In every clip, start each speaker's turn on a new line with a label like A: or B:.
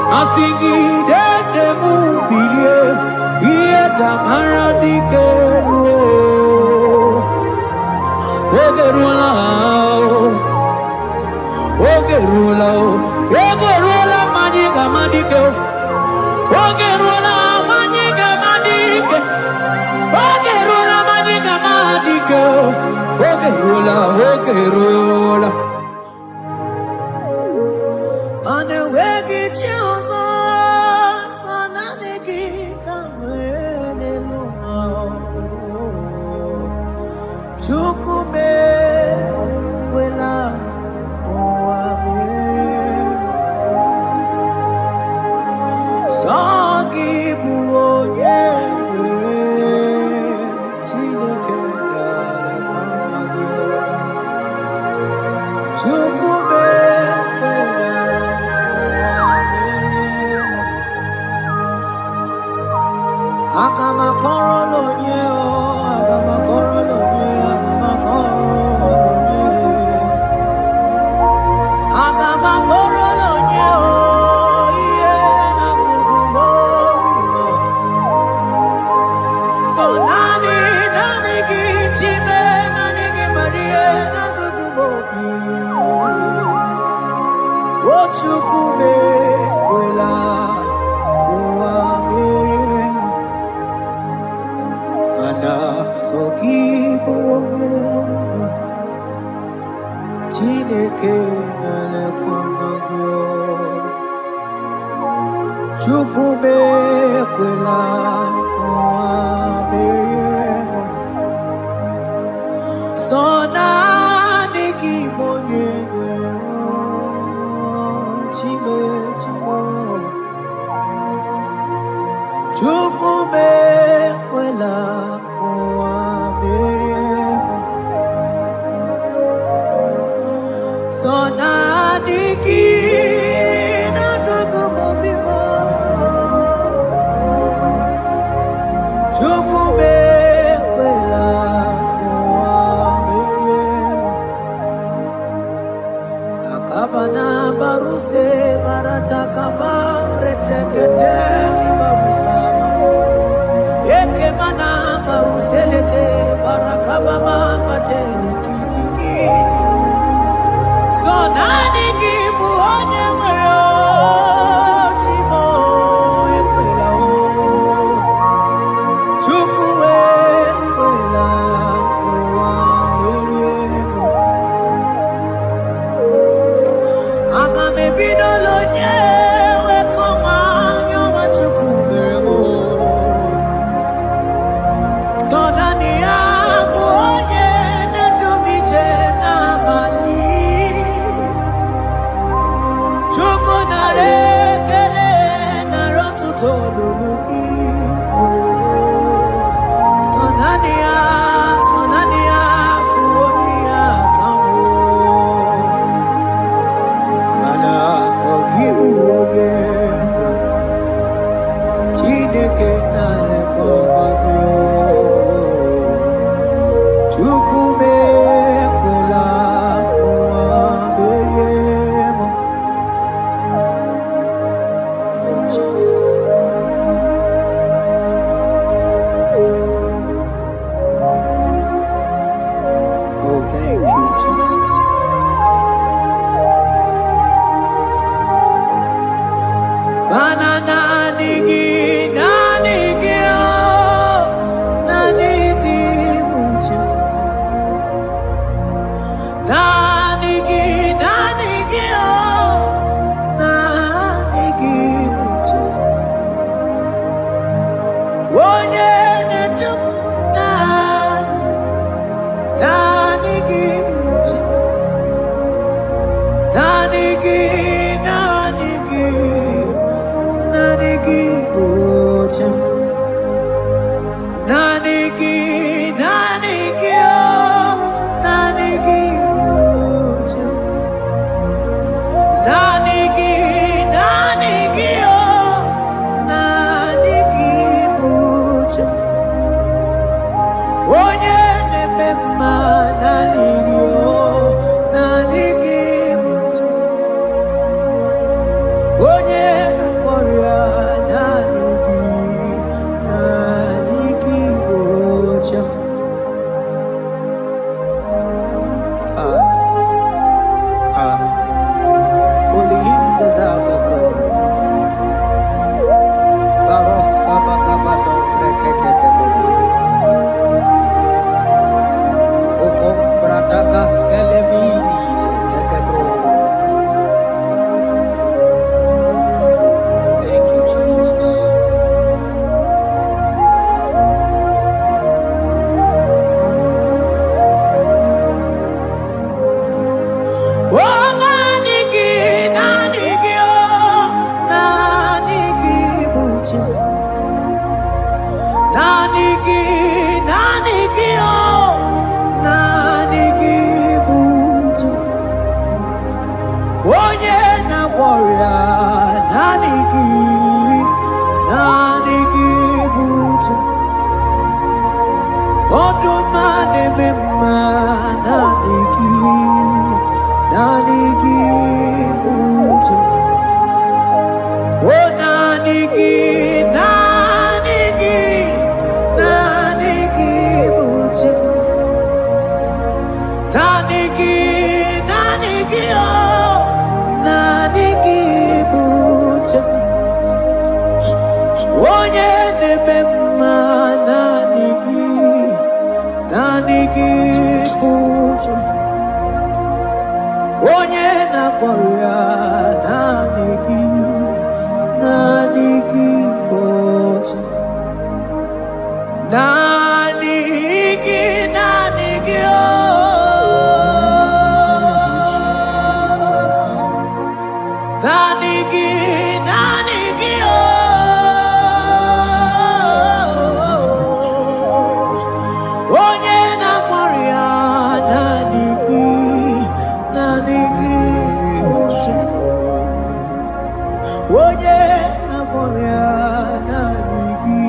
A: Asingi de mubilie, ieta maradikero, ogerula, ogerula majiga madike, ogerula majiga madike, ogerula majiga madike, ogerula. Mane wegi chioso, sonane ki kamene luma. Chukume wela kuamere. Sagi buonye chineke dara kwamadio. Chukume Agama korolo nye o, agama korolo nye, agama korolo nye. Agama korolo nye o, iye na kubumo. So nani ki chime, nani ki marie na kubumo. Ochukume wela kuamere. Mana soki bonge Chineke nale kwamagyo Chukume kwela kwamere Sona niki bonge Chime chino Chukume kwela Sonaniki na kukumobimo Chukume kwela kuameremo Akabana baruse baratakaba reteketeli barusama Eke mana baruselete barakabama matele kidikidi Sonani kibu onye mwero chimo ekwela o Chukwe ekwela kuwa meremo Agame bidolo nye wekoma nyoma chu Thank you, Jesus. Oh, nanigi, nanigi, oh, nanigi, buche. Nanigi, nanigi, oh, nanigi, buche. Onye na warrior, nanigi, nanigi, buche. Odumane mema, nanigi, nanigi, buche. Oh, nanigi, nanigi, nanigi, buche. Nanigi, nanigi, oh, nanigi, buche. Onye na-ememma, nanigi, nanigi, buche. Onye na-akpọrọ nanigi, nanigi, buche. Nanigi, nanigi, oh. Nanigi, nanigi, oh. Onye na-akpọrọ nanigi, nanigi, buche. Onye na-akpọrọ nanigi,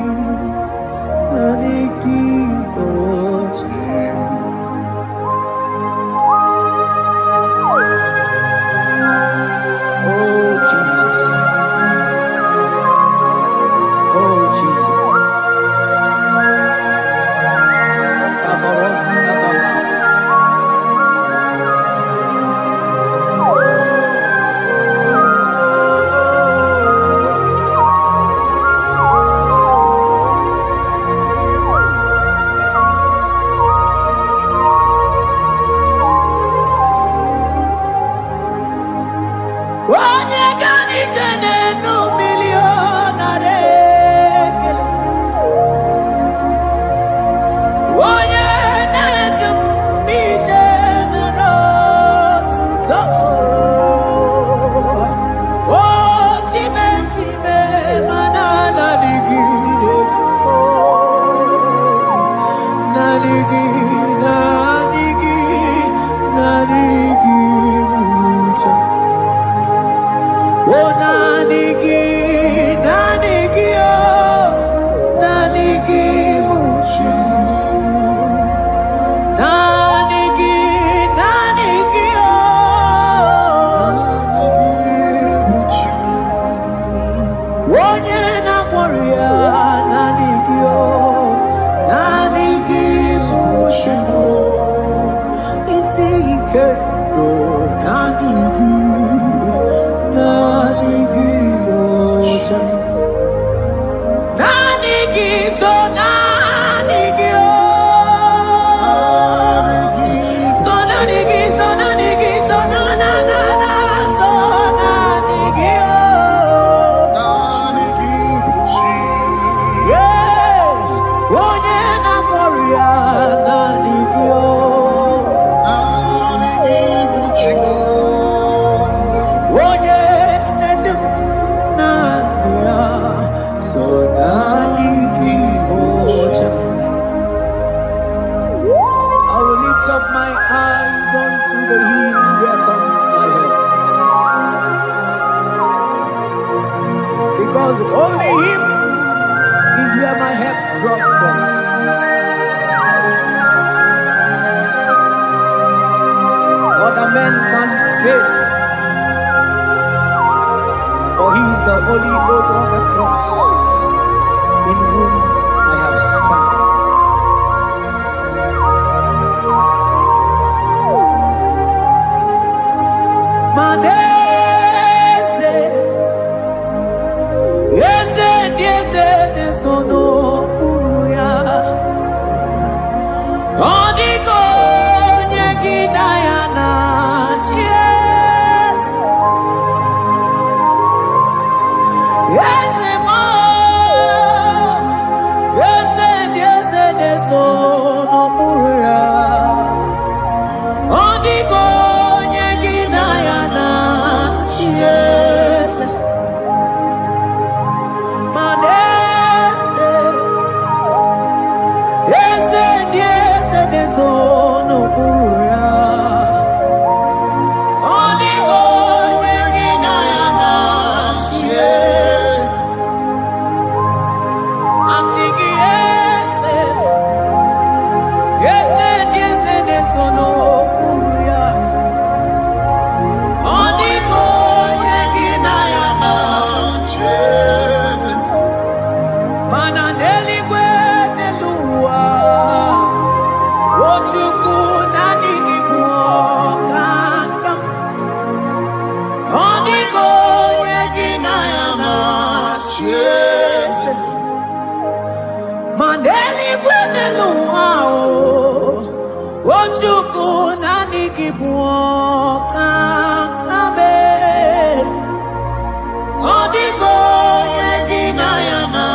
A: nanigi, buche. Oh Jesus, oh Jesus. Kabaros, kababa. Onye ganite n'enu milionare kele. Onye na-edu ije n'otuto. Oh, time time mana nanigi n'ebubo. Nanigi, nanigi, nanigi buche. Oh, nanigi, nanigi, oh, nanigi, buche. Nanigi, nanigi, oh. Onye na-akpọrọ nanigi, oh, nanigi, buche. Isi ike ndo nanigi, nanigi, buche. Nanigi, so nanigi, oh. So nanigi, so nanigi, so na na na na, so nanigi, oh. Yeah. Onye na-akpọrọ nanigi, oh. Onye na-edu nanigi, so nanigi, buche. I will lift up my eyes unto the hill where comes my help. Because only Him is where my help draws from. Other men can fail, for He is the only hope on the cross, in whom I have stand. Madese, ese diese nesono uya. Odiko nyegina. buoka kabe odigo yedina yana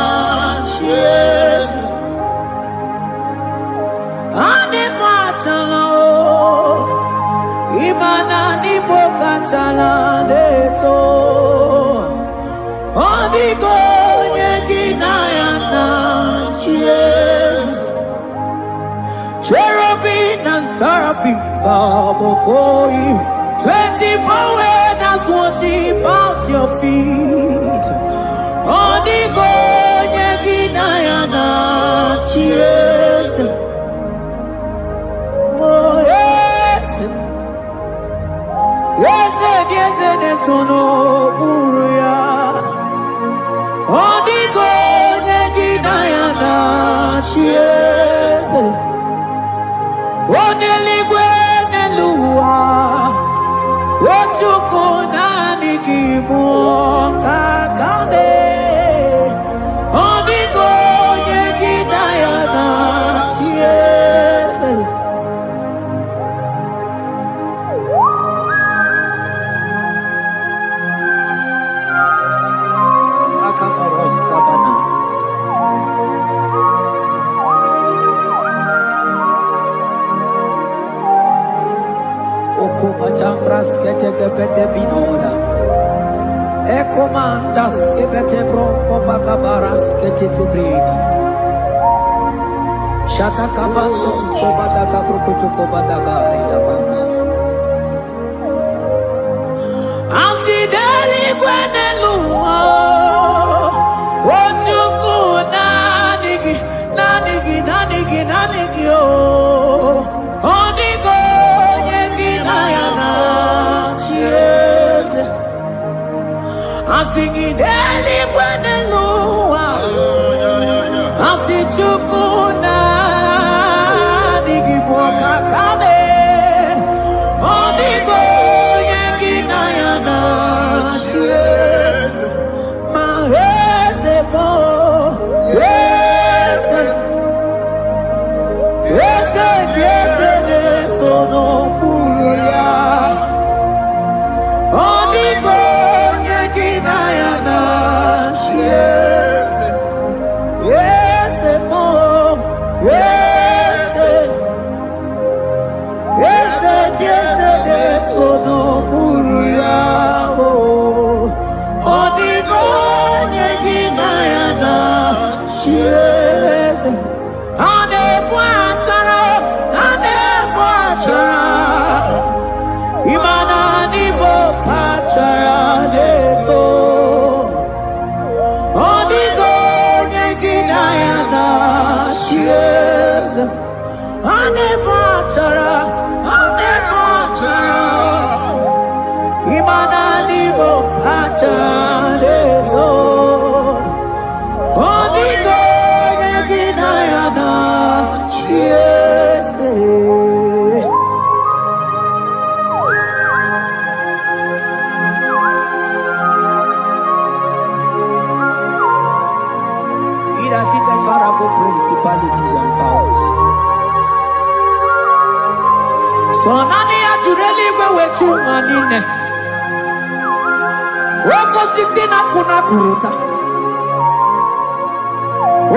A: cheers ane machala imana ni boka chala deto odigo yedina yana cheers cherubim and seraphim bow before you. 24 elders worship at your feet. Odigo yegina yana cheers. Oh yes, yes, yes, yes, no buria. Odigo yegina yana cheers. Oneligwe neluwa Ochuku nani kibuoka kabe Odigo yegina yana cheers Akabaros kabana Patambras kete gebete binola Ekomandas kebete bronco bagabaras kete kubrina Shaka kabandos kobadaga brukutu kobadaga ila mama Asideli kwenelua Ochuku nanigi nanigi nanigi nanigi oh Odigo singing daily when the Lord I see chukuna digiboka kabe odigo yekina yana cheers ma hese bo hese hese hese ne sono buria odigo principalities and powers. So nani ajureli wetu manine. Woko sisi na kuna kuruta.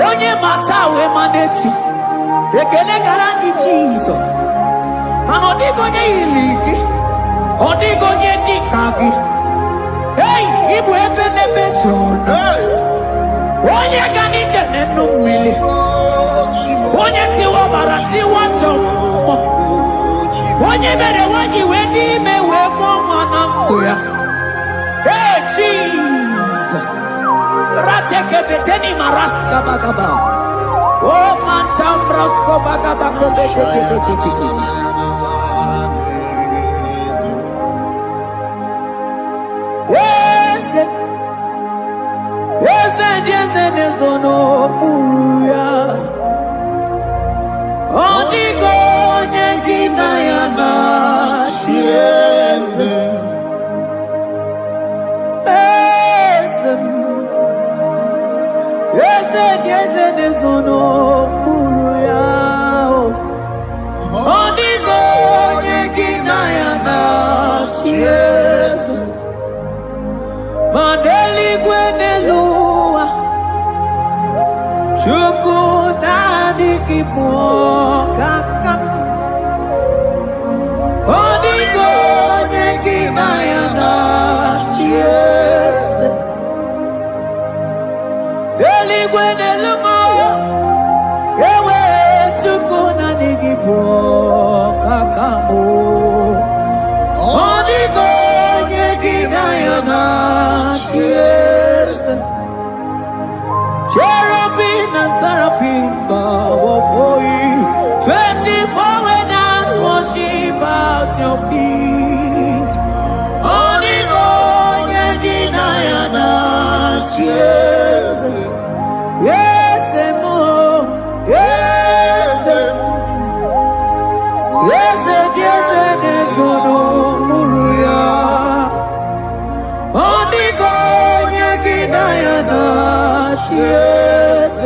A: Onye matawe manechi. Ekele garangi Jesus. Manodigo nye iligi. Odigo nye dikagi. Hey, ibu ebele bejono. Onye gani jene numili. Onye tiwa barati watomo. Onye bere waji wedi mewe moma nanguya. Hey Jesus. Rateke beteni maraska bagaba. Oh mantam rasko bagaba kobeteke beteke. Sono buya odigo nyengina yana shiese ese sono buya odigo nyengina dikipo kakam Odigo nekinayana Yes Eligwe nelungo Ewe tukuna dikipo kakamu Odigo nekinayana Yes Cherubim and seraphim bow for you. 24 elders worship at your feet. Onigo yedinayana yes, yes mo, yes, yes, yes, yes, no muruya. Onigo yedinayana yes.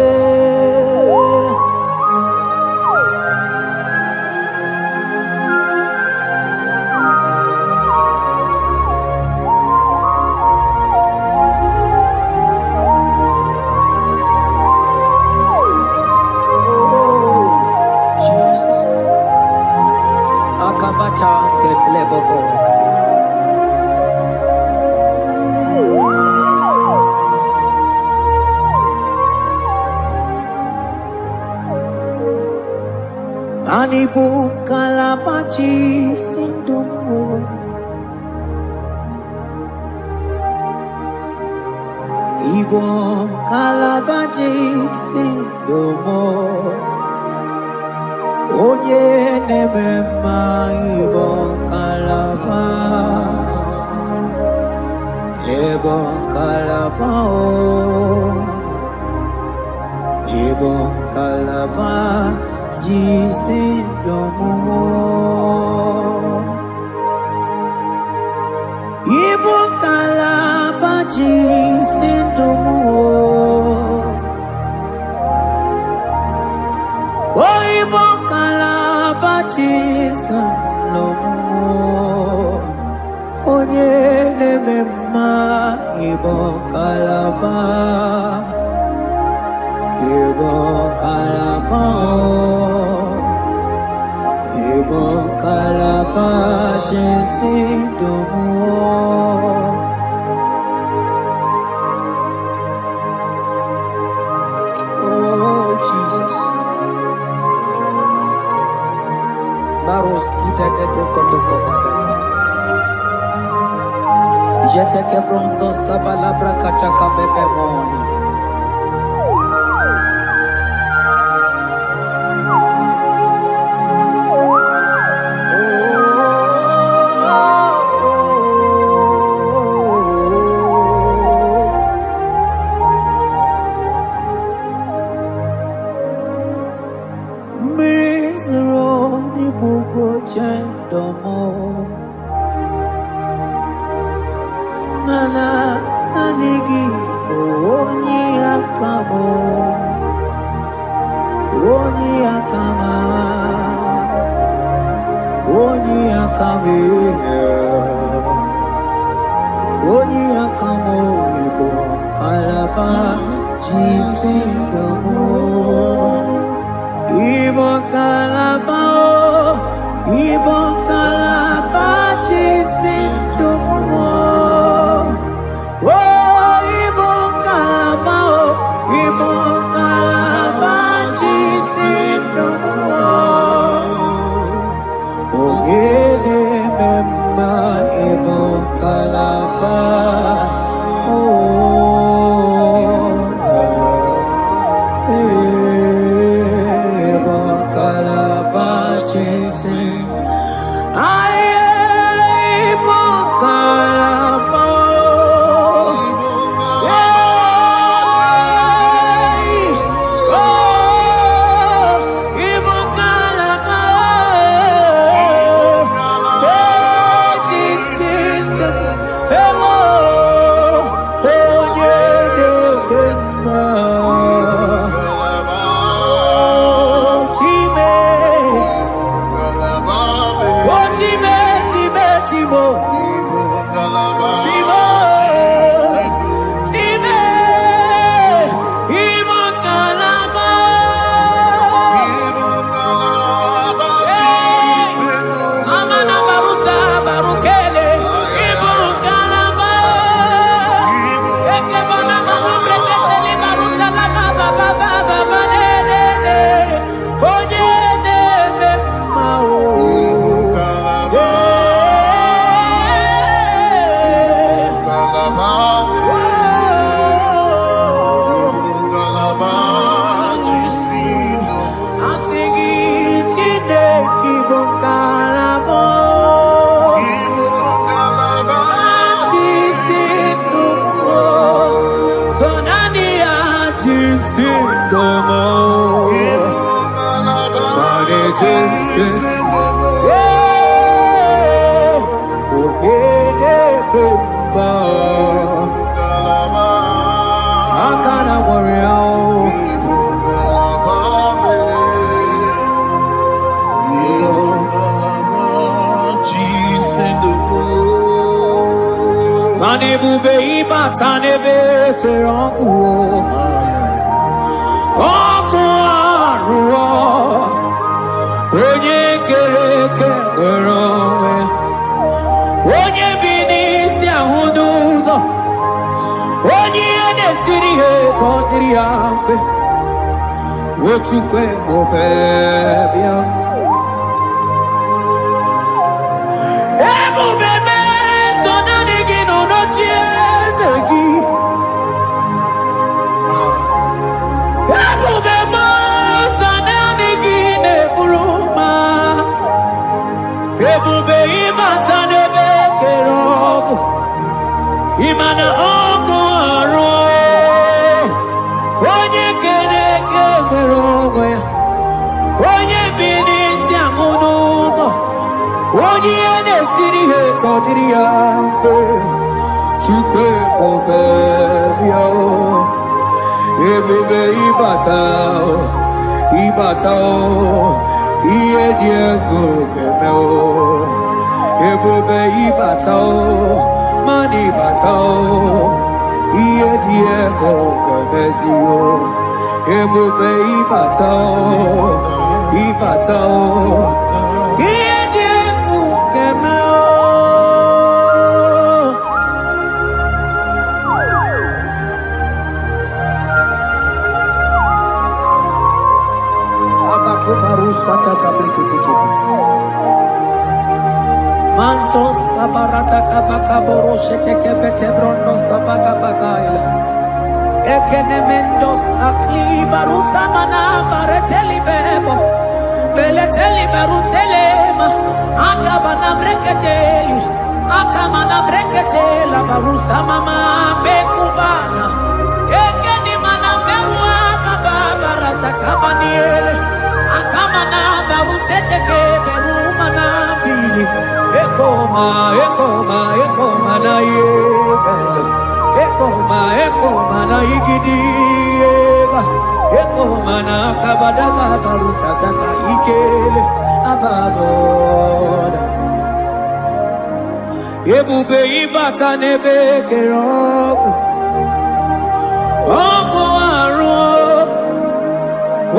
A: Anibu kalabachi sindumo Ibo kalabachi sindumo Onye nemema ibo kalaba Ibo kalaba Ibo kalaba Jisindomo Ibo kalaba jisindomo Oh Ibo kalaba jisindomo Onye nemema Ibo kalaba Ibo kalaba Ibo kalaba jisindomo Oh Jesus Baros kitake brokoto baba Jeteke brondo sabala brakataka bebe moni Mana nanigi oni akamo oni akama oni akame oni akamo ibo kalaba jisindomo ibo kalaba ibo kalaba jisindomo Mantos kabarata kabakaboro sheteke bete brondo sabaga bagaila. Ekenemendos akli barusa mana bareteli bebo. Beleteli baruselema. Akabana breketeli. Akamana breketela barusa mama bekubana. Ekeni mana berua baba barata kabaniele. Akamana baruseteke berumana bili. Ekoma na yegala. Ekoma na igidiega. Ekoma na kabadaga barusaka ikele ababoda. Ebube ibata nebe kerobu. Oko aro.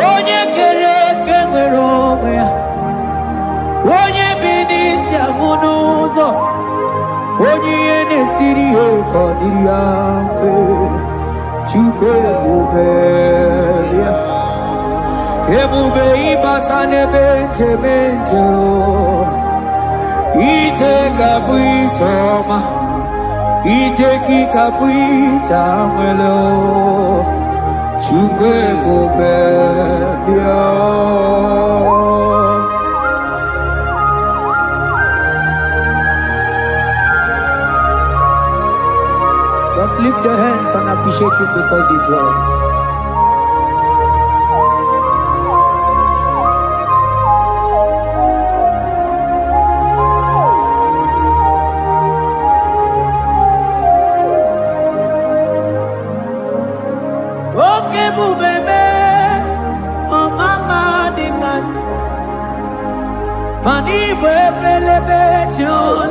A: Onye kere kenwerobe ya. Onye binisi amunuzo. Onye ene siri eko diri amfe. Chuke bubelia. Ebube ibata nebe temento. Ite kabuitoma. Ite kikabuita mwelo. Chuke bubelia. Just lift your hands and appreciate him because he's worthy. Okay, bubebe, oh mama dikat, mani bebelebe chon.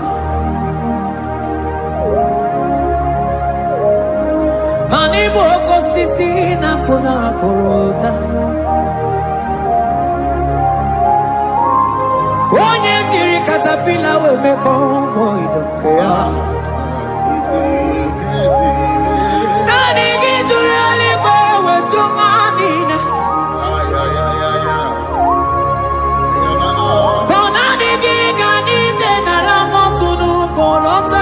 A: Mani boko sisi na kuna korota. Onye jiri katapila we me convoy dokea. Nani gijurali go we tunganina. So nani gigani tena la motunu kolota.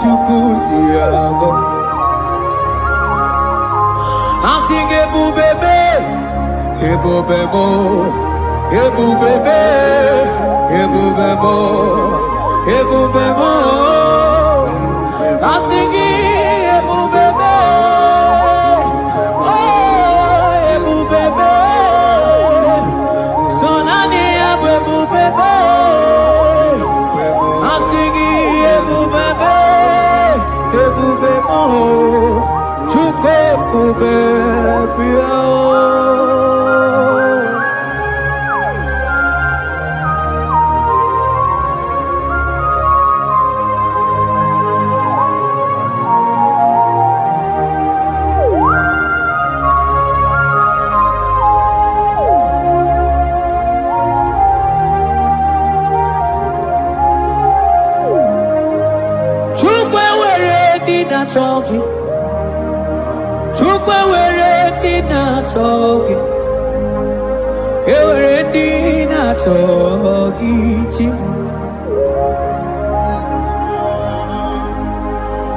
A: Chukusiago Asige bubebe Ebobebo ebubebe, ebubebo, ebubebo. Asingi ebubebe, oh ebubebe. Sonani ebubebe, asingi ebubebe, ebubebo. Chuke ebubebe. Chogi, chukwe were dina chogi, were dina chogi chim.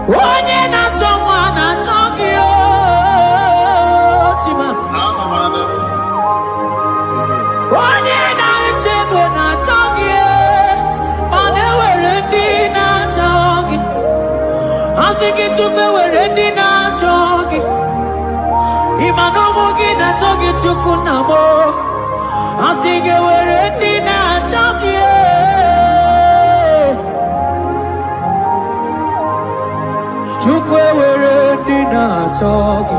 A: Onye na choma na chogi o chima. Onye na chego na chogi, mane were dina chogi. Asiki chukwe were dina chogi, imano mugi na chogi chukunamo. Asiki were dina chogi, chukwe were dina chogi,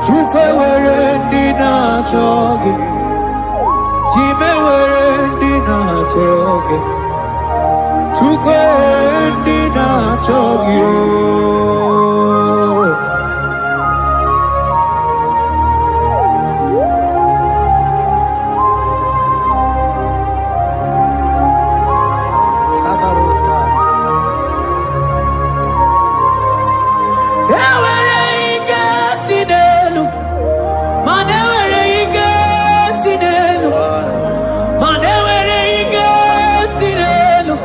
A: chukwe were dina chogi, chime were dina chogi. Chukwe dina chogi. Kabarosa. Ewere ike sinelu, mane were ike sinelu, mane were ike sinelu.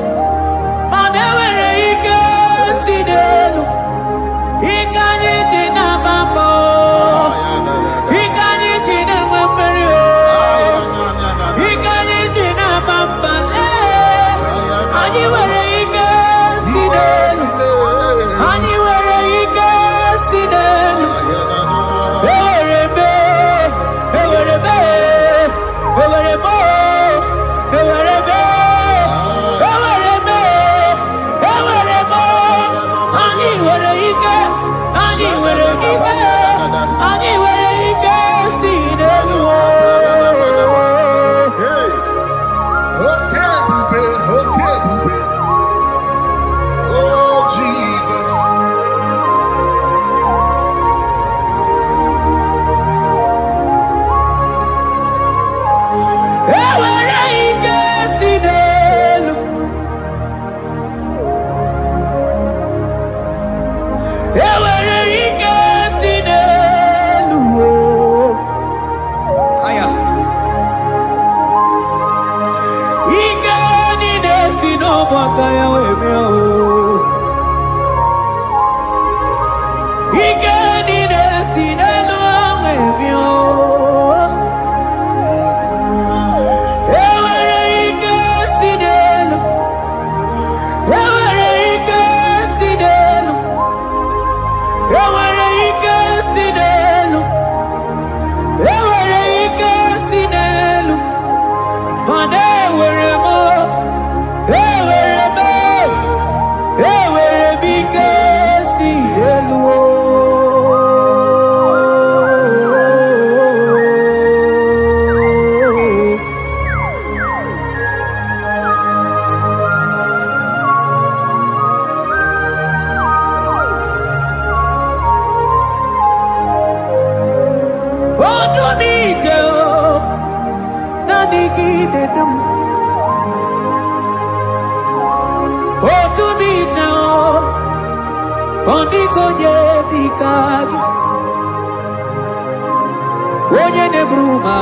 A: Onye ne bruma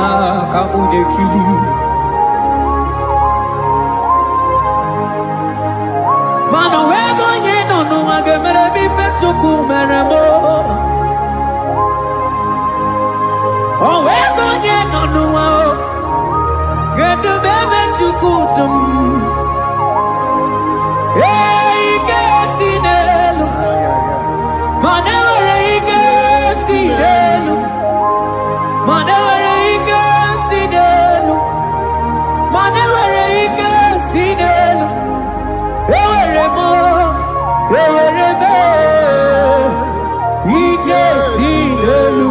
A: kamune kili, mano wego nye no agemere bi fetsuku meremo. O wego nye no Gedu bebe chukudum. Ike sinelu. Manewere ike sinelu. Manewere ike sinelu. Manewere ike sinelu. Ewere mo. Ewere me. Ike sinelu.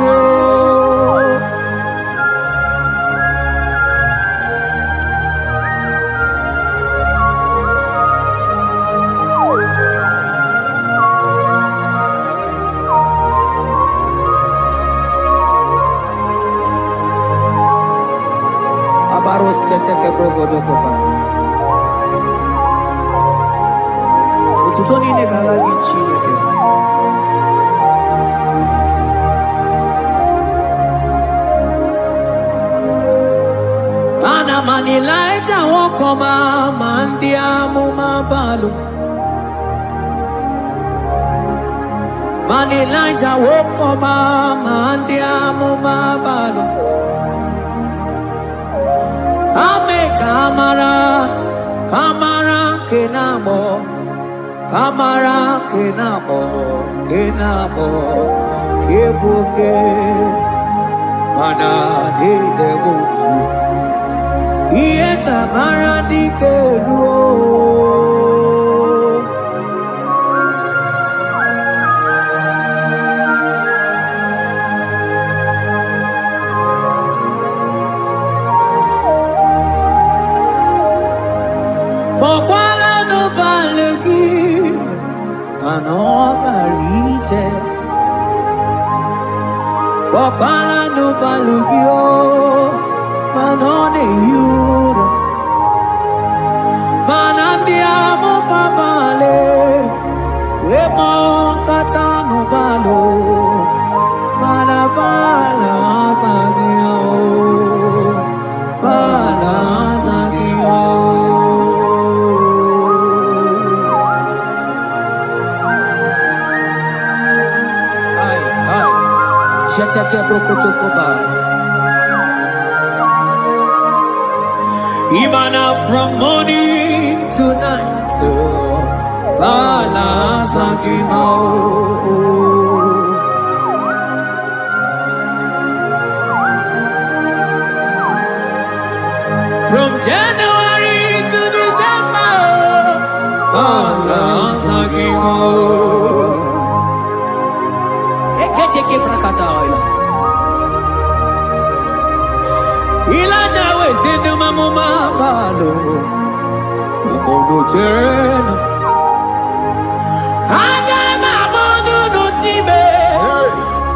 A: Abaros keteke brogodo kopana. Ututoni ne galagi chineke. Ana manilaja wokoma mandiamu mabalu. Manilaja wokoma mandiamu mabalu. Ame kamara, kamara kenamo, kamara kenamo, kenamo, kebuke, mana di debu, iye tamara di keluo. Bokwala no balegi, mano barije. Bokwala no balegi o, mano ne yura. Manandi amo babale, we mo kata no balo, manabala sagio, bala sagio. Jeteke brokotokoba. Imana from morning to night, bala sagimo. From January to December, bala sagimo. Eketeke brakadaila. Ilaja wezenu mamuma balo. Umono jena. Aga mamono no time.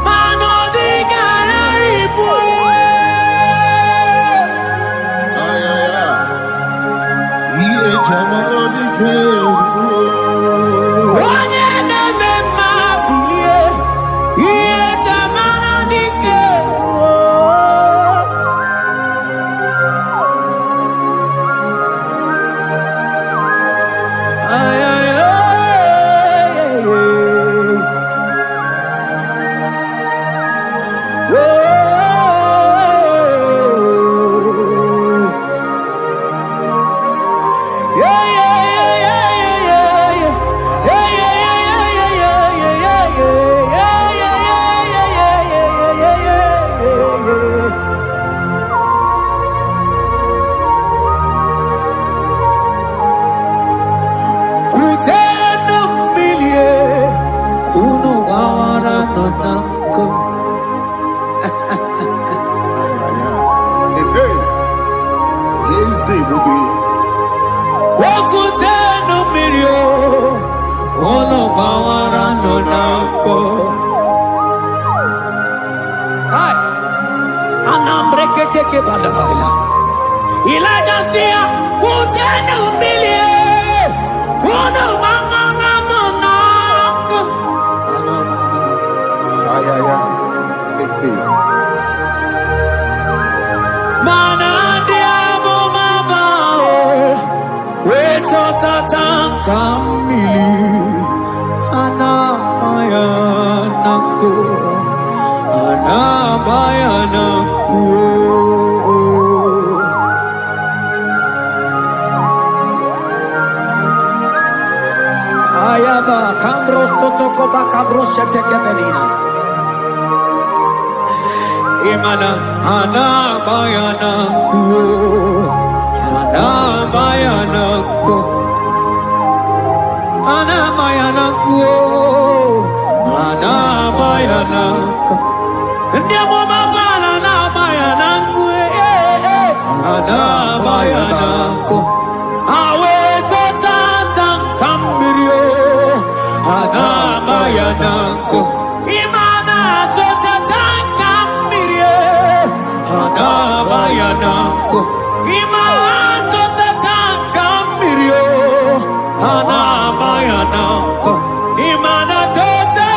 A: Mano di gararibu.
B: Ay, ay, ay. Iye chamaro di keru.
A: Onye neme mabilie. Iye chamara di keru. Ay, ay, ay, ay, ay. Elijah sia kutenu milie kuno manganga monako.
B: Ay, ay, ay.
A: Mana diamo mabao weto tatanka mili ana maya nako ana maya nako. sotoko bakabroshe tekebelina. Imana hana bayana ku, hana bayana ku, hana bayana ku, hana bayana ku. Ndiamo mabala na bayana ku, hana bayana ku. Awe tata kambirio, hana bayana ku. Imana tata kambirio, hana bayana ku. Imana tata kambirio, hana bayana ku. Imana tata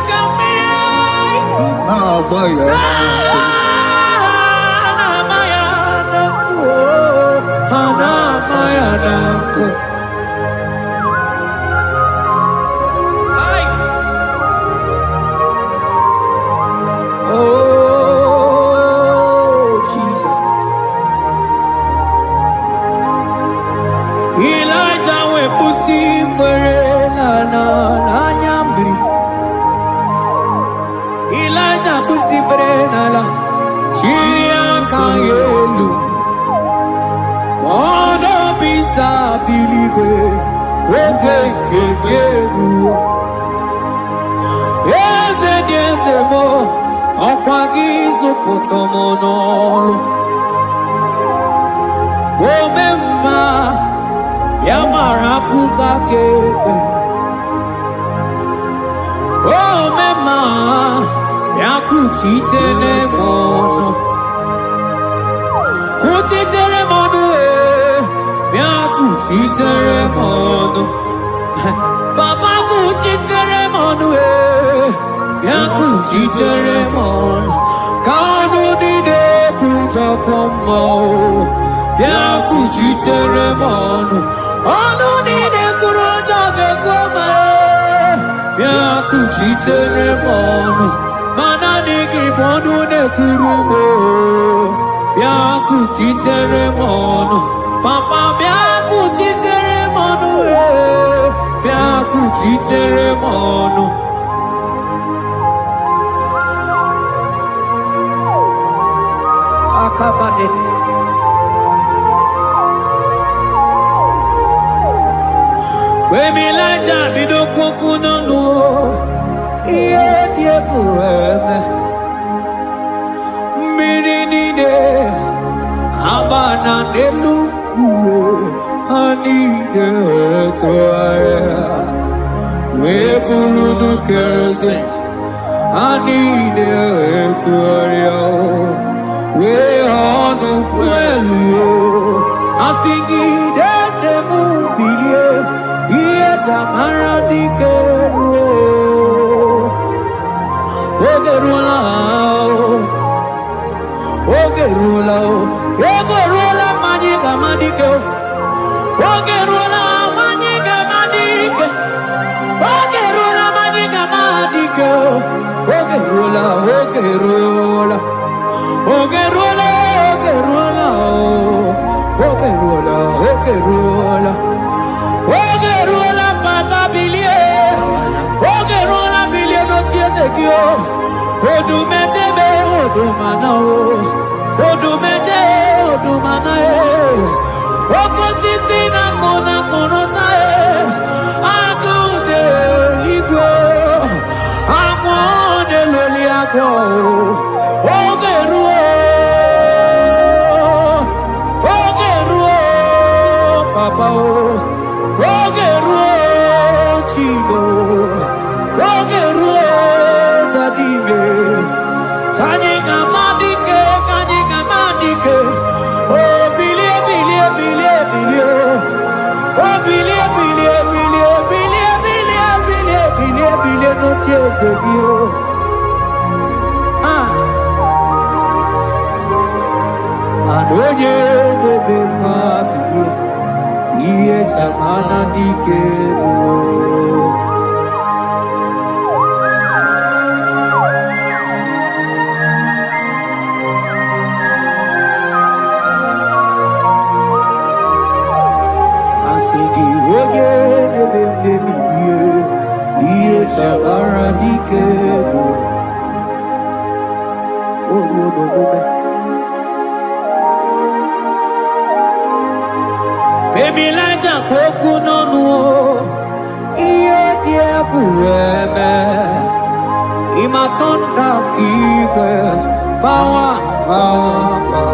A: kambirio, hana bayana ku, hana bayana ku. Ay. Oh, Jesus. Elijah we pusi mwere na nyambri. Elijah pusi mwere la chiria kayelu. Mono bisa biligwe oge kegeru. Eze diese mo okwagizu potomonolo. Omemma yamara kukakebe. Omemma yakuchitele mono. Kuchitere mono yakuchitere mono. Papa kuchitere mono yakuchitere mono. Kanu dide kutokomo yakuchitere mono. Anu dide kutokomo yakuchitere mono. Mana niki bono ne kurumo yakuchitere mono. Papa yakuchitere mono yakuchitere mono. Akabade. Wemilaja bidokoku nonu, iye dieku eme. Mirinide, abana neluku, anide toaya. Weburu keze, anide toaya. We honu fuelu, asingi dede mubilie, iye tamara dikeru, ogerula, ogerula, ogerula majiga madike, ogerula majiga madike, ogerula majiga madike, ogerula, ogerula. Ogerola, ogerola, ogerola, ogerola, ogerola, papa bilie, ogerola bilie no chiezekio, odumetebe, odumanao, odumete, odumanae, okosisina kona konotae, akude igwe, amone loliago, ogeruo. Papa, ogeruo chigo, ogeruo dadime, kanyika madike, oh bilie, bilie, bilie, bilie, oh bilie, bilie, bilie, bilie, bilie, bilie, bilie, bilie, no chezegio, adoye bebe mabilie. Iye tamana dikeru. Asigi oge nebe iye Baby light a koku no no. Iye die kueme. Ima tonda kike. Bawa bawa.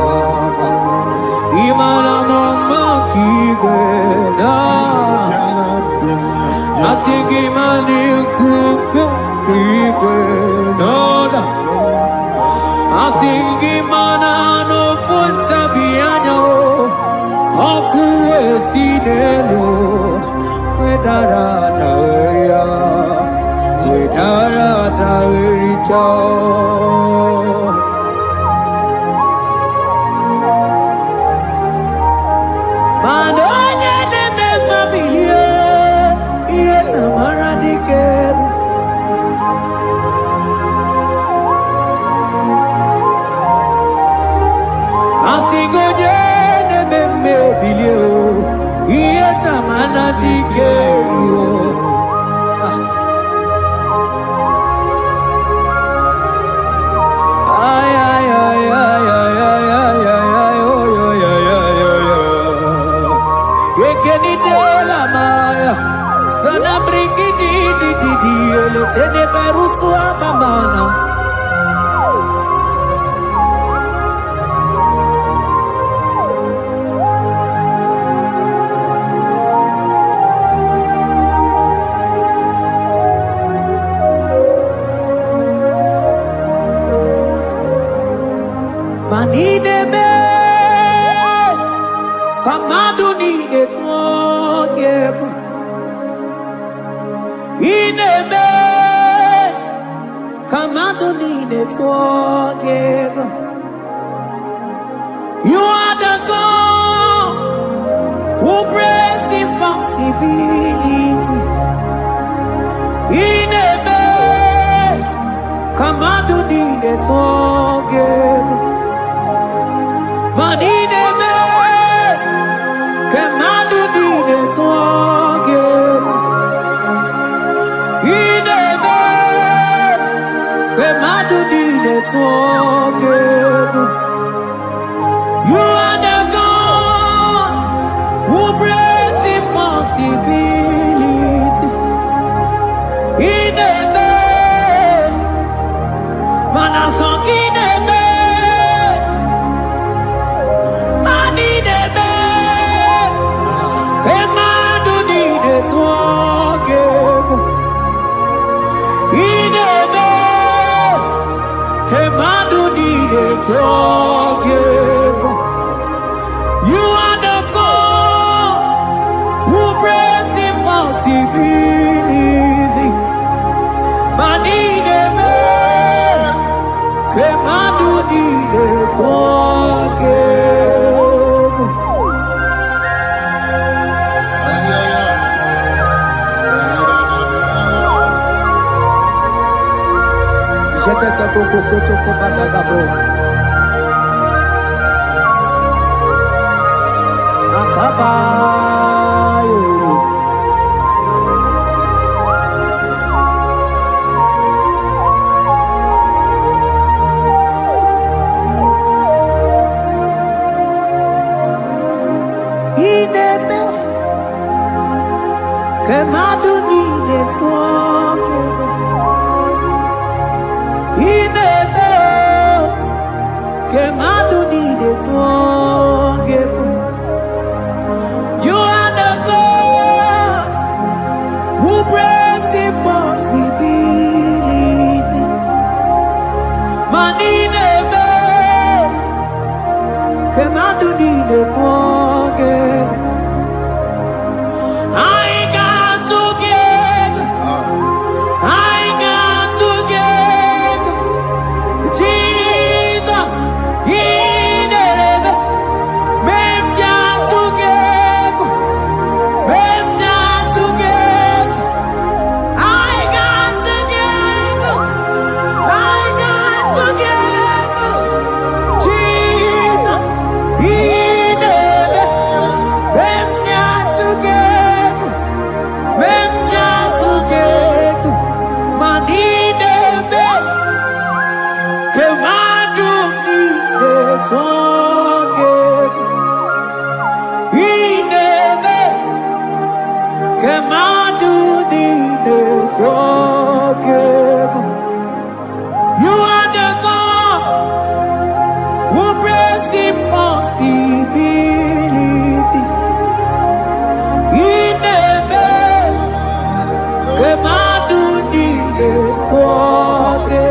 A: Ima na mama kike na. Asigi mani kuku kike no da. Asigi mana no funta bianyo. Aku esinelo, wedara daweria, wedara dawericha. Manonya neme mabiye, iye tamara dikeru. Asigoje neme bilio, iye tamara dikeru. Ay ay ay ay ay ay ay ay oh yo yo yo yo yo. Ekeni de la maya, sana briki di ele tene barusu abamana. Manine me, kamadu ni de tuogeku. Ine me, kamadu ni de tuogeku. You are the God who breaks impossibilities. Ine me, kamadu ni de tuogeku. Manine me, kemadu dine tuogeku. Ine me, kemadu dine tuogeku. You are the God who breaks impossibility. Ine me, manasong ine me. You are the God who breaks impossibilities. Manine me, kemadu dine tuogeku. Jeteke boko soto kubadagabo. Akabayo. Ineme, kemadu nine tuogeku. Ineme, kemadu nine tuogeku. You are the God who breaks impossibilities. Manine me, kemadu nine tuogeku. I got together, twage inebe kemadu dine twage. You are the God who breaks impossibilities. Inebe kemadu dine twage.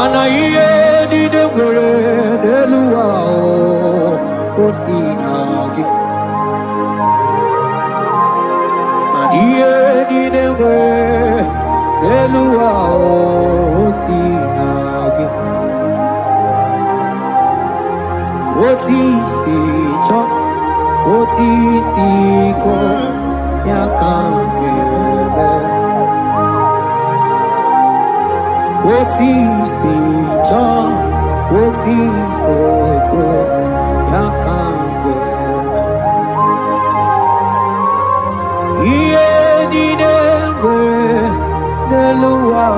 A: Anaye di de gore de luwa o sinage. Anaye di de gore de luwa o sinage. Oti si cho, oti si ko yakambebe. Oti si cho, oti se ko yakambebe. Iye di denge de luwa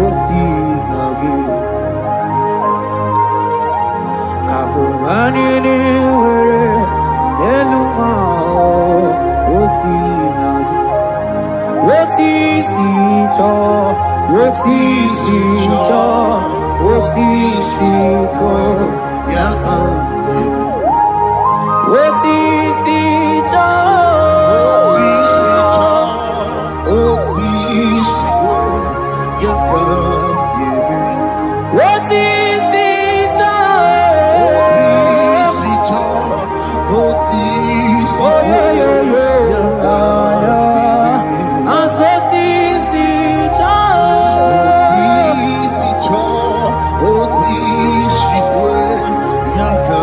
A: o sinage. Akumani ni were de luwa o sinage. Oti si cho, oti si cho, oti si ko yakambebe. Oti si cho, oti si ko yakambebe. Oti si cho, oti si ko yakambebe.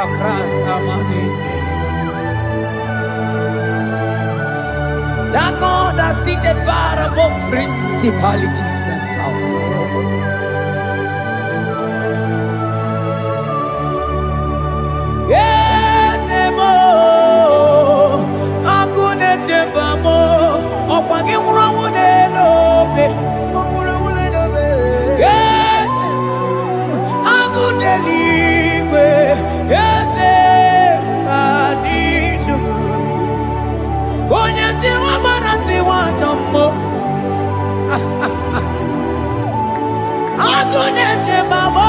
A: Akras amani. That God that seated far above principalities and powers. Yes, mo. Akune chembamo. Okwangi urawune lope. Yes. Akune liwe. Yes. Adidu. Onyati wa barati wa jambo. Akune chembamo.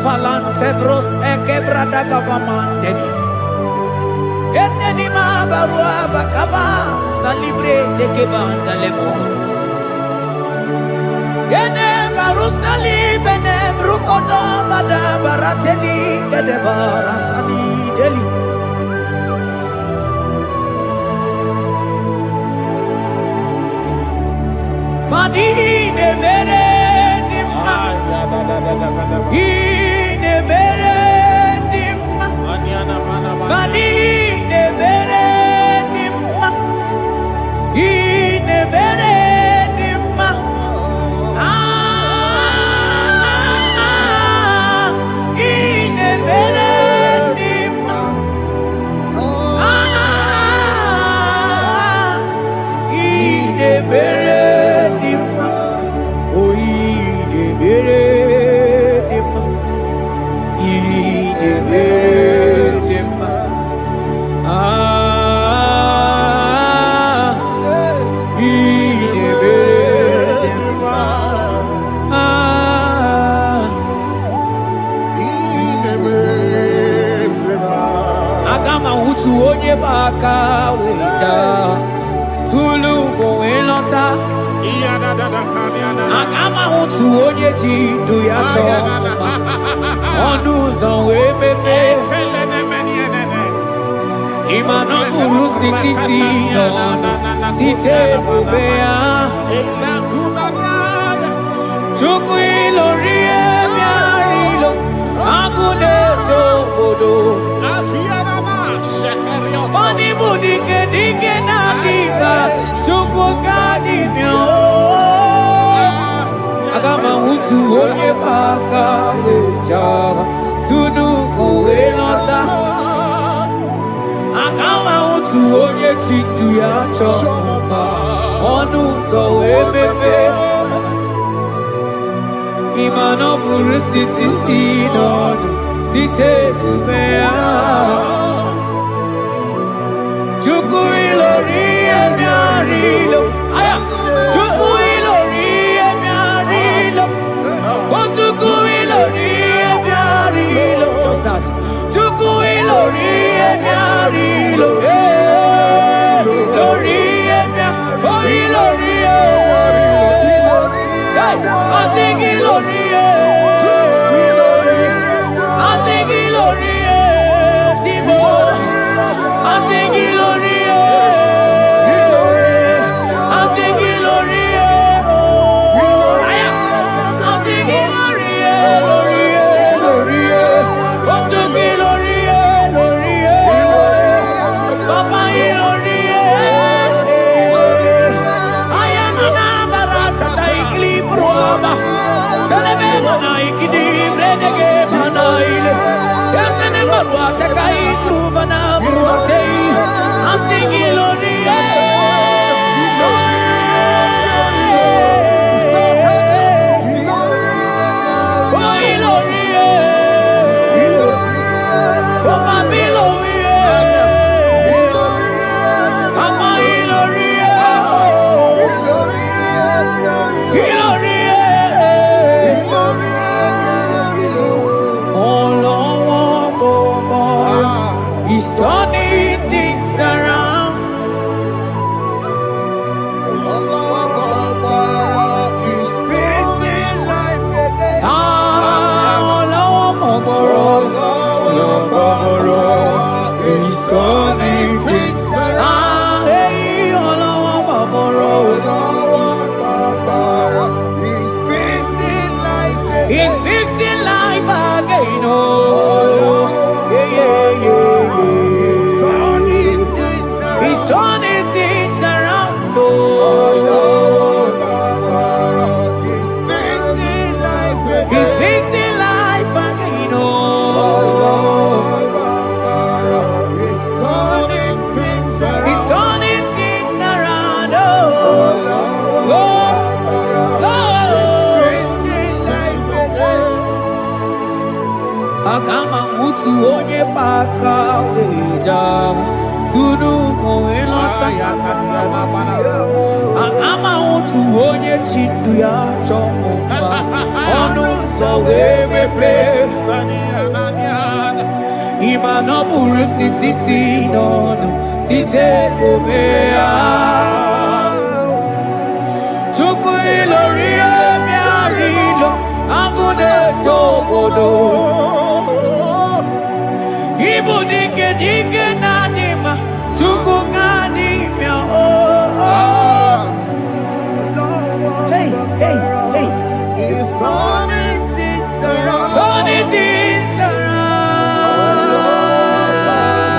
A: Falantevros ekebrada gavamandeni. Eteni ma barua bakaba salibre teke banda lemo. Yene barusali bene brukodo bada barateli kede barasani deli. utu onye baka weja tulu go elota agama utu onye ji du ya choma onu zo we bebe imano buru siti si no site bubea chuku ilori emiarilo agune togodo Bani budike dike na kiba chuku kadimyo agama utu onye baka weja tunu go elota agama utu onye chindu ya choma onu so emepe imano buru siti sinonu site kubea chuku ilori emiarilo aya chuku ilori emiarilo chuku ilori emiarilo just that chuku ilori emiarilo ilori emiarilo ilori I think ilori I think ilori Timo I think ilori I think ilori I think ilori ilori I think ilori Papa ilori I am an barata ikli proba Selebe mana ikidi brenege mana ile Yakane marwa takai kruva na bruatei Antingi lorie Oh ilorie Oh papi lorie Mama ilorie Ilorie He's turning things around. He's fixing life again. He's turning things around. He's fixing life again. He's fixing life again. Oh, yeah. He's turning things around. Oh, he's fixing life again. He's fixing life again. Oh, he's turning things around. He's turning things around. He's fixing life again. Agama utu onye baka weja tunu go elota agama utu onye chindu ya choma onu so wemepe imano buru siti sinonu site kubea chuku ilori emiarilo agune togodo ibu dike nadima chuku kadimyo Hey It's turning things around. Turning things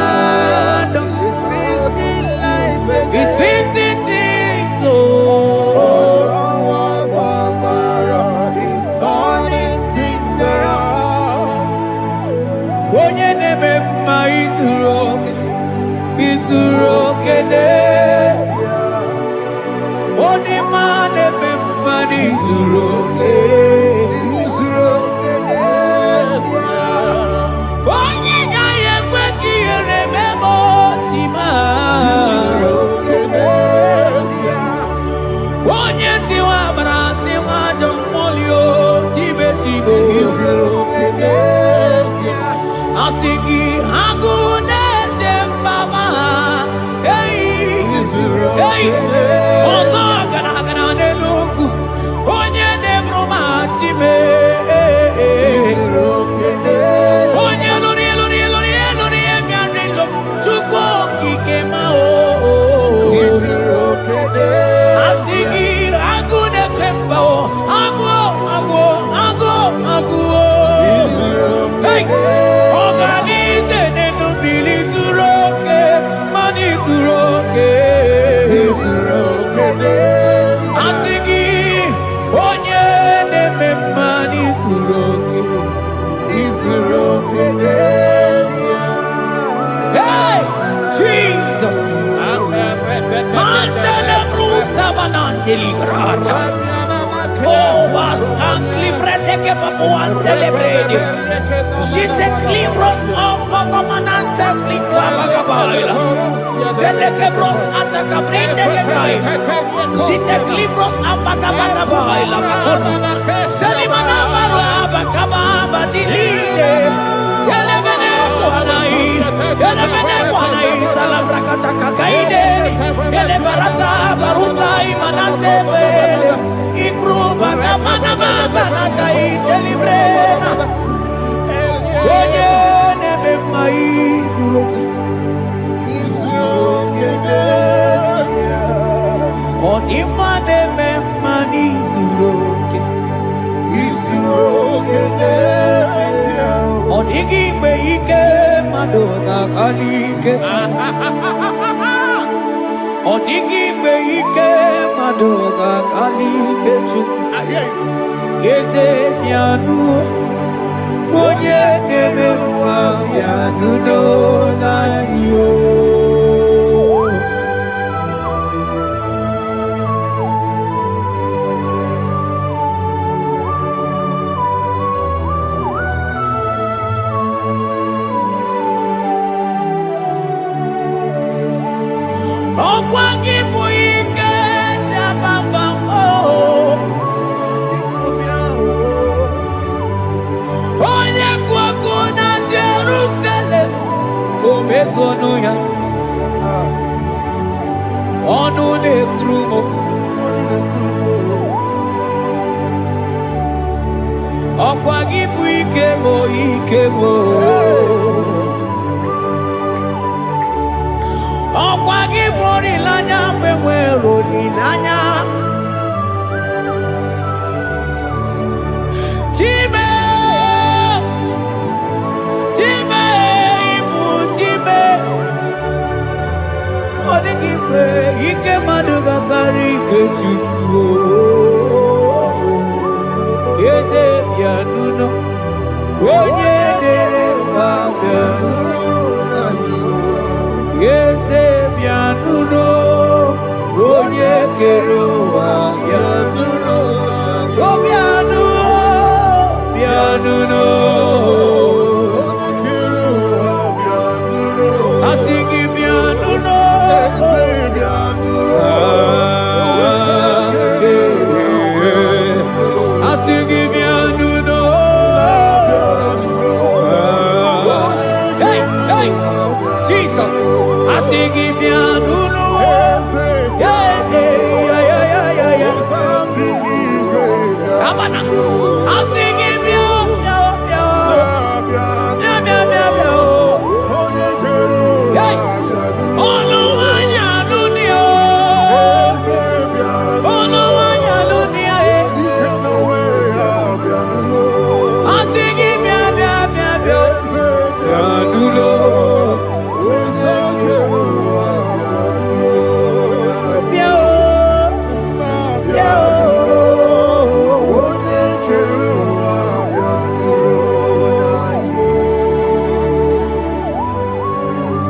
A: around. It's fixing life again. It's fixing things. It's turning things around. Onye neme ma izuroke nesia. Onye ma neme ma izuroke nesia. Onye nyaye kwe kiyere memo tima. Izuroke nesia. Onye tiwa brati wajo molio tibe. Izuroke nesia. Asigi hagune temba deligrata. Oh, bas anclivrete che papuante le bredi. Jite clivros comandante clicla bagabaila. Zelle che bros attacca brinde che gai. Jite clivros bagabaila makono. Selimana maro abakababa di lile. Yele bene buanai salabrakata kakaide. Yele barata barusai manante bele. Ikruba kafana baba na kaite librena. Oye nebe mai suroka. Odima nebe mani suroke. Odigi beike madoga kalike. Odigi beike madoga kalike chuku. Yeze mianu onye nebe mwa mianu no na yo. Okwangi buike tabamba oh. Onye kwako na Jerusalem omezono ya onu ne krumo okwangi buike mo Okwagi bori lanya mbewe roli lanya Chime ibu chime Odigi kwe ike maduga kari ike chuku Yeze bianuno Onye dere wa bianuno Yeze bianuno Onye kero wa bianuno Go bianuno Asigi bianuno Asigi bianuno Hey Jesus Asigi bianuno Abana Asigi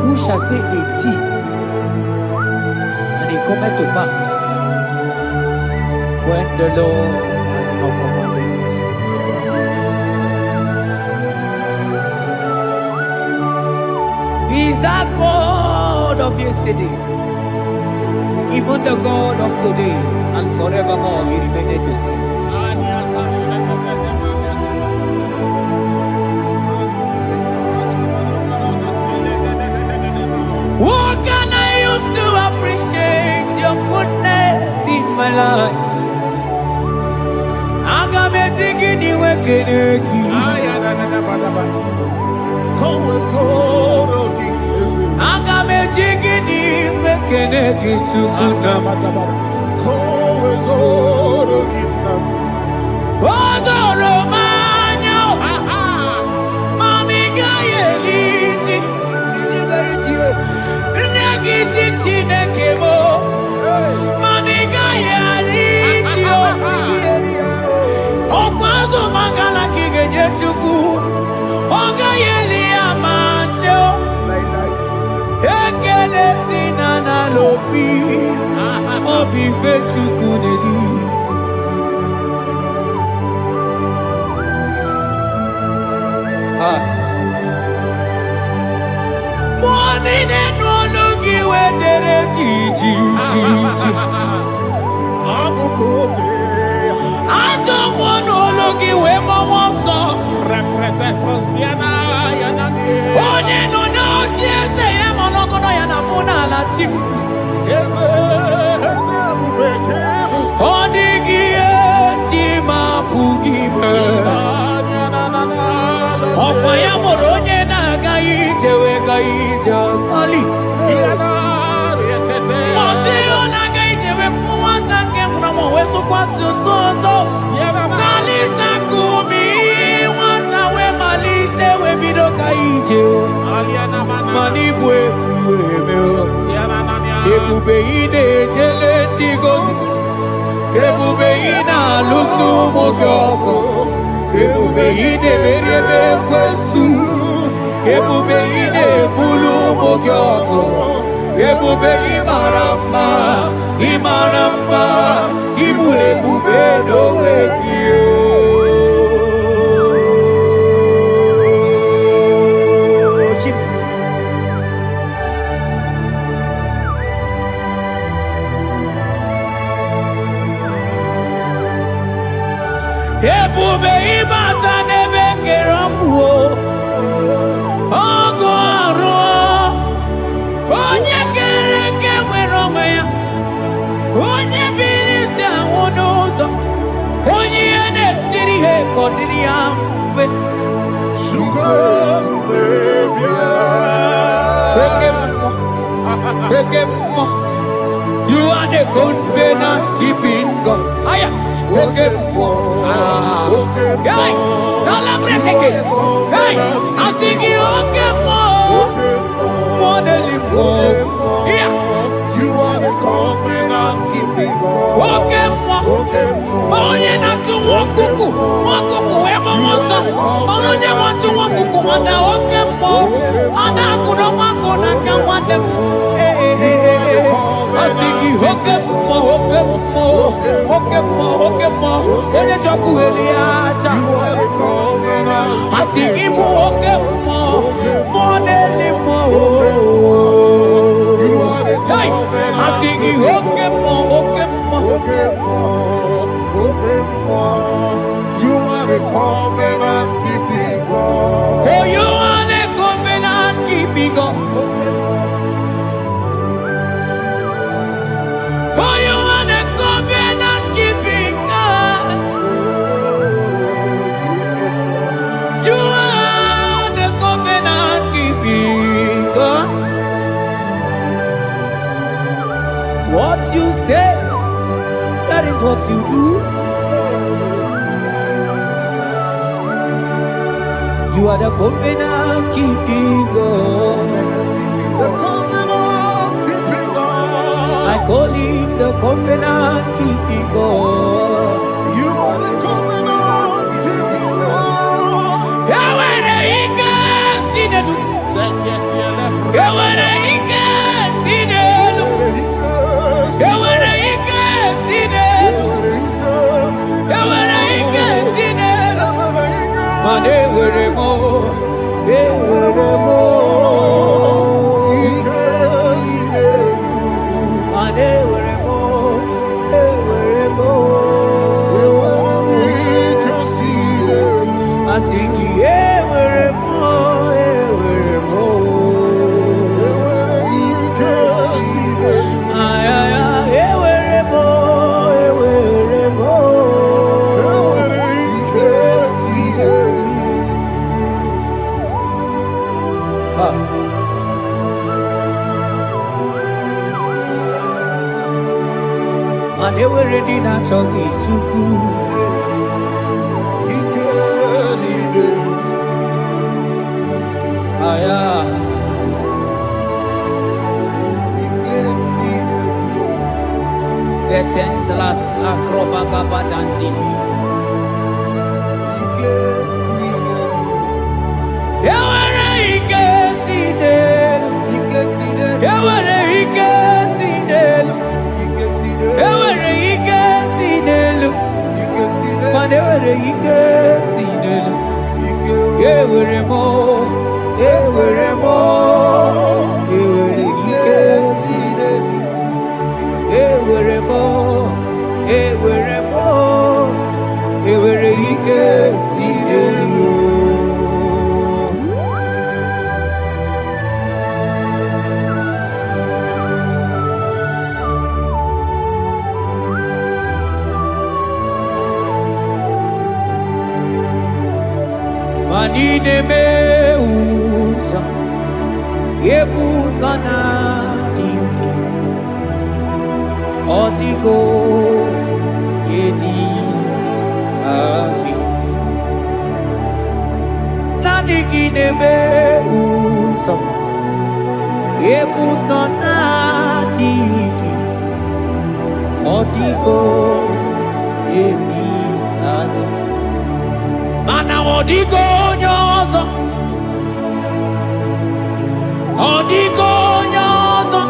A: Who shall say a thing, and it cometh to pass, when the Lord has not commanded it? He is that God of yesterday, even the God of today, and forevermore He remained the same. What can I use to appreciate your goodness in my life? Agame tigini wekeneki. Agame tigini wekeneki tukuna. Odoro manyo. Mami gayeliti. Nagiti chinekemo. Mami gayariti. Okwazo mangala kigeje chuku. Oga yeli amancho. Ekele sinana lopi. be faithful. Morning and no looky where there Gigi. I don't want no looky where my one song. Onye no no just the Yamono Yanamuna Latim. Odigi Tima Pugibe. Okayamoroje na gaite we gaite sali. Mosio na gaite we fuata ke mnamo weso kwa sozo. Kalita kumi wata we malite we bido gaite. Manibwe kueme. Ebube ine jele digozi. Ebube ina lusu mokyoko. Ebube ide berebe kwesu. Ebube ide bulu mogyoko. Ebube imaramba, imaramba, ibule bube dowe kiyo. Ebube ibata nebe kerokuo. Ogo aro. Onye kere ke nwere onwe ya. Onye biri si anwụ n'ụzọ. Onye ihe na-esiri ihe ka ọ dịrị ya mfe. Oke mmụọ. You are the covenant keeping God. Aya. Oke mmụọ. Hey, celebrate again. Hey, I sing you oke mmụọ. Yeah.
B: You are the covenant keeping God.
A: Oke mmụọ. Onye na-atụ nwakuku. Nwakuku ebe ọsọ. Onye na-atụ nwakuku mana oke mmụọ. Ọ na-akụrụ nwakụ n'aka nwanne m. Asigi oke mmụọ, oke mmụọ, oke mmụọ, oke mmụọ. Onye chọkụ eli aja. Asigi bụ oke mmụọ, mmụọ na-eli mmụọ. Asigi oke mmụọ, oke mmụọ.
B: You are the covenant keeping God.
A: For you are the covenant keeping God. For you are the covenant keeping God. You are the covenant keeping God. What you say, that is what you do. You are the covenant keeping God.
B: The covenant keeping God.
A: I call him the covenant keeping God.
B: You are the covenant keeping God.
A: Yawere ike sinelu. Yawere ike sinelu. Yawere ike sinelu. Yawere ike sinelu. Mane were mo. Were mo. Mane were mo. Were mo. Asigi were mo. Were mo. And they were ready not to get too good. Fetendlas acrobagabadandini. ewere ike si n'elu, ewere mo, ewere mo, ewere ike si n'elu, ewere mo, ewere mo, ewere ike si n'elu. Manine meusa, yebusa na dingi, odigo yedi kaki. Nadigine meusa, yebusa na dingi, odigo yedi kaki. Mana odigo nyozo, odigo nyozo,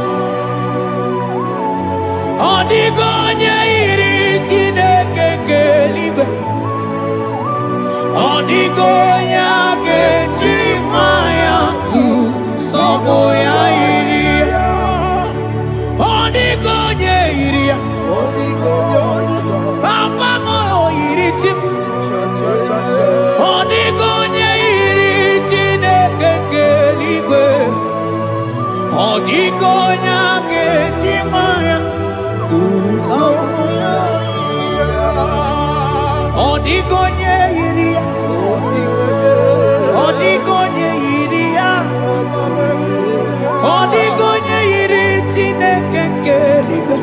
A: odigo nyeiri Chineke keligwe, odigo nyake chimaya sobo ya iria, odigo nyeiria, papa mo iri chim. Odigonye iri Chineke keligwe, odigonya kechimaya tuzoya. Odigonye iri, odigonye iri, odigonye iri Chineke keligwe,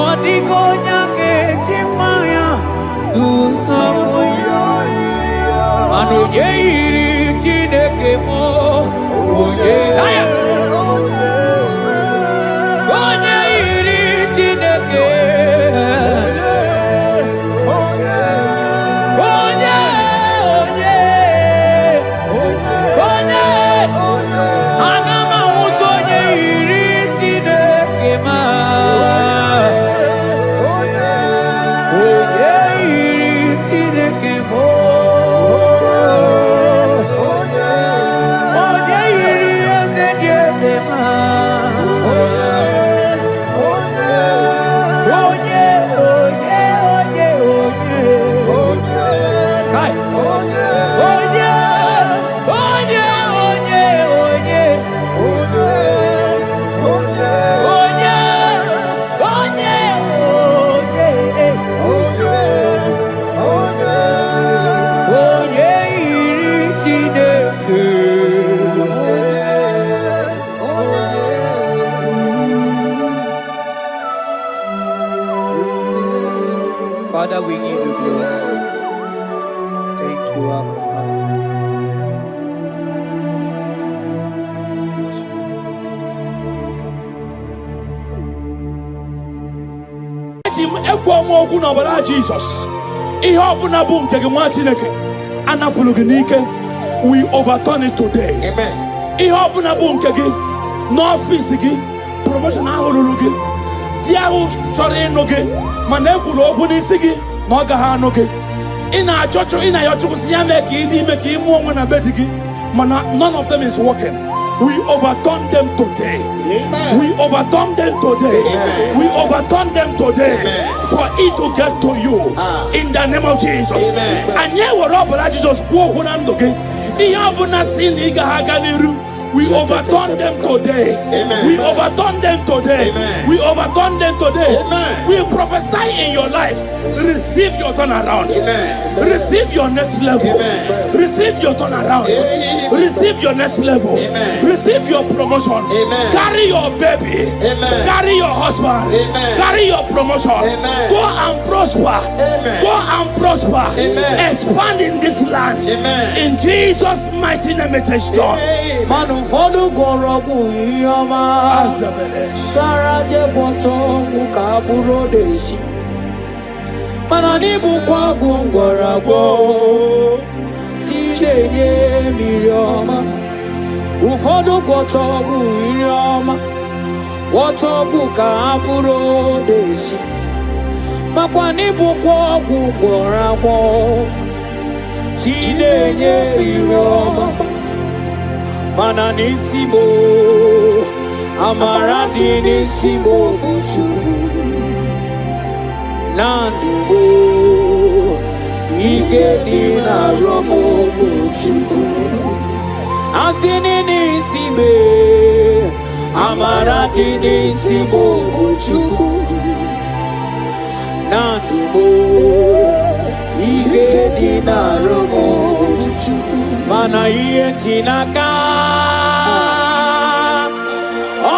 A: odigonya kechimaya tuzoya. Anoye iri Chineke mo, oye aya, oye iri Chineke, oye, oye, oye, agama utonye iri Chineke ma, oye iri Chineke mo. Father, we give you glory. Thank you, Abba Father. Thank you, Jesus. We overturn it today. Amen. No office, promotion, Manekulu open isigi, Nogaha noge. In our church, in our church, none of them is working. We overturn them today. Amen. We overturn them today. Amen. We overturn them today. Amen. For it to get to you. In the name of Jesus. Amen. And yet, we're up with Jesus. We overturn them today. Amen. We overturn them today. Amen. We overturn them today. Amen. We prophesy in your life. Receive your turnaround. Amen. Receive your next level. Amen. Receive your turnaround. Amen. Receive your next level. Amen. Receive your promotion. Amen. Carry your baby. Amen. Carry your husband. Amen. Carry your promotion. Amen. Go and prosper. Amen. Go and prosper. Amen. Expand in this land. Amen. In Jesus' mighty name it is done. Fodu gorogu yama Karaje gwoto kukaburo deshi Mananibu kwa gungoragwo Chileye mirioma Ufodu gwoto yama Gwoto kukaburo deshi makwani bukwa gwogoragwo chinenye iroma mana nisimo amara di nisimo buchukwu nandubo ike di na romo buchukwu asini nisime amara di nisimo buchukwu nandubo ike di na romo mana iye chinaka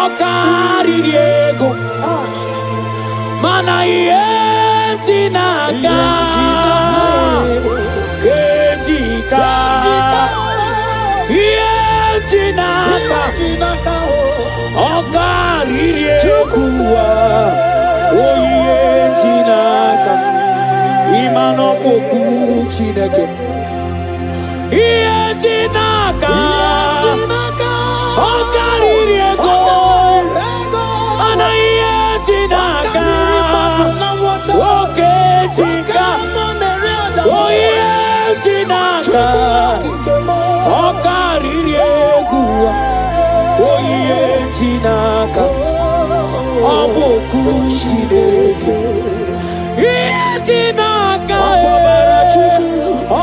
A: okariri ego mana iye chinaka kejika iye chinaka okariri ego oyiye chinaka imano koku chineke iye chinaka okariri ego ana iye chinaka oke chika oyiye chinaka okariri ego oyiye chinaka oboku chineke iye chinaka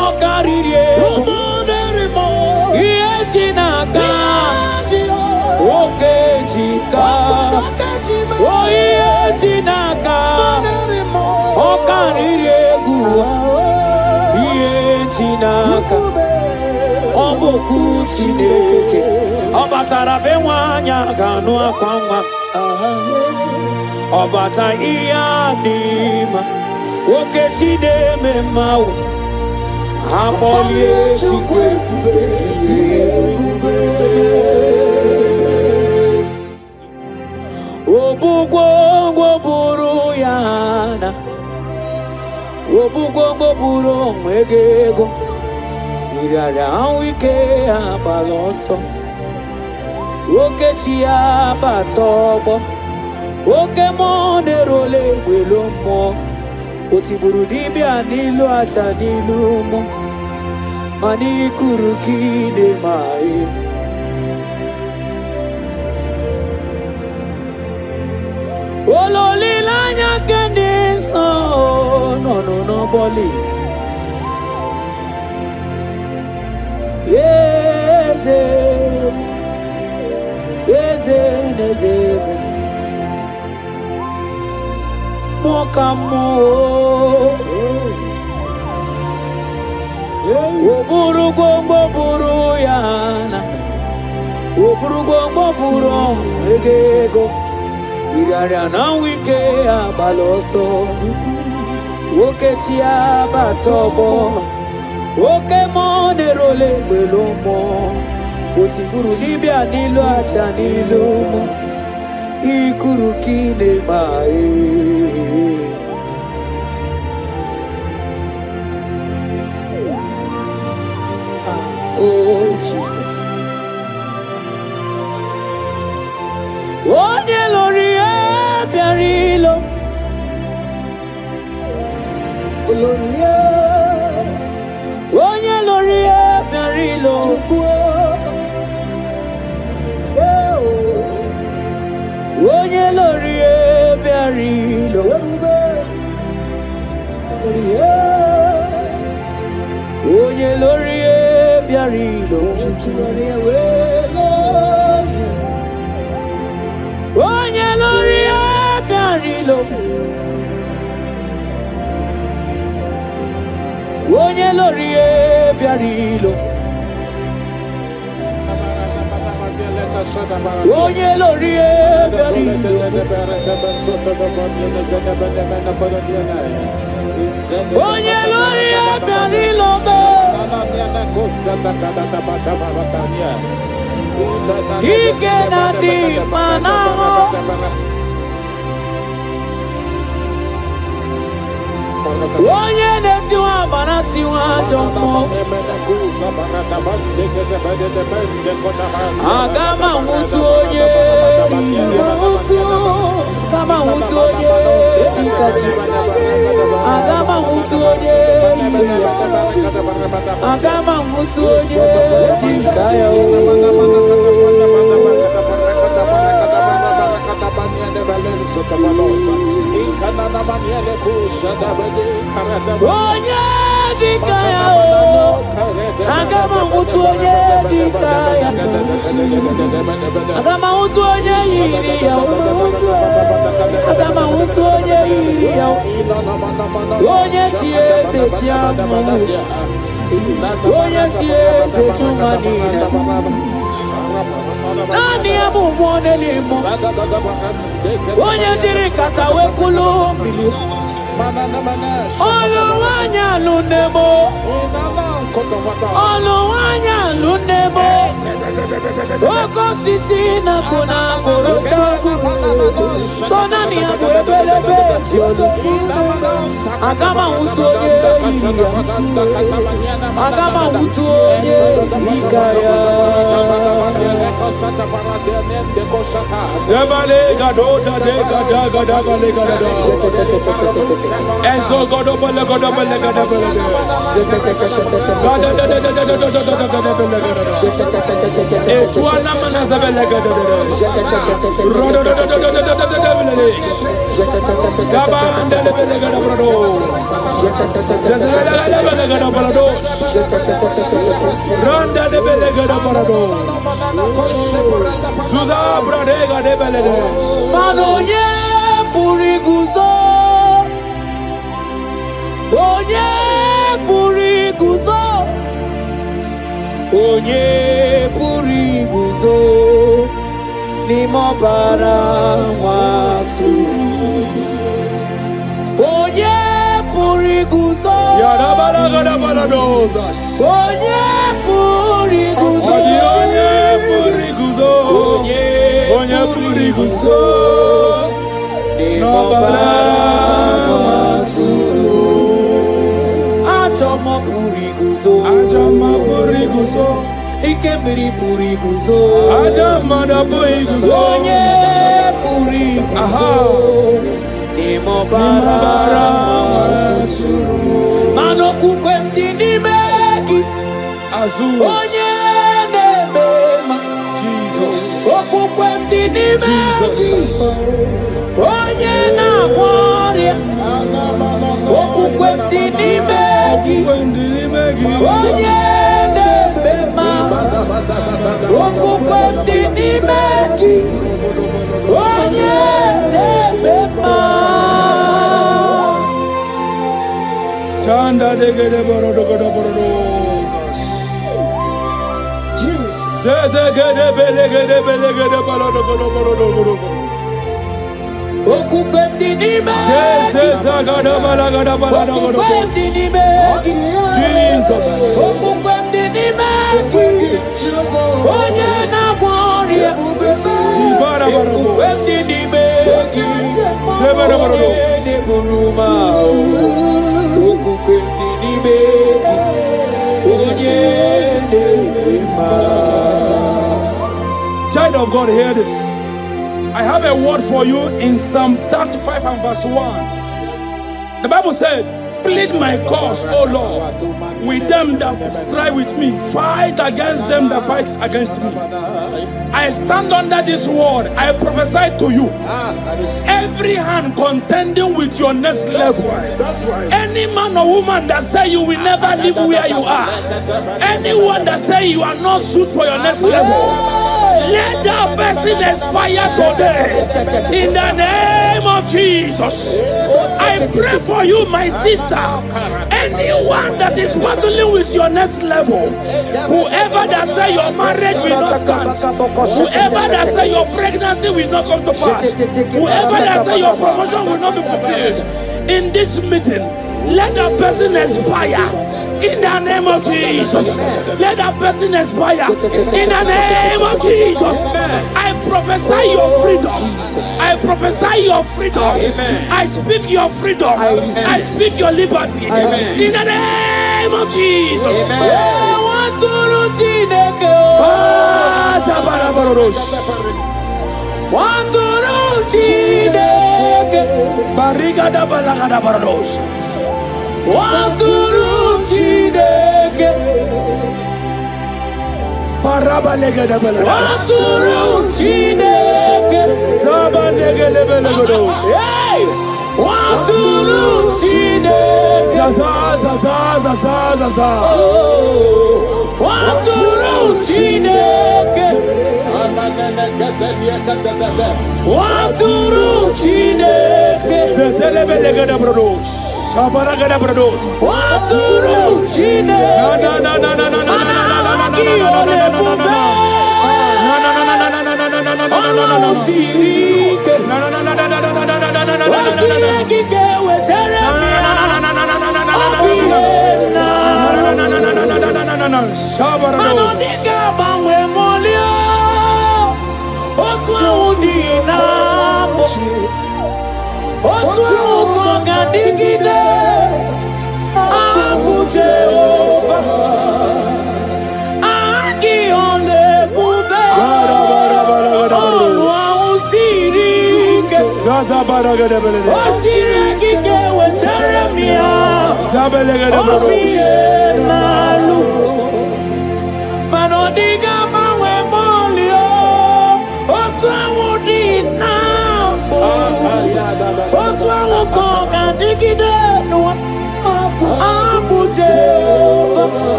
A: okariri ego iye chinaka oke chika oyiye chinaka okariri ego iye chinaka oboku chineke obatara be nwanya ganu akwa nwa obata ihe adịma oke chineme mmawo akpọlie chukwu ebube obugwongwo buru ya na obugwongwo buru onwe gị ego ịrịarịa ahụ ike agbala ọsọ oke chi ya bata ọgbọ oke mmụọ na-erole egbelo mmụọ otiburu dibịa n'ilu aja n'ilu ụmụ mana ikuru ka ị na-eme anyị ololileanya nke ndị nsọ nọ n'ọbọli eze eze n'eze eze mokamo oburu gongo buru yana oburu gongo buru egego iraria na wike abaloso oke chi abatobo oke monerole gbelomo otiburu dibia n'ilu aja n'ilu mo ikuru kine mae oh Jesus onye lori ebiarilo onye lori ebiarilo onye lori ebiarilo onye lori ebiarilo onye lori ebiarilo onye lori ebiarilo onye lori ebiarilo onye lori ebiarilo ike na dị mana onye na-etiwa mana tiwa ajọ mmụọ aga m anwụtụ onye aga m anwụtụ onye dike kachi. Agama hutu onye yiria. Agama hutu onye dikaya o. Onye dikaya o. Agama hutu onye dikaya. Agama hutu onye yiria. Agama hutu onye yiria. Onye chieze chiamu. Onye chieze chumanina. Nani abu mwone limo. Onye jiri katawe kulumili. Oluwanya lunemo. Oluwanya lunemo. Oko sisi na kuna korota. Sona ni abu ebelebe tiolo. Agama utu onye iria. Agama utu onye ikaya.
C: Sebale gado da de gada gada bale gada da. Enzo gado bale gada bale gada bale gada. Gada da da da da da da da da gada bale gada da. Etuana mana sebale gada da. Rodo da da da da da da da da bale. Saba ande bale gada brado. Zezele da da bale gada brado. Ronda de bale gada brado. Suza bradega de belede.
A: Manonye puriguzo. Onye puriguzo. Onye puriguzo. Ni mobara watu. Onye puriguzo.
C: Yara balaga da baladozas.
A: Onye puriguzo.
C: Onye puriguzo. Onye puriguzo.
A: Nobara matsuru. Ajama puriguzo.
C: Ajama puriguzo.
A: Ikemiri puriguzo.
C: Ajama da puriguzo.
A: Onye puriguzo. Nimobara matsuru. Mano kukwe mdini meki.
C: Azul.
A: Onye nebema.
C: Jesus.
A: Okukwe mdini meki. Onye na gloria. Okukwe mdini meki. Onye nebema. Okukwe mdini meki. Onye nebema.
C: Chanda de gede borodo gede borodozas.
A: Jesus.
C: Zeze gede bele gede borodo gede borodo.
A: Okukwe mdini meki.
C: Zeze gada bala gada.
A: Okukwe mdini meki.
C: Jesus.
A: Okukwe mdini meki. Onye na gloria. Okukwe mdini meki. Onye ne buruma. Okukwe mdini meki. Onye ne buruma.
C: Child of God, hear this. I have a word for you in Psalm 35 and verse 1. The Bible said, plead my cause, O Lord, with them that strive with me. Fight against them that fight against me. I stand under this word. I prophesy to you. Every hand contending with your next level. Any man or woman that say you will never live where you are. Anyone that say you are not suited for your next level. Let that person expire today. In the name of Jesus. I pray for you, my sister. Anyone that is battling with your next level. Whoever that say your marriage will not stand. Whoever that say your pregnancy will not come to pass. Whoever that say your promotion will not be fulfilled. In this meeting, let that person expire. In the name of Jesus. Let that person expire. In the name of Jesus. I prophesy your freedom. I prophesy your freedom. I speak your freedom. I speak your liberty. In the name of Jesus. Arigada balagada barados.
A: Waturu Chineke.
C: Paraba legada balados.
A: Waturu Chineke.
C: Saba legada balados.
A: Hey! Waturu Chineke.
C: Zaza zaza zaza zaza.
A: Waturu Chineke. Waturu Chineke.
C: Zezelebe legada barados. Sabaragada barados.
A: Waturu Chineke.
C: Na na na na na na na na.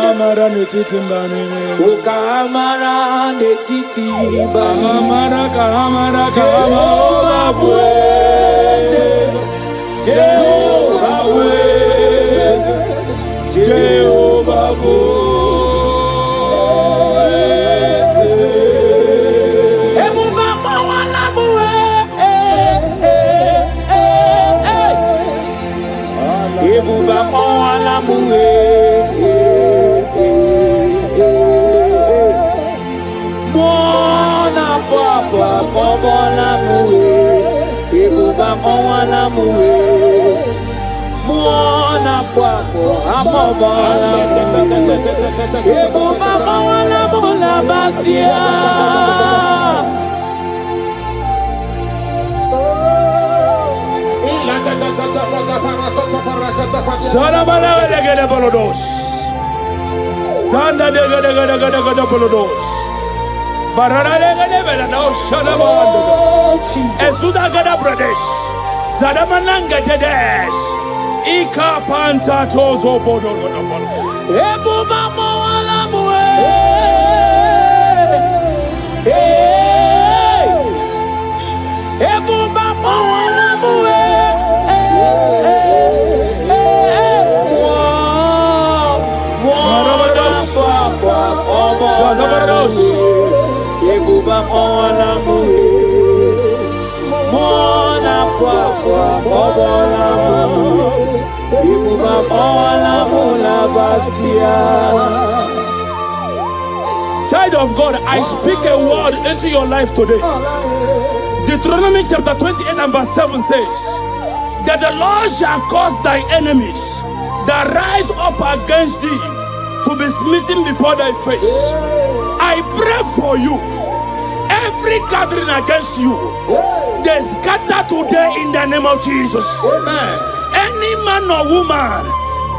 C: Kamara netiti mbani.
A: O kamara netiti mbani.
C: Kamara kamara
A: Jehovah praise. Jehovah praise. Jehovah praise. Ebuba mawala muwe. Ebuba mawala muwe. Mwana muwe, ebuba mwana muwe, mwana kwako amobala muwe, ebuba mwana mula basia.
C: Sana bala gede bolodos. Sanda gede bolodos. Barara gede bolodos. Sana bala. Esuda gede brodes. Sada mananga dedes. Ika panta tozo bodo.
A: Ebuba mwana muwe. Ebuba mwana muwe. Ebuba mwana muwe, mwana kwakwa obola muwe, ebuba mwana mula basia.
C: Child of God, I speak a word into your life today. Deuteronomy chapter 28 and verse 7 says that the Lord shall cause thy enemies that rise up against thee to be smitten before thy face. I pray for you. Every gathering against you, they scatter today in the name of Jesus.
A: Amen.
C: Any man or woman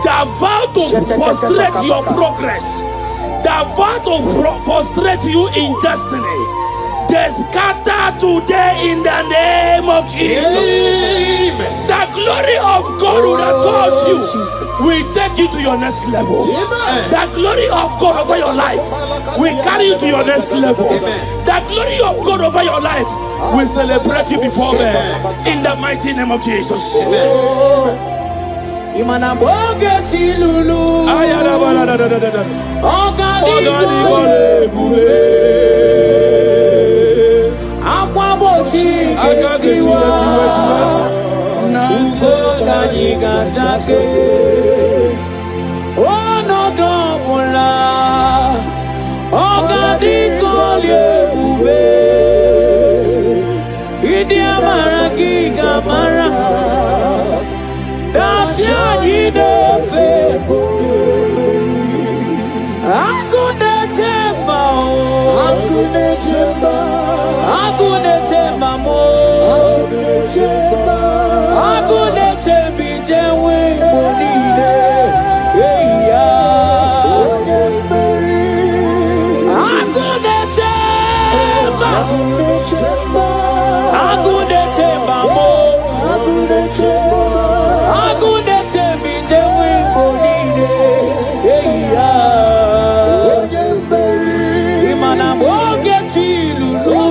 C: that vow to frustrate your progress, that vow to frustrate you in destiny, they scatter today in the name of Jesus.
A: Amen.
C: The glory of God will cause you will take you to your next level.
A: Amen.
C: The glory of God over your life will carry you to your next level.
A: Amen.
C: The glory of God over your life will celebrate you before men in the mighty name of Jesus.
A: Imana bogeti lulu. Organi gole bube. Akwabochi ketiwa. Ugo gani gachake. Ono dobula. Organi gole bube. Idi amara giga mara. That's your yidefe. Agunete bijewe monine. Agunete ba. Agunete ba mo. Agunete bijewe monine. Imana mogeti lulu.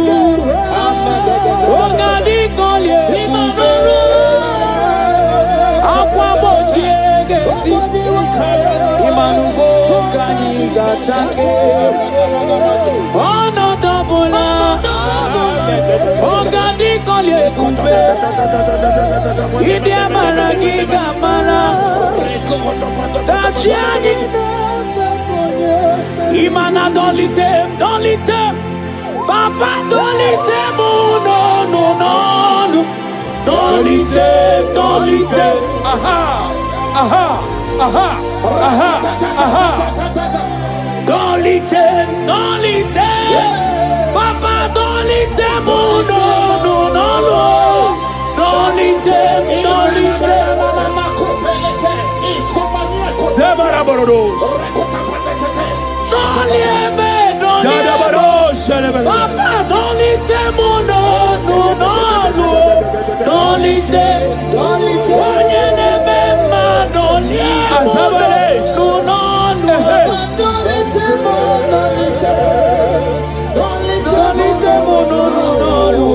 A: Ogani kolye ube. Akwa bochiegeti. Imanu kani gachake. Ono dobula. Ogani kolye ube. Idi amara giga mara. Dachiani. Imana dolitem, dolitem. Papa dolitem, no, no, no, no. Dolitem, dolitem.
C: Aha, aha, aha, aha, aha.
A: Dolitem, dolitem. Papa dolitem, no, no, no, no. Dolitem, dolitem.
C: Zebaraborodos.
A: Dolieme, dolieme. Papa dolitem, no, no, no, no. Dolitem, dolitem. Onyeneme ma doliemo, no, no, no. Dolitem, dolitem. Dolitem, no, no, no.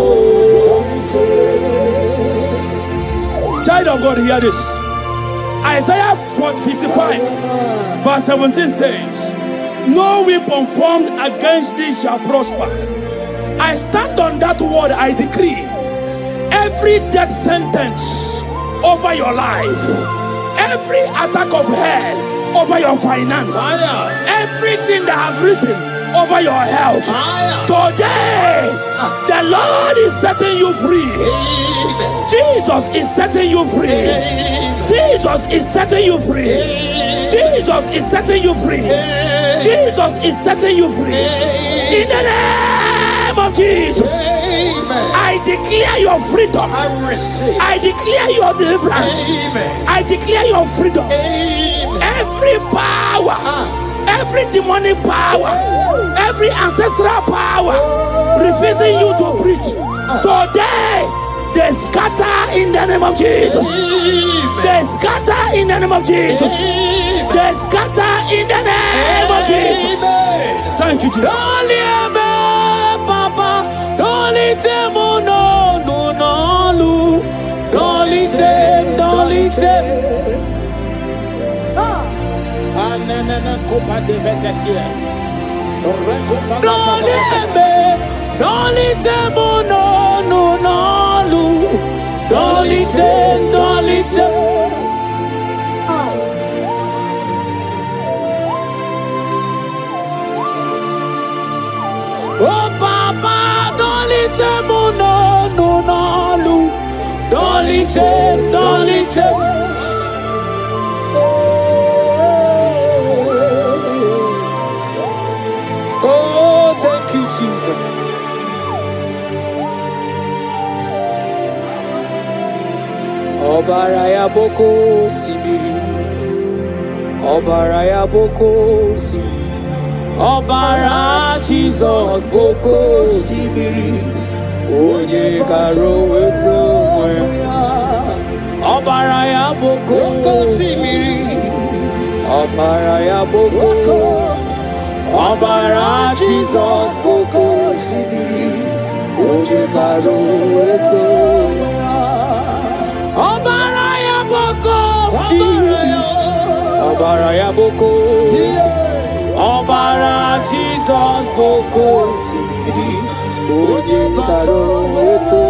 C: Child of God, hear this. Isaiah 55, verse 17 says, no weapon formed against thee shall prosper. I stand on that word, I decree, every death sentence over your life, every attack of hell over your finance, everything that has risen over your health, today, the Lord is setting you free. Jesus is setting you free. Jesus is setting you free. Jesus is setting you free. Jesus is setting you free. In the name of Jesus, I declare your freedom. I declare your deliverance. I declare your freedom. Every power, every demonic power, every ancestral power refusing you to breathe, today they scatter in the name of Jesus. They scatter in the name of Jesus. They scatter in the name of Jesus. Thank you, Jesus.
A: Papa, don't let them no, no, no, don't let them, don't let them. Don't let them no, no, no. Don't listen, don't listen. Oh Papa, don't listen, no, no, no, no. Don't listen, don't listen. Oh, thank you, Jesus. Obaraya boko simiri, Obaraya boko simiri, Obara Jesus boko simiri, Onye karo weto moya, Obaraya boko simiri, Obaraya boko, Obara Jesus boko simiri, Onye karo weto moya. Obaraya boko si, Obaraya boko si, Obara Jesus boko si, Onye karo weto.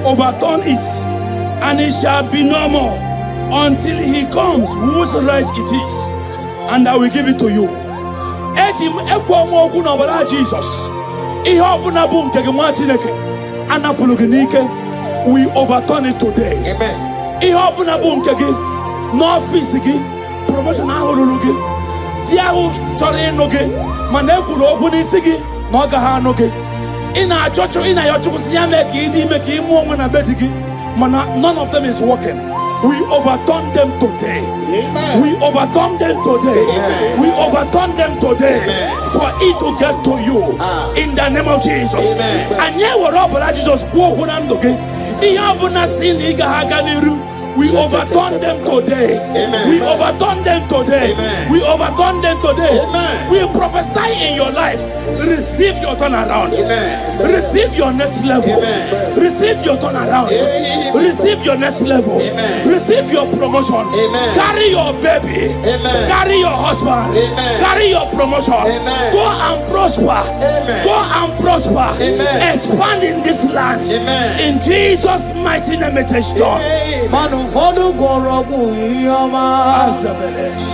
C: Overturn it, and it shall be no more until he comes, whose right it is, and I will give it to you. Jesus, we overturn it today. Amen. n'ọfịs gị promotion ahụ ruru gị di ahụ chọrọ ịnụ gị mana ekwuru okwu n'isi gị na ọ gaghị anụ gị ị na-ayọ Chukwu si ya mee ka ị dị ime ka ị mụọ nwa na be di gị mana none of them is working. We overturn them today.
B: Amen.
C: We overturn them today.
B: Amen.
C: We overturn them today.
B: Amen.
C: For it to get to you in the name of Jesus. And yeah, we're up, but Jesus go we overturn them today.
B: Amen.
C: We overturn them today.
B: Amen.
C: We overturn them today.
B: Amen.
C: We prophesy in your life. Receive your turnaround.
B: Amen.
C: Receive your next level.
B: Amen.
C: Receive your turnaround.
B: Amen.
C: Receive your next level.
B: Amen.
C: Receive your promotion.
B: Amen.
C: Carry your baby.
B: Amen.
C: Carry your husband.
B: Amen.
C: Carry your promotion.
B: Amen.
C: Go and prosper.
B: Amen.
C: Go and prosper.
B: Amen.
C: Expand in this land.
B: Amen.
C: In Jesus' mighty name it is done.
B: Amen.
A: Ụfọdụ gwọrọ ọgwụ ihe ọma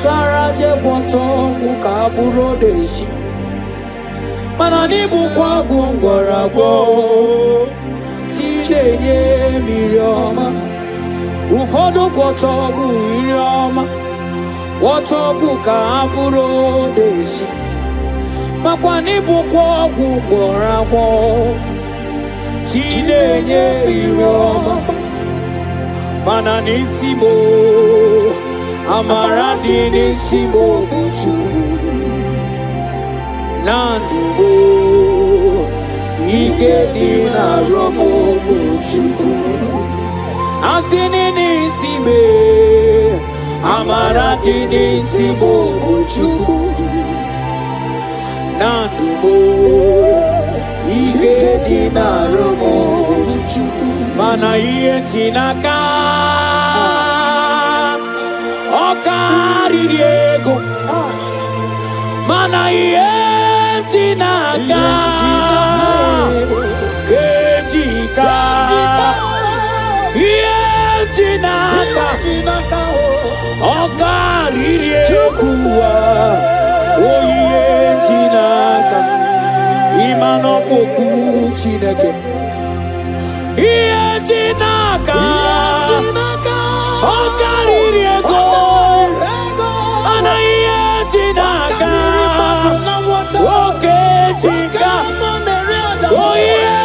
A: gara je gwọta ọgwụ ka a bụrụ odeshi mana n'ịbụkwa ọgwụ ngwọrọ agwọ chi na-enye mmiri ọma ụfọdụ gwọta ọgwụ ihe ọma gwọta ọgwụ ka a bụrụ odeshi makwa n'ịbụkwa ọgwụ ngwọrọ agwọ chi na-enye mmiri ọma mana n'isi mo amara dị n'isi mo bụ Chukwu na ndụ mo ike dị n'arụ mo bụ Chukwu asị n'isi me amara dị n'isi mo bụ Chukwu na ndụ mo ike dị n'arụ mo bụ Chukwu mana ihe ti n'aka ọ karịrị ego mana ihe ti n'aka ka ihe ti n'aka ọ karịrị ego ihe ti n'aka ịma n'ọkpụkpụ Chineke ihe dị n'aka ọ karịrị ego mana ihe dị n'aka oke jika ihe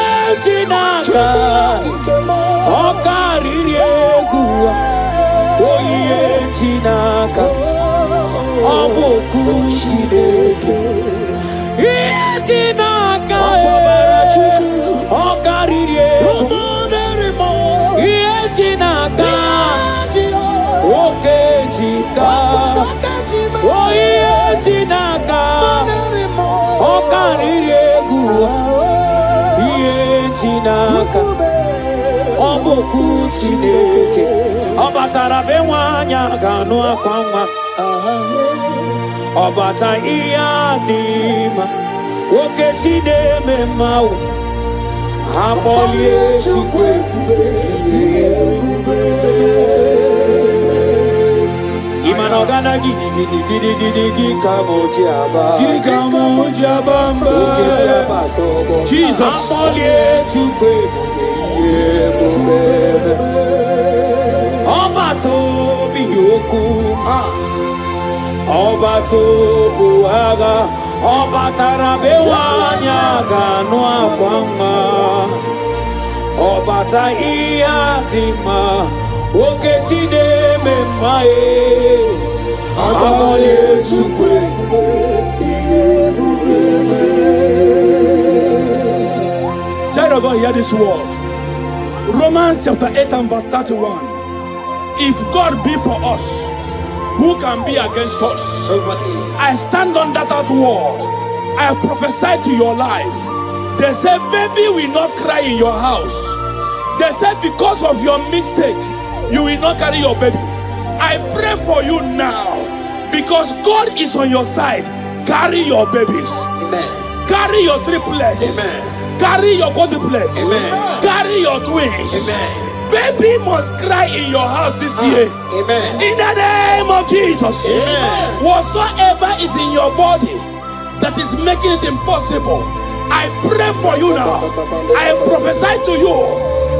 A: dị n'aka ọ karịrị egwu ihe dị n'aka ọ bụ okwu Chineke ihe dị n'aka ọ karịrị egwu oke jika ihe dị n'aka ọ karịrị egwu ihe dị n'aka ọ bụ okwu Chineke ọ batara be nwanyị ga-anụ akwa nwa ọ bata ihe adị mma oke chi na-eme mma akpọlie Chukwu ebube Imana ogana gidi kamoji aba mba Jesus akpọlie Chukwu ebube ọba tobi okwu ọba tobu agha ọba tara be nwanyị ga-anụ akwa nwa ọbata ihe dị mma oke chi na-eme mma akpọlie Chukwu ebube
C: Child of God, hear this word. Romans chapter 8 and verse 31. If God be for us, who can be against us? I stand on that word. I prophesy to your life. They say, baby will not cry in your house. They say, because of your mistake, you will not carry your baby. I pray for you now, because God is on your side. Carry your babies.
B: Amen.
C: Carry your triplets.
B: Amen.
C: Carry your quadruplets.
B: Amen.
C: Carry your twins.
B: Amen.
C: Baby must cry in your house this year.
B: Amen.
C: In the name of Jesus.
B: Amen.
C: Whatsoever is in your body that is making it impossible, I pray for you now. I prophesy to you.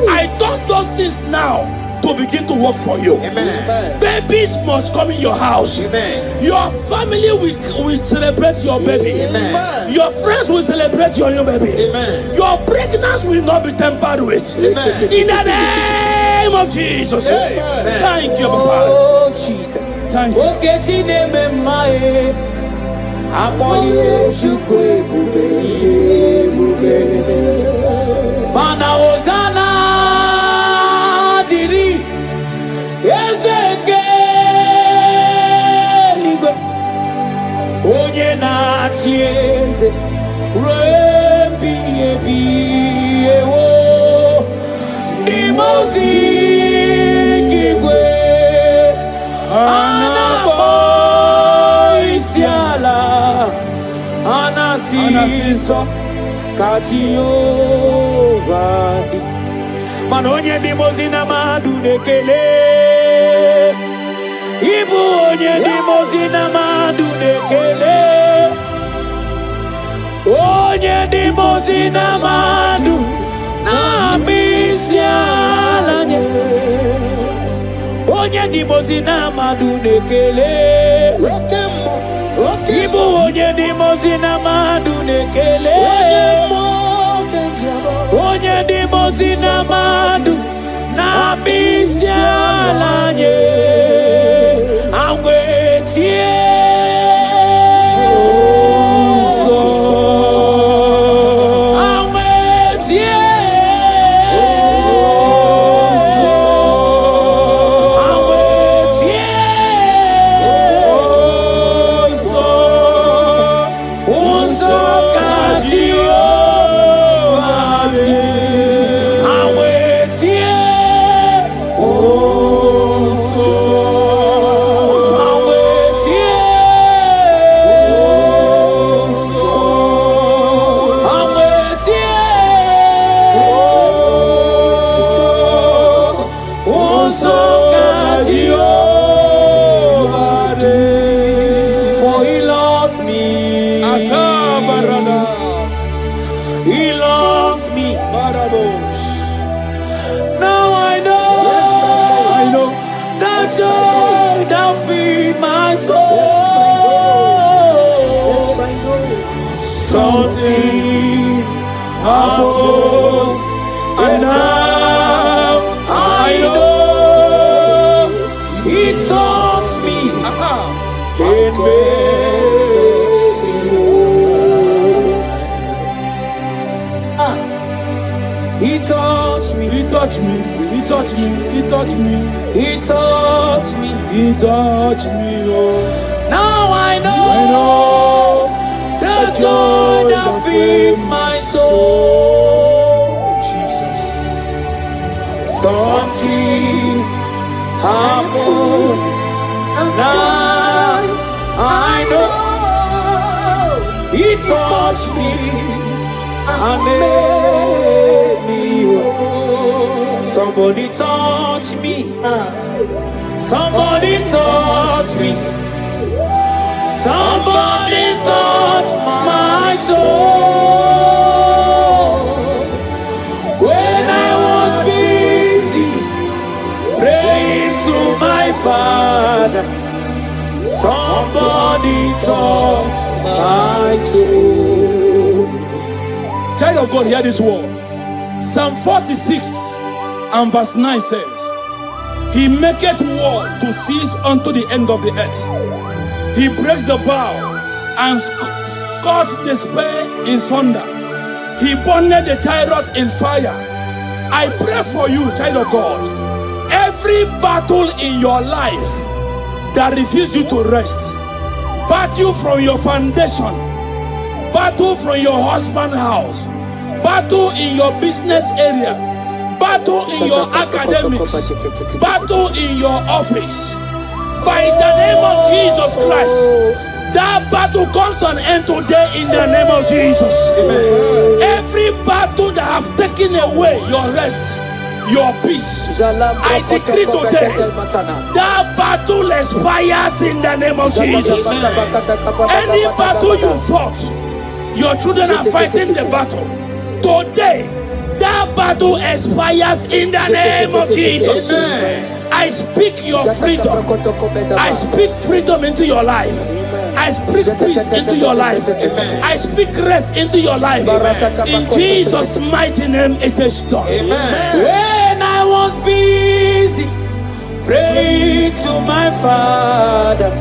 C: I turn those things now to to begin to work for you.
B: Amen.
C: Babies must come in your house.
B: Amen.
C: Your family will celebrate your baby.
B: Amen.
C: Your friends will celebrate your new baby.
B: Amen.
C: Your pregnancy will not be tampered with.
B: Amen.
C: In the name of Jesus.
B: Amen.
C: Thank you, Father.
A: Oh, Jesus.
C: Thank you.
A: Okay, Tineme Mae. Aboli Chukwu ebube. Mana Hosanna dịrị eze nke eluigwe, onye na-achị eze ruo ebighị ebi. Ewo, ndị mmụọ ozi nke igwe na-akpọ isiala, ha na-asị nsọ ka Jehova dị. Mana onye ndị mmụọ ozi na mmadụ na-ekele, ịbụ onye ndị mmụọ ozi na mmadụ na-ekele, onye ndị mmụọ ozi na mmadụ na-akpọ isiala nye, onye ndị mmụọ ozi na mmadụ na-ekele, ịbụ onye ndị mmụọ ozi na mmadụ na-ekele, onye ndị mmụọ ozi na mmadụ na-akpọ isiala nye. Agwa etie nsọ, agwa etie nsọ, agwa etie nsọ, nsọ ka Jehova dị. Agwa etie nsọ, agwa etie nsọ, agwa etie nsọ ka Jehova dị. For he loves me,
C: Asabarada.
A: he loves me.
C: Barabosh.
A: Now I know that joy that feed my soul. Something happens, and now I know it touched me
C: Aha.
A: and makes me whole. He touched me,
C: He touched me. He touched me. He touched me.
A: he touched me.
C: He touched me. Oh.
A: Now I know the joy that fills my soul.
C: Jesus.
A: Something happened, and now I know He touched me and made me whole. Somebody touch me. Somebody touch me. Somebody touch my soul. When I was busy praying to my Father, somebody touch my soul.
C: Child of God, hear this word. Psalm 46 and verse 9 says, He maketh war to cease unto the end of the earth. He breaks the bow and cuts the spear in sunder. He burned the chariot in fire. I pray for you, child of God. Every battle in your life that refuses you to rest, battle from your foundation, battle from your husband's house, battle in your business area, battle in your academics, battle in your office. By the name of Jesus Christ, that battle comes to an end today in the name of Jesus. Amen. Every battle that have taken away your rest, your peace, I decree today that battle expires in the name of Jesus. Any battle you fought, your children are fighting the battle. Today, that battle expires in the name of Jesus. I speak your freedom. I speak freedom into your life. I speak peace into your life. I speak rest into your life. In Jesus' mighty name, it is done.
A: When I was busy praying to my Father,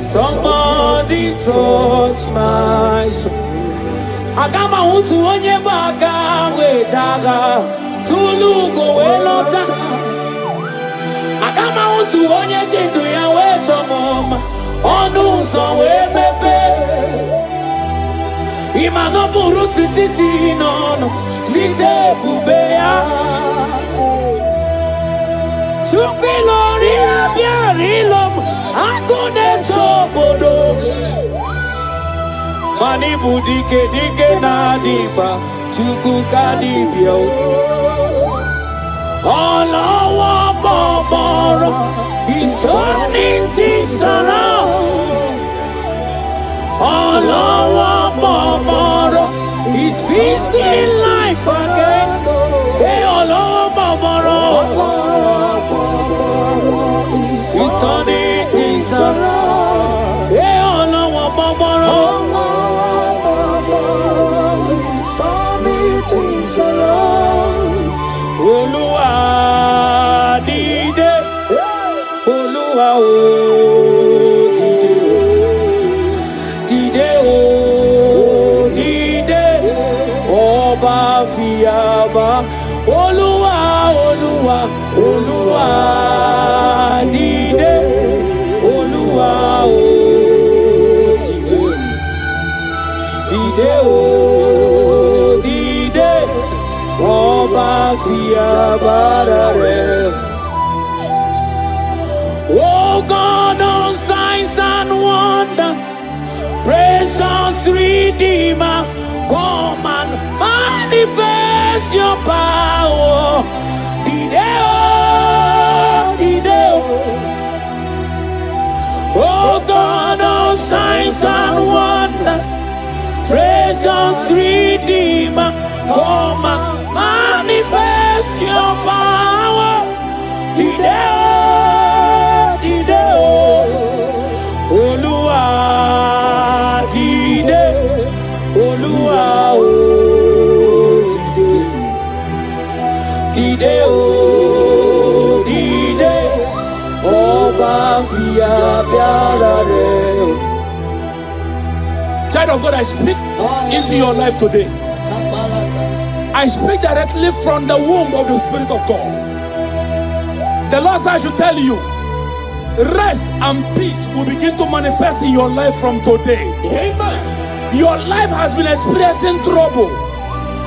A: somebody touched my soul. Agama utu onye baka wetaga tulugo welota. Agama utu onye jindu ya weto moma onu so wemepe. Imano buru siti sinono site pubeya. Chukilori abiarilom akune chobodo. Mani budike dike na diba chuku kadibio. Olawa babara is turning things around. Olawa babara is feasting life again. Hey, Olawa babara is turning things around. Hey, Olawa babara. Olúwa dìde, Olúwa o dìde, dìde o dìde, ọba fìyàbá. Olúwa, Olúwa, Olúwa dìde, Olúwa o dìde, dìde o. Oh God of signs and wonders, precious Redeemer, come and manifest your power. Dideo. Oh God of signs and wonders, precious Redeemer, come and manifest your power. Dideo. Olúwa dìde, Olúwa o dìde, dìde o dìde, ọba fi agbára rẹ̀.
C: Child of God, I speak into your life today. I speak directly from the womb of the Spirit of God. The Lord said I should tell you, rest and peace will begin to manifest in your life from today. Amen. Your life has been experiencing trouble.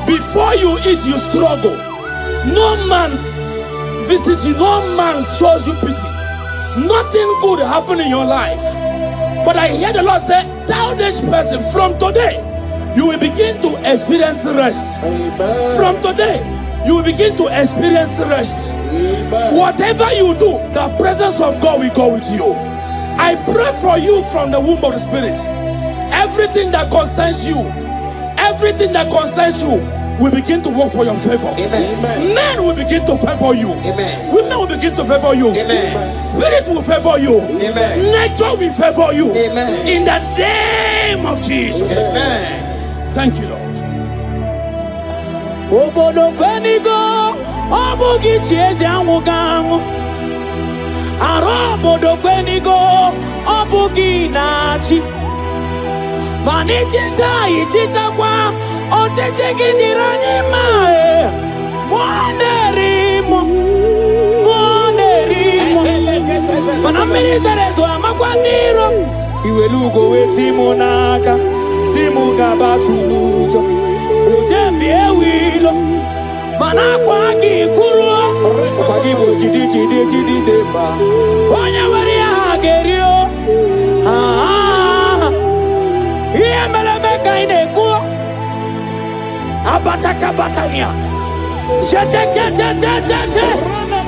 C: Before you eat, you struggle. No man's visits you, no man shows you pity. Nothing good happened in your life. But I hear the Lord say, tell this person, from today, you will begin to experience rest. Amen. From today, you will begin to experience rest. Amen. Whatever you do, the presence of God will go with you. I pray for you from the womb of the Spirit. Everything that concerns you, will begin to work for your favor. Amen. Men will begin to favor you. Amen. Women will begin to favor you. Amen. Spirit will favor you. Amen. Nature will favor you. Amen. In the name of Jesus. Amen. Thank you, Lord.
A: Obodo kwenigo, obugi chiezi anwugangu. Aro obodo kwenigo, obugi nachi. Manichisa ichitakwa, otetekidirani mae. Mwanerimo. Manamiliterezo amakwaniro. Iwelugo wetimonaka. Simuga batulujo ujembi ewilo manakwa kikuru kwa kibo chidi demba onye wari agerio iye melebeka ineku abataka batania jete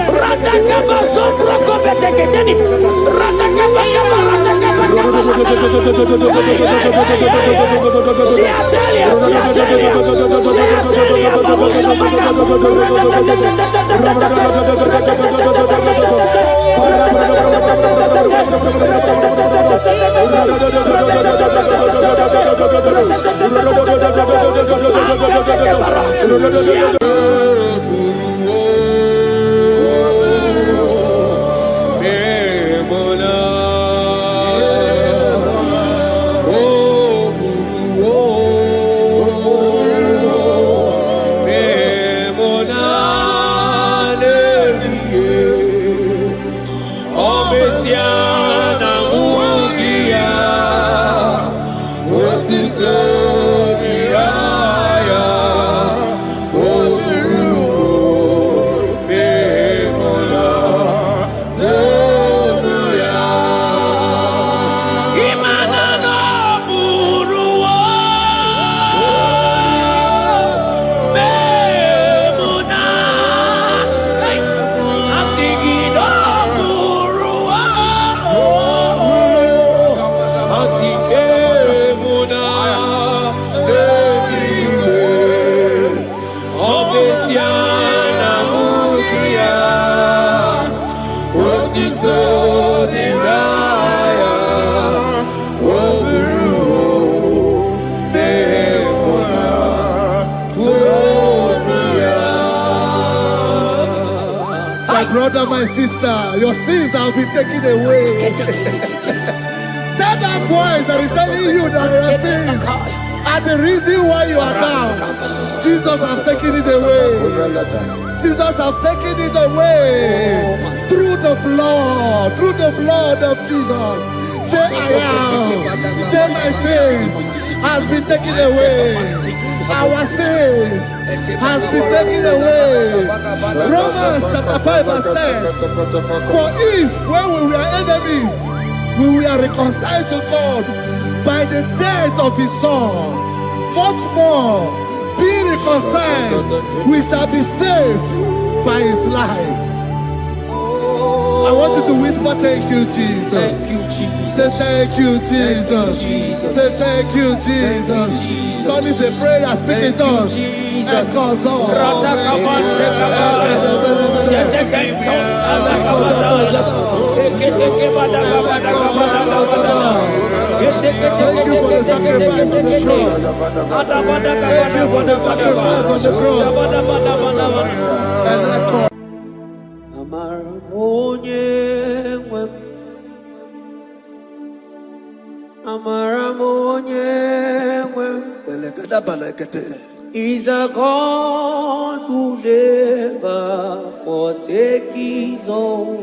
A: Ratakaba sombroko beteketeni. Ratakaba kaba ratakaba kaba latana. Shiatelia, shiatelia, shiatelia, babuso baka.
B: Brother, my sister, your sins have been taken away. That voice that is telling you that your sins are the reason why you are down. Jesus has taken it away. Jesus has taken it away. Through the blood of Jesus. Say I am. Say my sins has been taken away. Our sins has been taken away. Romans chapter 5 verse 10. For if when we were enemies, we were reconciled to God by the death of his son, much more, being reconciled, we shall be saved by his life. I want you to whisper, thank you, Jesus.
A: Thank you, Jesus.
B: Say thank you, Jesus. Say thank you, Jesus. God is a prayer, speak in tongues. Echoes all. Thank you for the sacrifice on the cross. Thank you for the sacrifice on the cross. And echo.
A: Is a God who never forsake his own.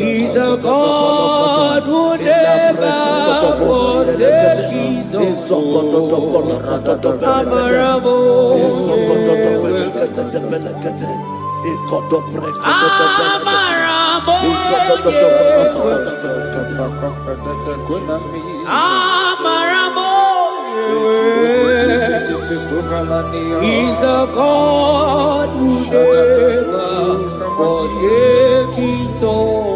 A: He's a God who never forsakes his own. He's a God who never forsakes his own.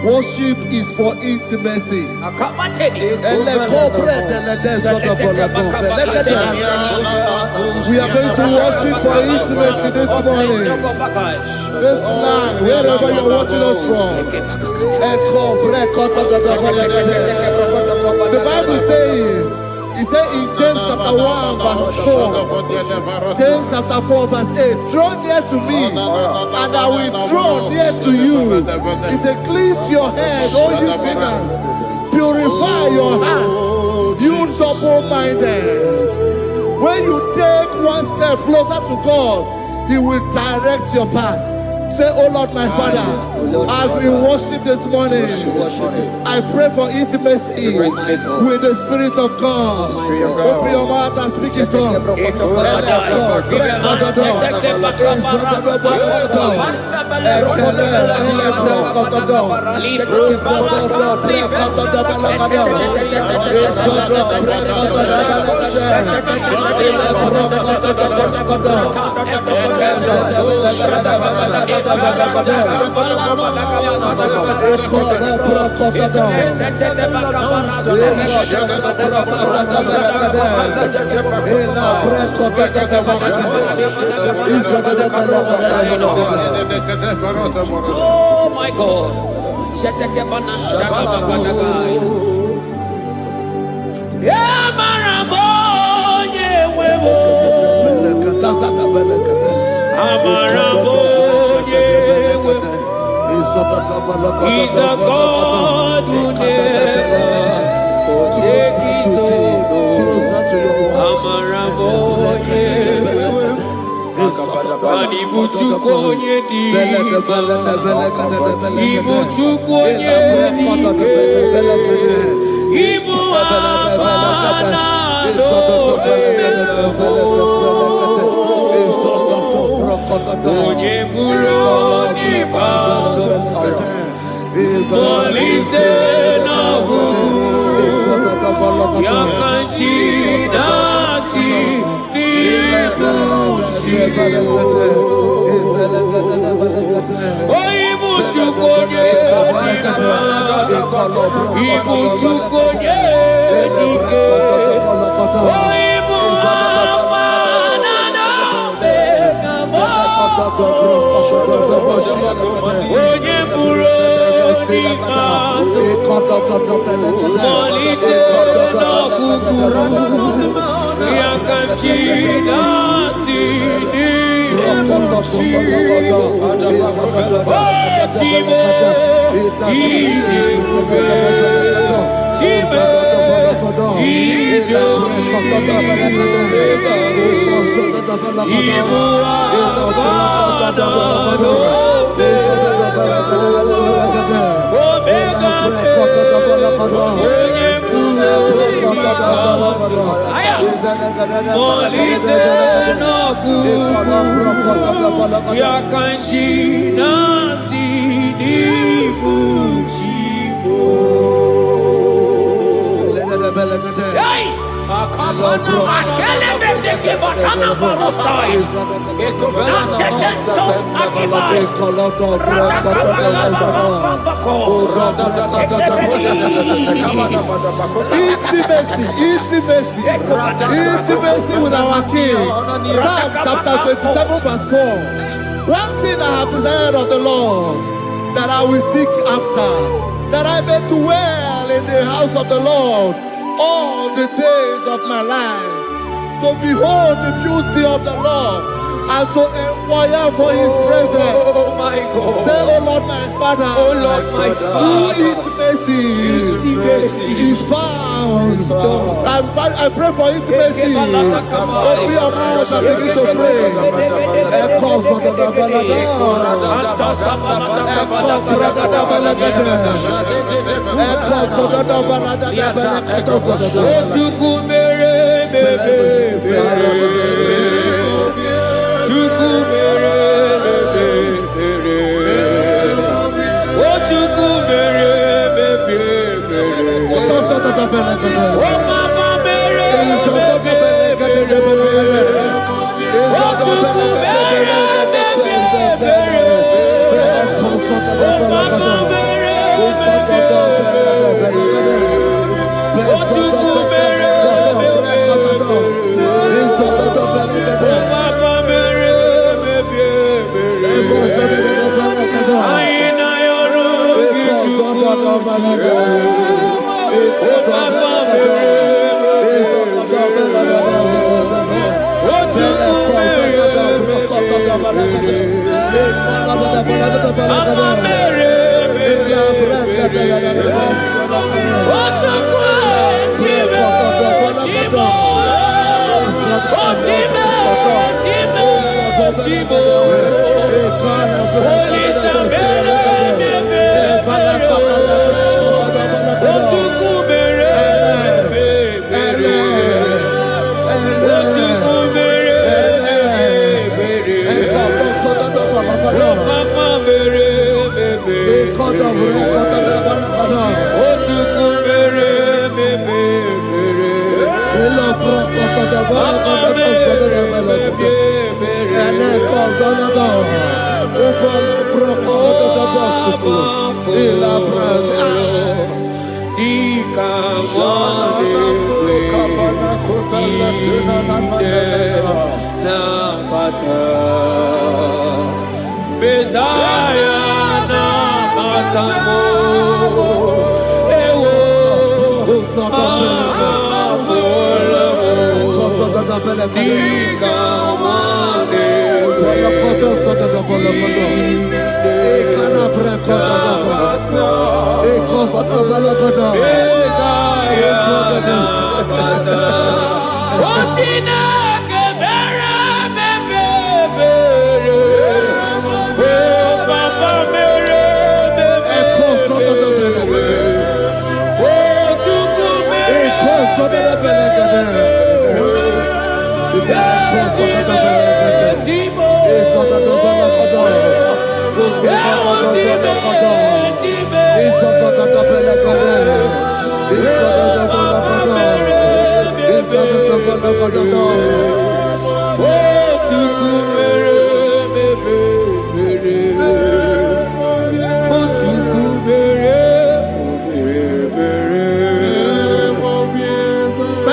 B: Worship is for intimacy. We are going to worship for intimacy this morning. This land, wherever you're watching us from. The Bible says, he said in James chapter 1 verse 4, James chapter 4 verse 8, draw near to me and I will draw near to you. He said, cleanse your head, all you sinners, purify your hearts, you double-minded. When you take one step closer to God, He will direct your path. Say, oh Lord, my Father, as we worship this morning, I pray for intimacy with the Spirit of God. Open your mouth and speak in tongues.
A: Oh my God. Yeah, Marabo, yeah, wewo. Amarabo, yeah, wewo. He's a God who never forsakes his own. Amarabo, yeah, wewo. Ibuchukonye diba, Ibuchukonye diba, Ibu afana onye buru diba, Molize na yakanchi nasi Ibuchukonye Ibuchukonye onye buru diba, Molize na yakanchi nasi
B: Intimacy with our King. Psalm chapter 27 verse 4. One thing I have desired of the Lord, that I will seek after, that I may dwell in the house of the Lord all the days of my life, to behold the beauty of the Lord and to inquire for His presence.
A: Oh my God.
B: Say, oh Lord, my Father,
A: Oh Lord, my Father,
B: intimacy is found. I pray for intimacy. Open your mouth and begin to pray.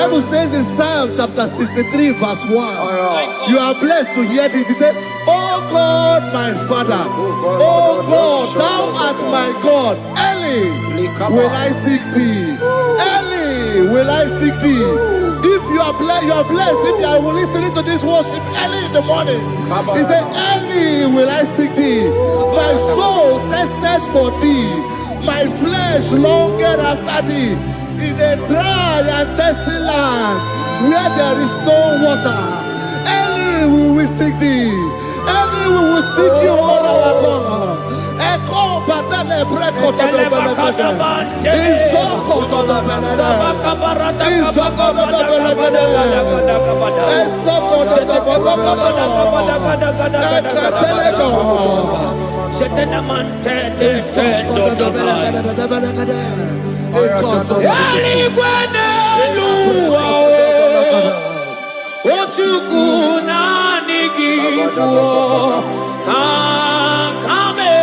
B: Bible says in Psalm chapter 63 verse 1, you are blessed to hear this. He said, "Oh God, my Father, oh God, thou art my God. Early will I seek thee. Early will I seek thee." If you are blessed if you are listening to this worship early in the morning. He said, "Early will I seek thee. My soul tested for thee. My flesh longed after thee. In a dry and thirsty land where there is no water. Early will we seek thee. Early we will seek you, all our God. Echo batale breko to the belekade. Izoko to the belekade. Izoko to the belekade. Izoko to the belekade. Ekapelego.
A: Shetenamante te fendo belekade. Eligwene luwa otuku na nigibu kakame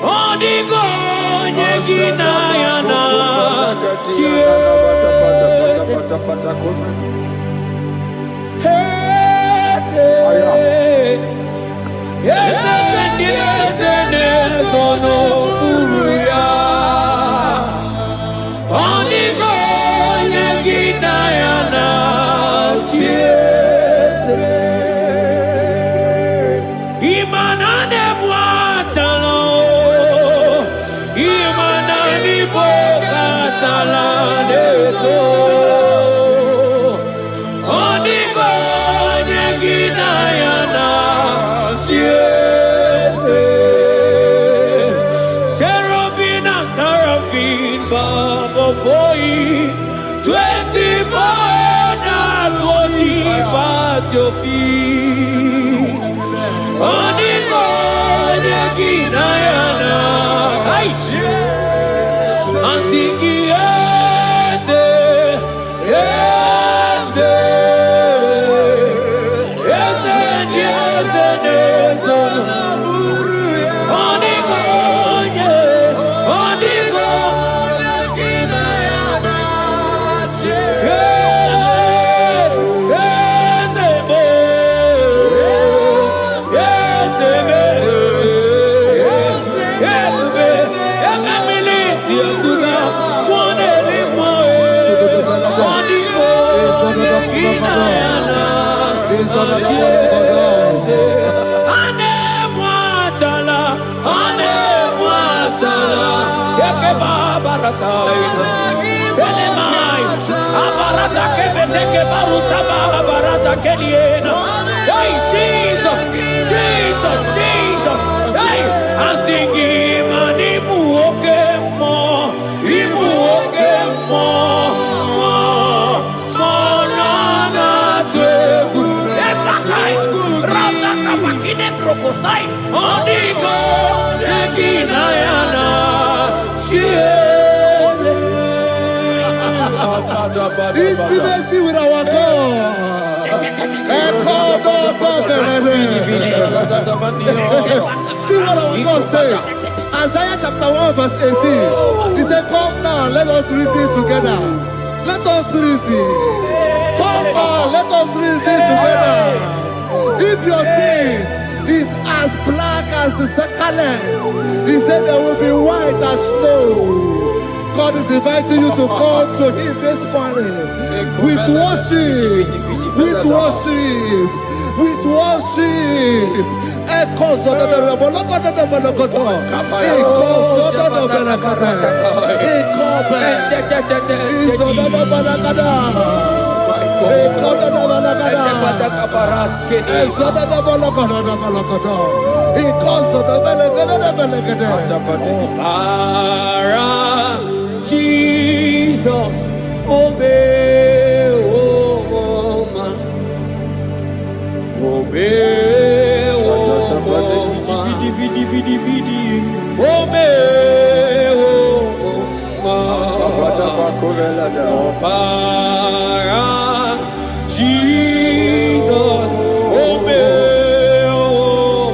A: odigo nyegina yana for you, 24 elders worship at your feet. Onigo Neginayana, and singing. Hey, Jesus, Jesus, Jesus. Hey, I'm singing, man, Ibu oke mo, na na teku. Etakai, rata kapakine brokosai, onigo, nekina yana,
B: Intimacy with our God. See what our God says. Isaiah chapter 1 verse 18. He said, come now, let us reason together. Let us reason. Come now, let us reason together. If your sin is as black as the scarlet, he said there will be white as snow. God is inviting you to come to him this morning with worship, with worship, with worship. Echoes of the
A: Jesus, obey, oh man, obey, oh man, obey, oh man, Jesus, obey, oh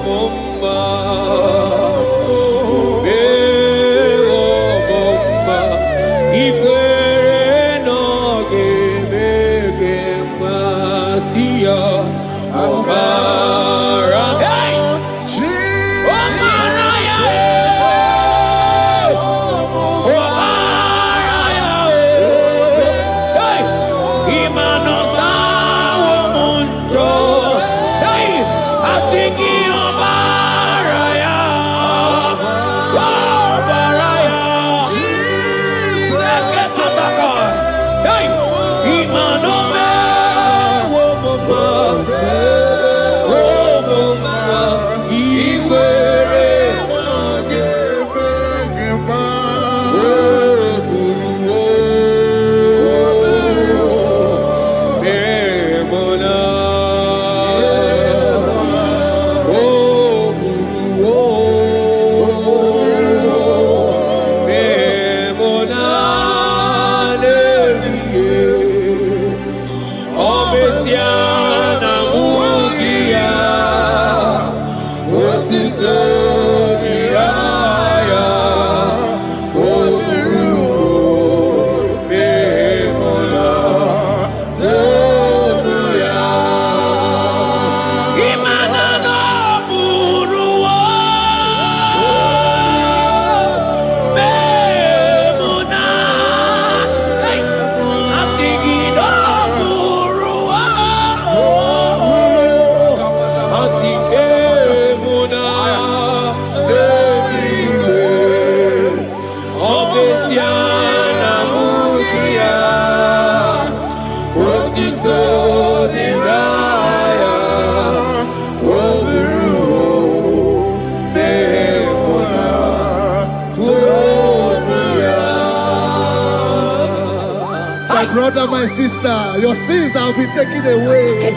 B: brother, my sister, your sins have been taken away.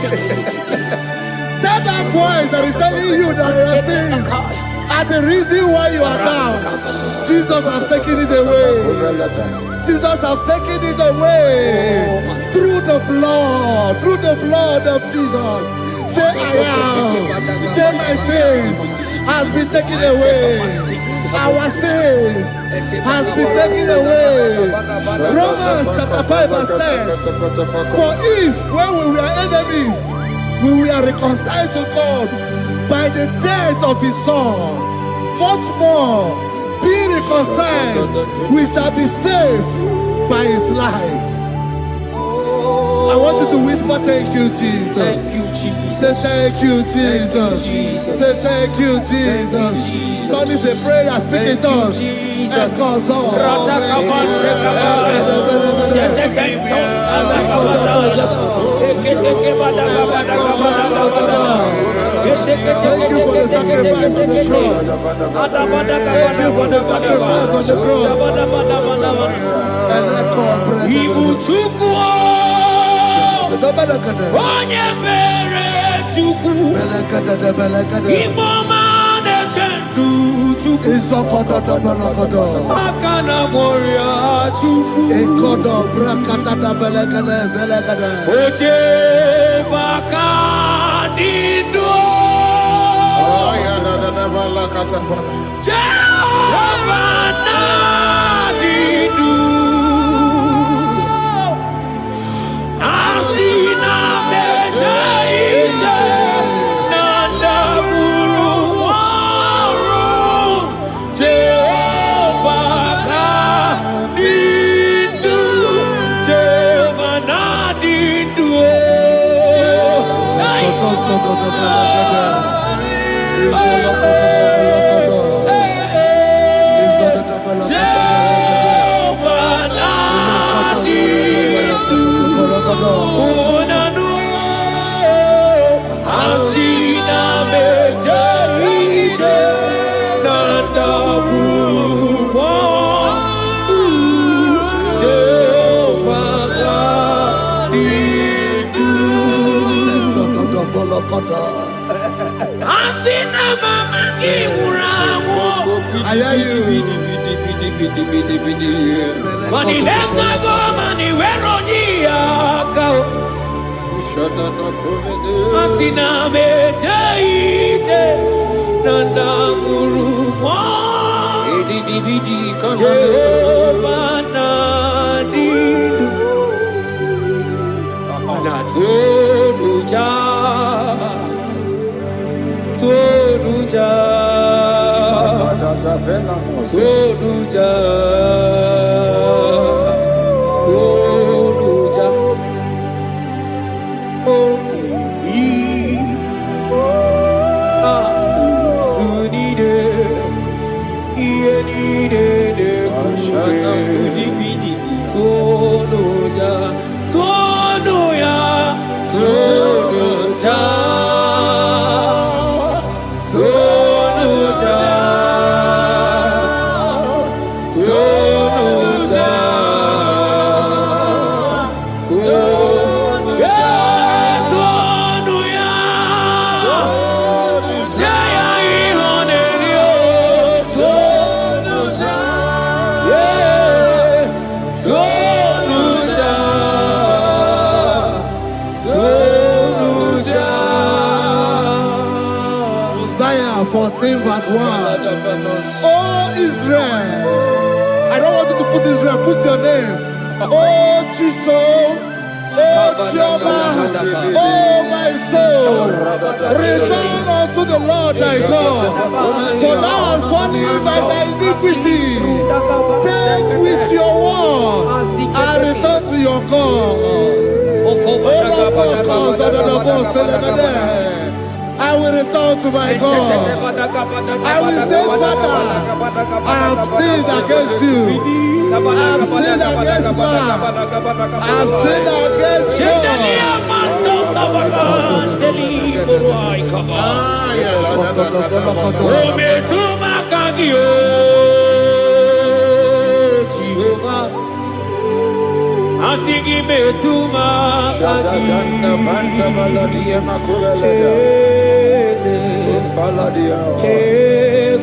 B: That voice that is telling you that your sins are the reason why you are down. Jesus has taken it away. Jesus has taken it away through the blood of Jesus. Say I am. Say my sins has been taken away. Our sins has been taken away. Romans chapter 5 verse 10. For if when we were enemies, we were reconciled to God by the death of his son, much more, being reconciled, we shall be saved by his life. I want you to whisper, thank you, Jesus.
A: Thank you, Jesus.
B: Say thank you, Jesus. Say thank you, Jesus. Don't need a prayer, speak in tongues. Thank you for the sacrifice on the cross. Thank you for the sacrifice on the cross. Isaiah 14 verse 1. Oh Israel, I don't want you to put Israel, put your name. Oh Chiso, oh Chioma, oh my soul, return unto the Lord thy God, for thou hast fallen by thy iniquity. Take with your word and return to your God. I will return to my God. I will say, Father, I have sinned against you. I have sinned against man. I have sinned against God. Asigi metuma kaki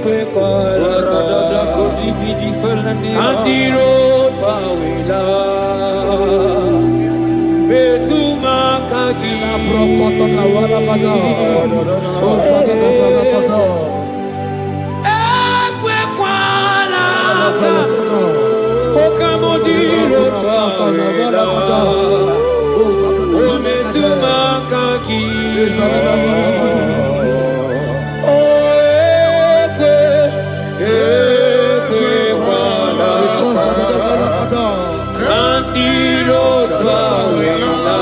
B: kwe kwalaka andiro tawila metuma kaki kwe kwalaka Okamodiro tawila ometuma kaki Andiro tawila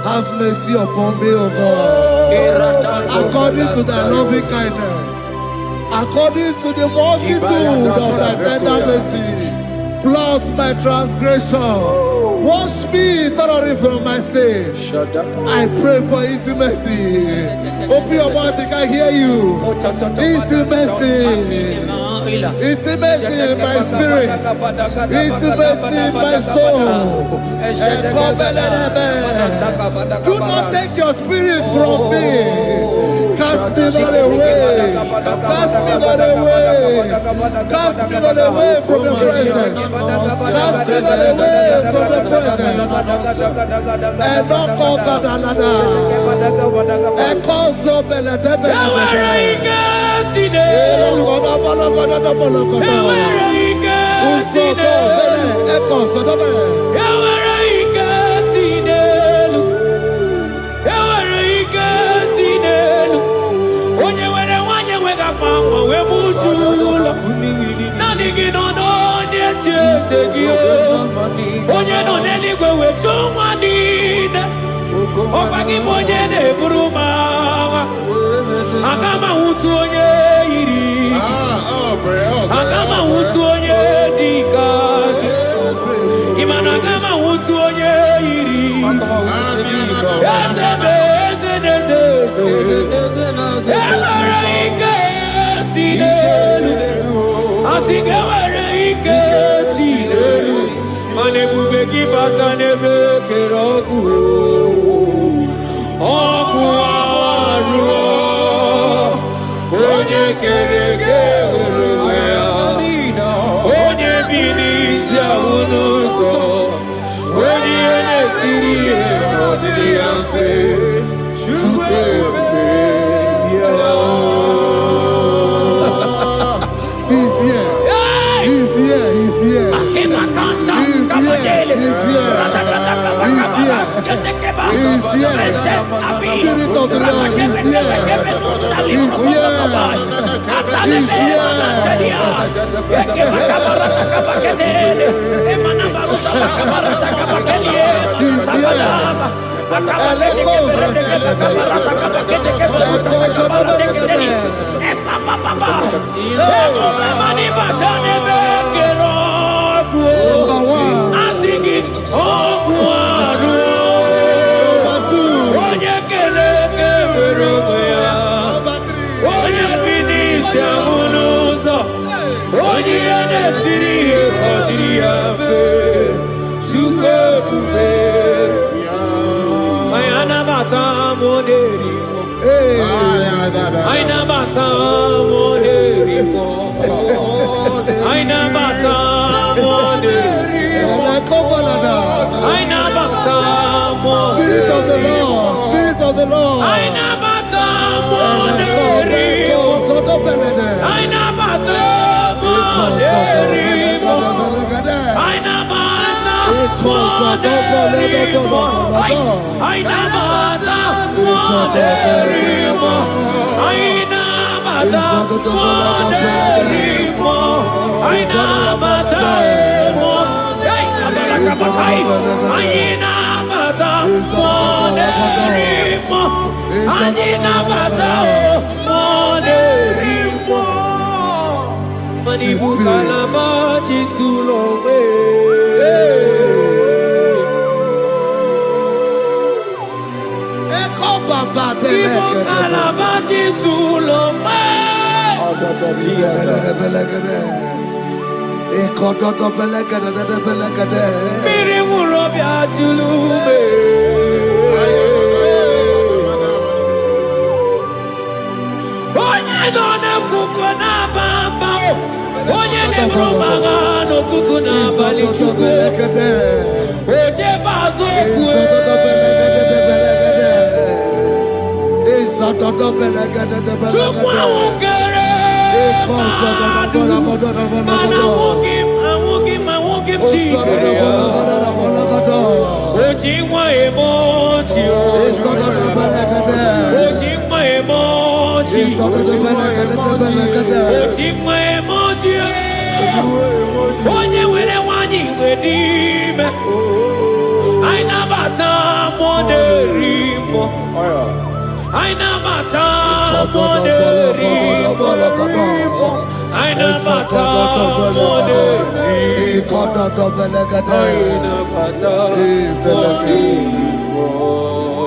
B: Have mercy upon me, O God, according to thy loving kindness, according to the multitude of thy tender mercy. Blot my transgression, wash me thoroughly from my sin. I pray for intimacy. Open your mouth, I can hear you. Intimacy. Intimacy in my spirit, intimacy in my soul. Do not take your spirit from me. Cast me not away. Cast me not away. Cast me not away from the presence. Cast me not away from the presence. And not come back another. And call so bella. Spirit of the Lord is here. He's here. He's here. Spirit of the Lord, Spirit of the Lord.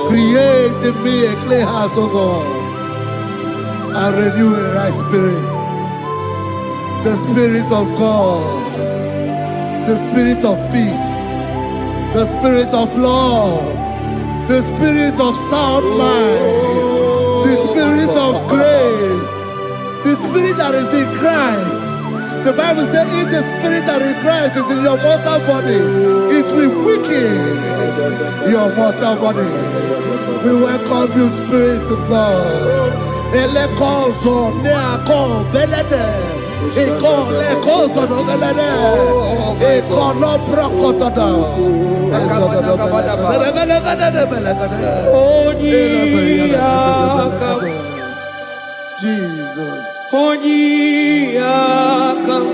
B: Create in me a clean house, O God, and renew a right spirit. The Spirit of God, the Spirit of peace, the Spirit of love, the Spirit of sound mind, the Spirit of grace, the Spirit that is in Christ. The Bible says, if the Spirit that is in Christ is in your mortal body, it will weaken your mortal body. We welcome you, Spirit of God. Elekozo neako belede, ekolekozo no belede, ekolo prokotoda, Jesus.
A: Onyiyakam,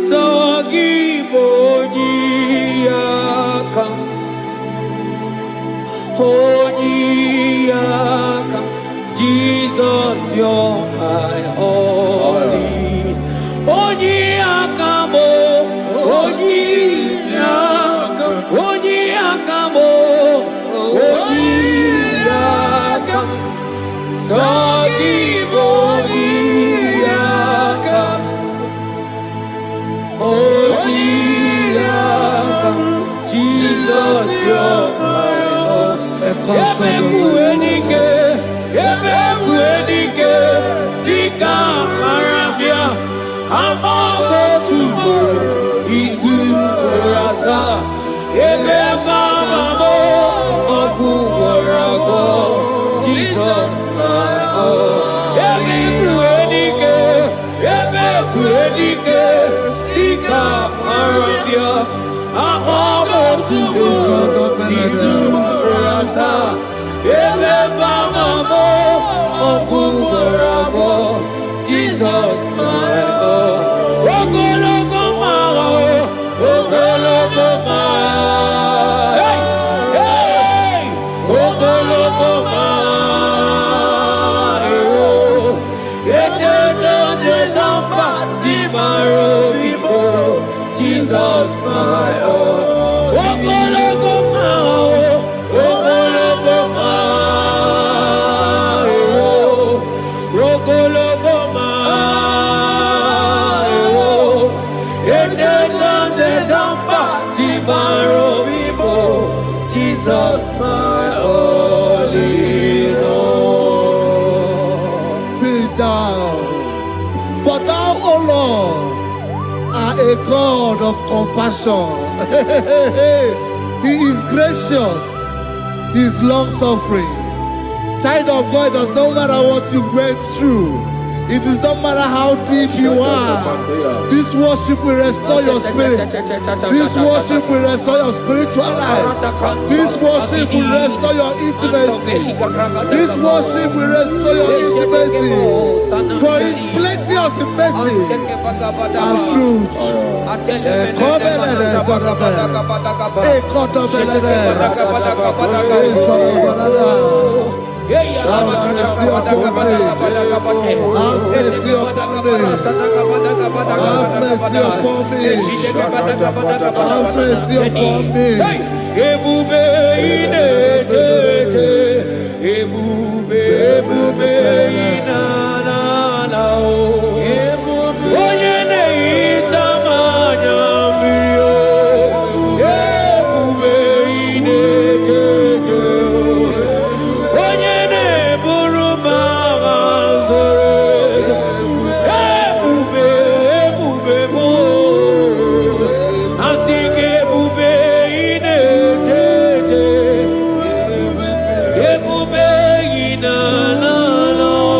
A: Sawagibonyiyakam, Onyiyakam, Jesus, you're my all in. Onyiyakam, Onyiyakam, Onyiyakam, Onyiyakam, Sawagibonyiyakam, Onyiyakam, Jesus, you're my all. Ebekuenike, Dika Arabia, Amago Tubo, Isu Rasa, Ebebamo, Ogu Warago, Jesus, my all. Ebekuenike, Dika Arabia, Amago Tubo, Isu Rasa, Ebebamo, Ogu Warago, Jesus, my all. Ogologo mao, ogologo mao, hey, hey, ogologo mao. Eternal desamba, Zimaro Bibo, Jesus, my all. Ogologo mao, ogologo mao, ogologo mao. Eternal desamba, Zimaro Bibo, Jesus, my all in all.
B: Be thou, but thou, O Lord, are a God of compassion. He is gracious, He is long suffering. Child of God, it does not matter what you went through. It does not matter how deep you are. This worship will restore your spirit. This worship will restore your spiritual life. This worship will restore your intimacy. This worship will restore your intimacy. For His plenty of mercy and truth.
A: Have mercy upon me.
B: Have mercy upon me. Have mercy upon me. Have mercy upon me.
A: Ebube ine tete, ebube ina na na o. Onye na-ehita mmanya mmiri o, ebube ina ejeje o. Onye na-eburu m agha zoro ezo, ebube m o. Asị gị ebube ina ejeje, ebube ina na na o.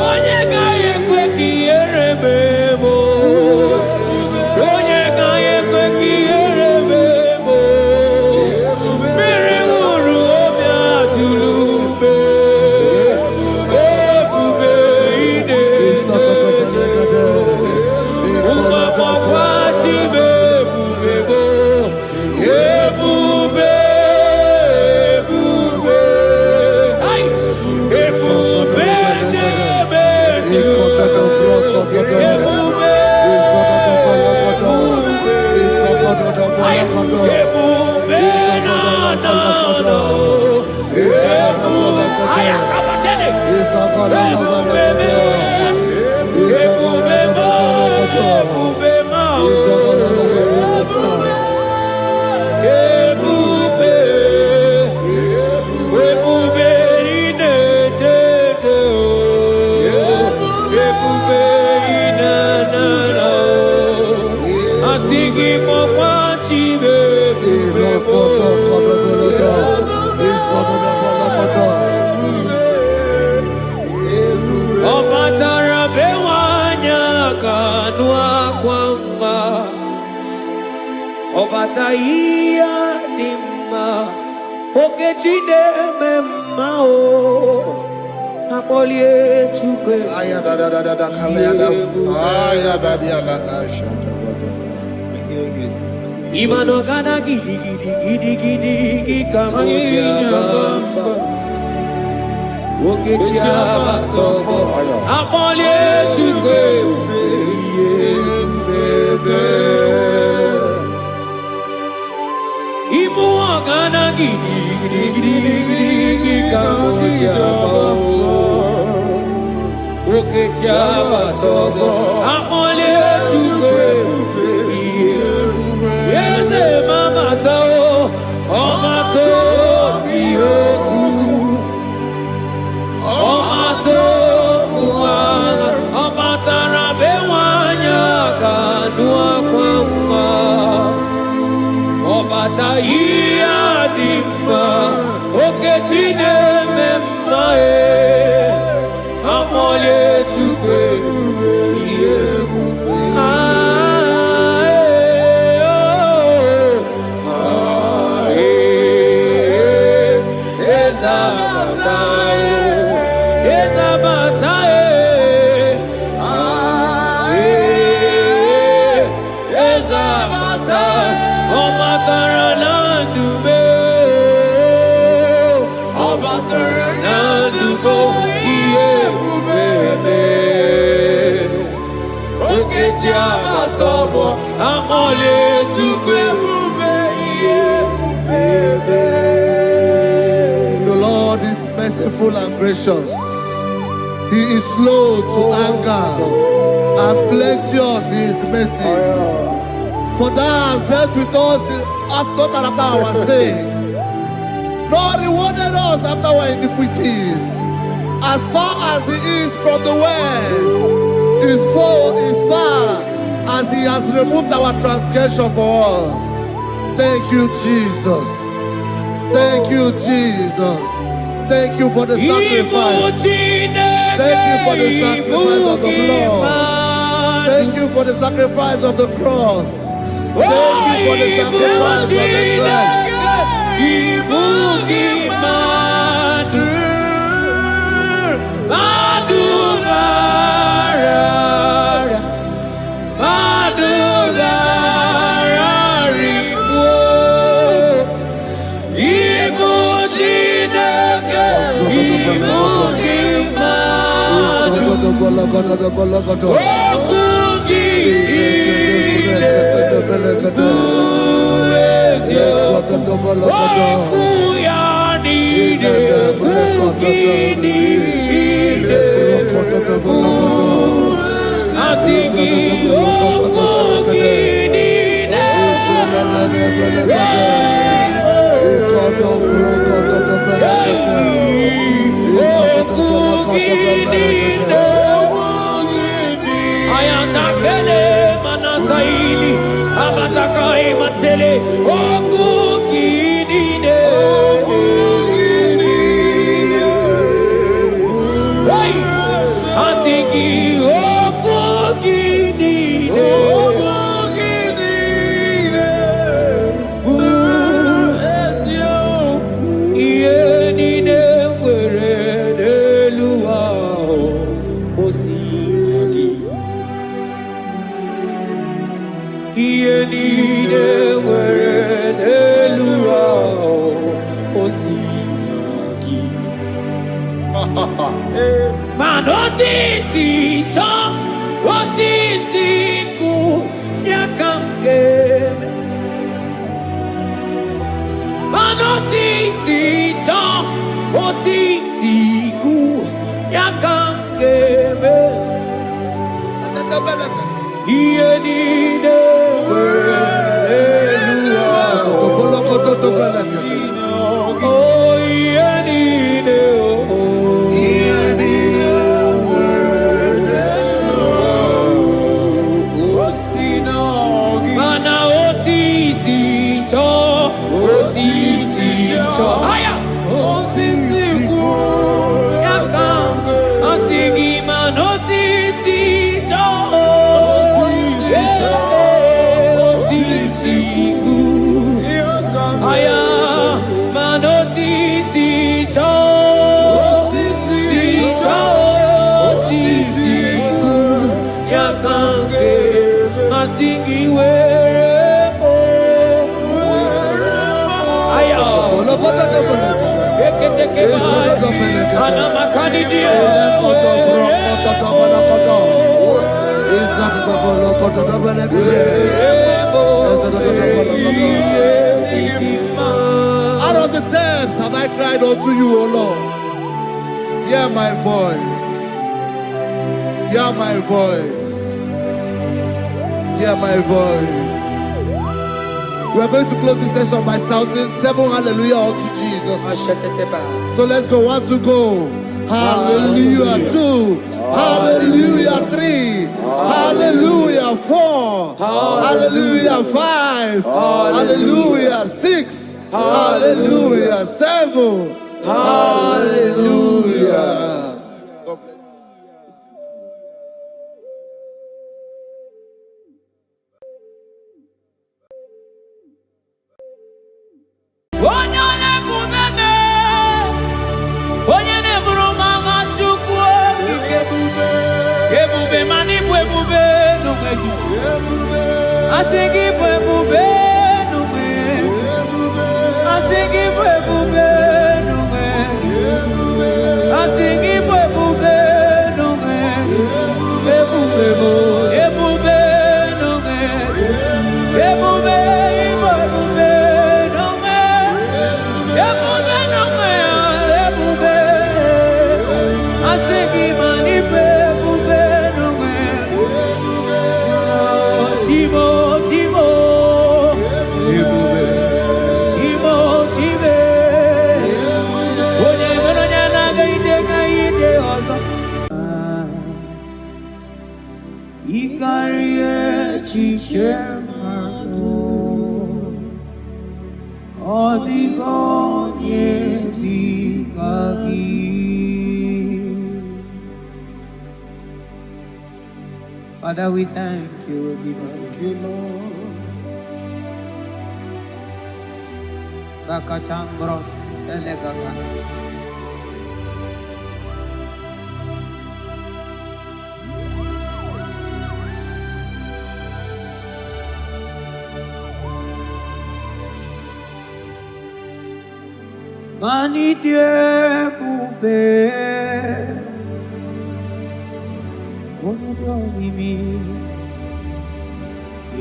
A: Onye gaghị ekwe ka ihere mee m o. Onye gaghị ekwe ka ihere mee m o. Mmiri ṅụrụ obi atụrụ ume, ebube ina ejeje. Ụmụ agbọghọ achịbe ebube m o. Ebube, ebube, ai, ebube jebe jebe. Ebube, ai, ebube na na na o. Ebube, ai, akabatele. Ebube me, ebube ma, ebube ma o. Ebube, ebube ina ejeje o. Ebube ina na na o. Asị gị mọkwa chibe ebube m o. Ọ batara be nwanyị aka nụ akwa mma. Ọ bata ihe dị mma, Okechi na-eme mma o. Akpọlie Chukwu Imano gana gidi gidi gidi gidi gidi kamoji abamba. Okechi abatobo, akpọlie Chukwu ebube. Ibu ọgana gidi gidi gidi gidi gidi kamoji abamba. Okechi abatobo, akpọlie Chukwu ebube. Eze mama to, ọma to bi okwu. Ọma to bụ agha, ọ batara be nwanyị aka nụ akwa mma. Ọ bata ihe dị mma, Okechi na-eme mma e. Akpọlie Chukwu ebube ihe ebube.
B: The Lord is merciful and gracious. He is slow to anger and plenteous in his mercy. For thou hast dealt with us not after our sin, nor rewarded us after our iniquities. As far as the east from the west is far as he has removed our transgression for us. Thank you, Jesus. Thank you, Jesus. Thank you for the sacrifice. Thank you for the sacrifice of the blood. Thank you for the sacrifice of the cross. Thank you for the sacrifice of the cross. Out of the depths have I cried unto you, O Lord. Hear my voice. Hear my voice. Hear my voice. We are going to close this session by shouting 7 hallelujah unto Jesus. So let's go. 1, 2, go. Hallelujah. 2. Hallelujah. 3. Hallelujah. 4. Hallelujah. 5. Hallelujah. 6. Hallelujah. 7. Hallelujah.
A: Father, we thank you. We thank you, Lord. Bakatambros elegagana. Mani die bube. Onodonimi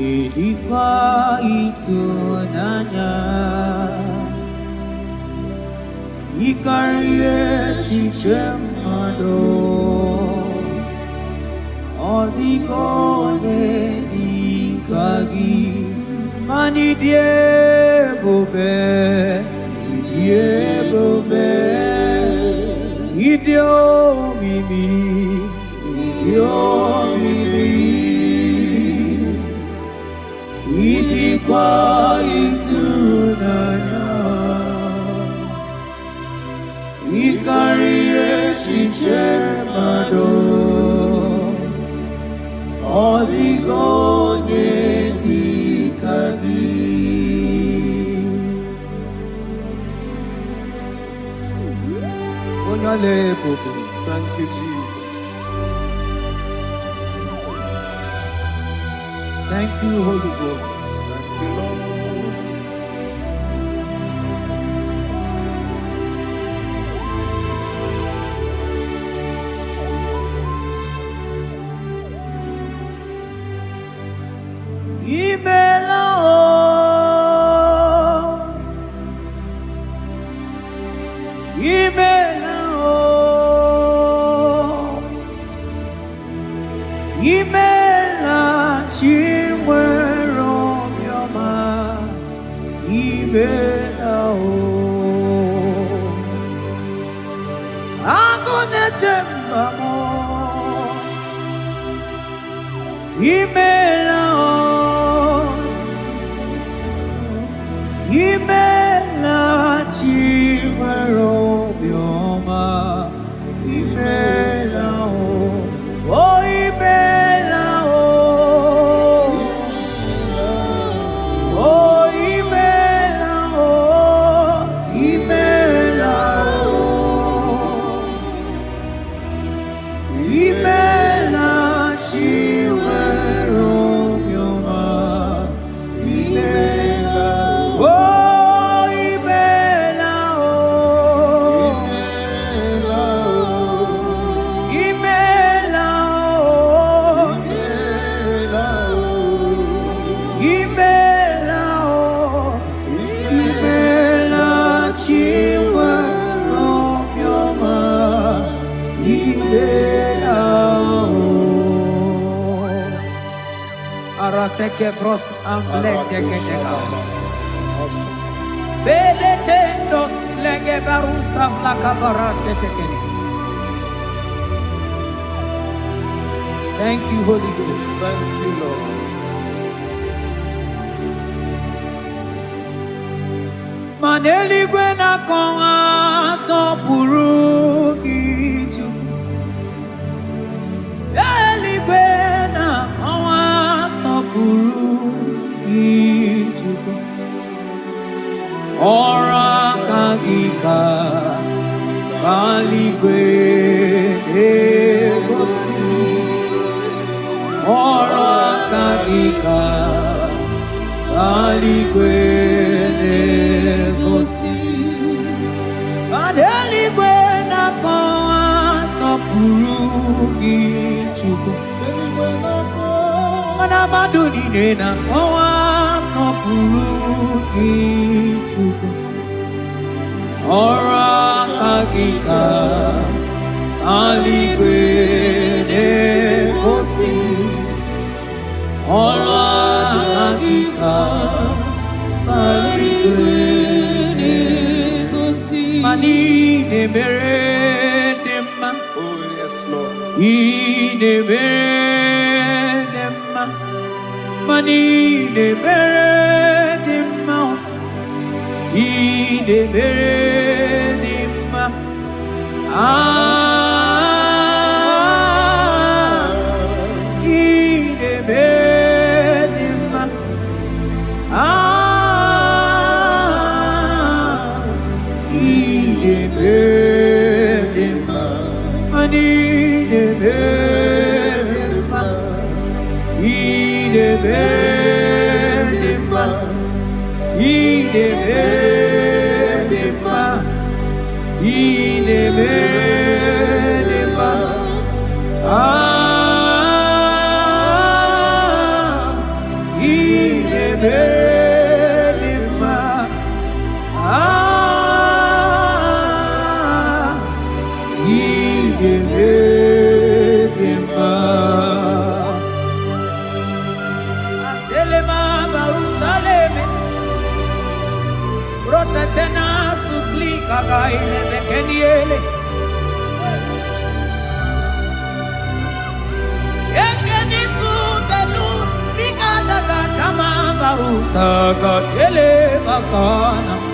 A: ilikuwa itunanya ikarie chichemado Oligone dikagi mani diebobe idiomimi idikwa izunanya ikarire chichemado Oligone dikagi.
B: Thank you, Jesus.
A: Thank you, Holy Ghost.
B: Thank you, Lord.
A: Imela chimwero yoma imela agone tembamo imela chimwero yoma imela oh imela Arateke bros amblende genega. Beletendos lenge barusa vlaka barate tekeni. Thank you, Holy Ghost.
B: Thank you, Lord.
A: Maneli gwena konga so purugi chuku. Eli gwena konga so purugi chuku. Ora kagika bali gwene gosi. Ora kagika bali gwene gosi. Adeli gwena konga so purugi chuku. Mana maduni nena konga so purugi chuku. Ora kagika bali gwene gosi. Ora kagika bali gwene gosi. Mani ne mere dema.
B: Oh, yes, Lord.
A: Ne mere dema. Mani ne mere dema. Ne mere dema. sagatele bakana.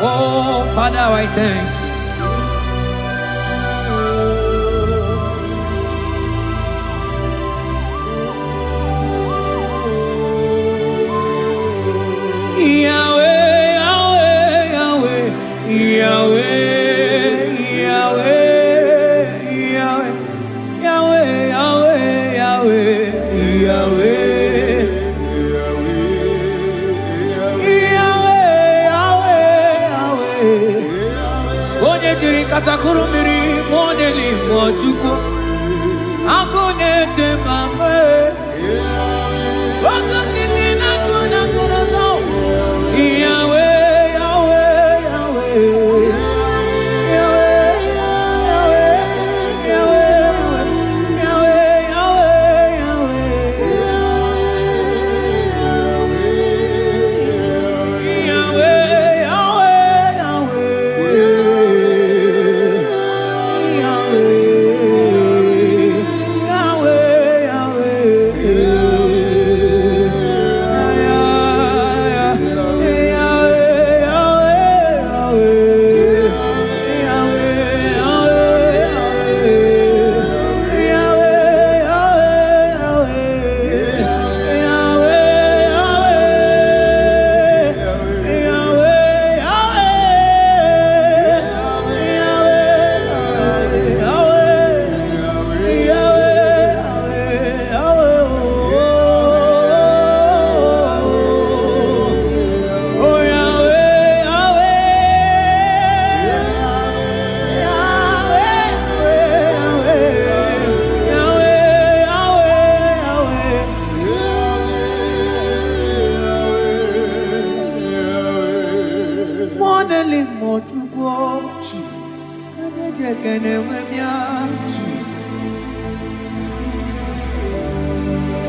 A: Oh, Father, I thank you. Yahweh, Yahweh, Yahweh, Yahweh, Yahweh, Yahweh, Yahweh, Katakuru miri moneli mochuko akone temame wakati na kuna kuroto Yahweh Yahweh Yahweh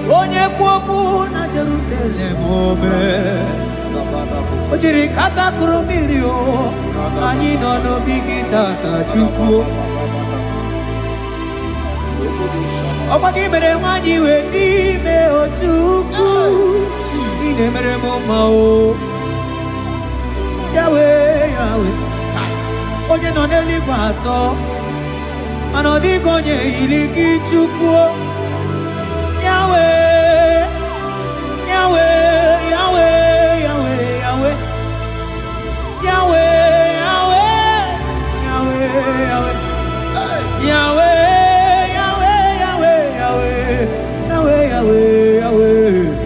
A: Onye kwoku na Jerusalem ome Ojiri kata kurumiri o Anyị nọ n'obi gị tata Chukwu Ọkwa gị mere nwanyị wee n'ime o Chukwu Ị na-emere m mma o Yahweh Yahweh Onye nọ n'eluigwe atọ Mana ọ dịghị onye yiri gị Chukwu Yahweh, Yahweh, Yahweh, Yahweh, Yahweh, Yahweh, Yahweh, Yahweh, Yahweh, Yahweh, Yahweh, Yahweh, Yahweh, Yahweh,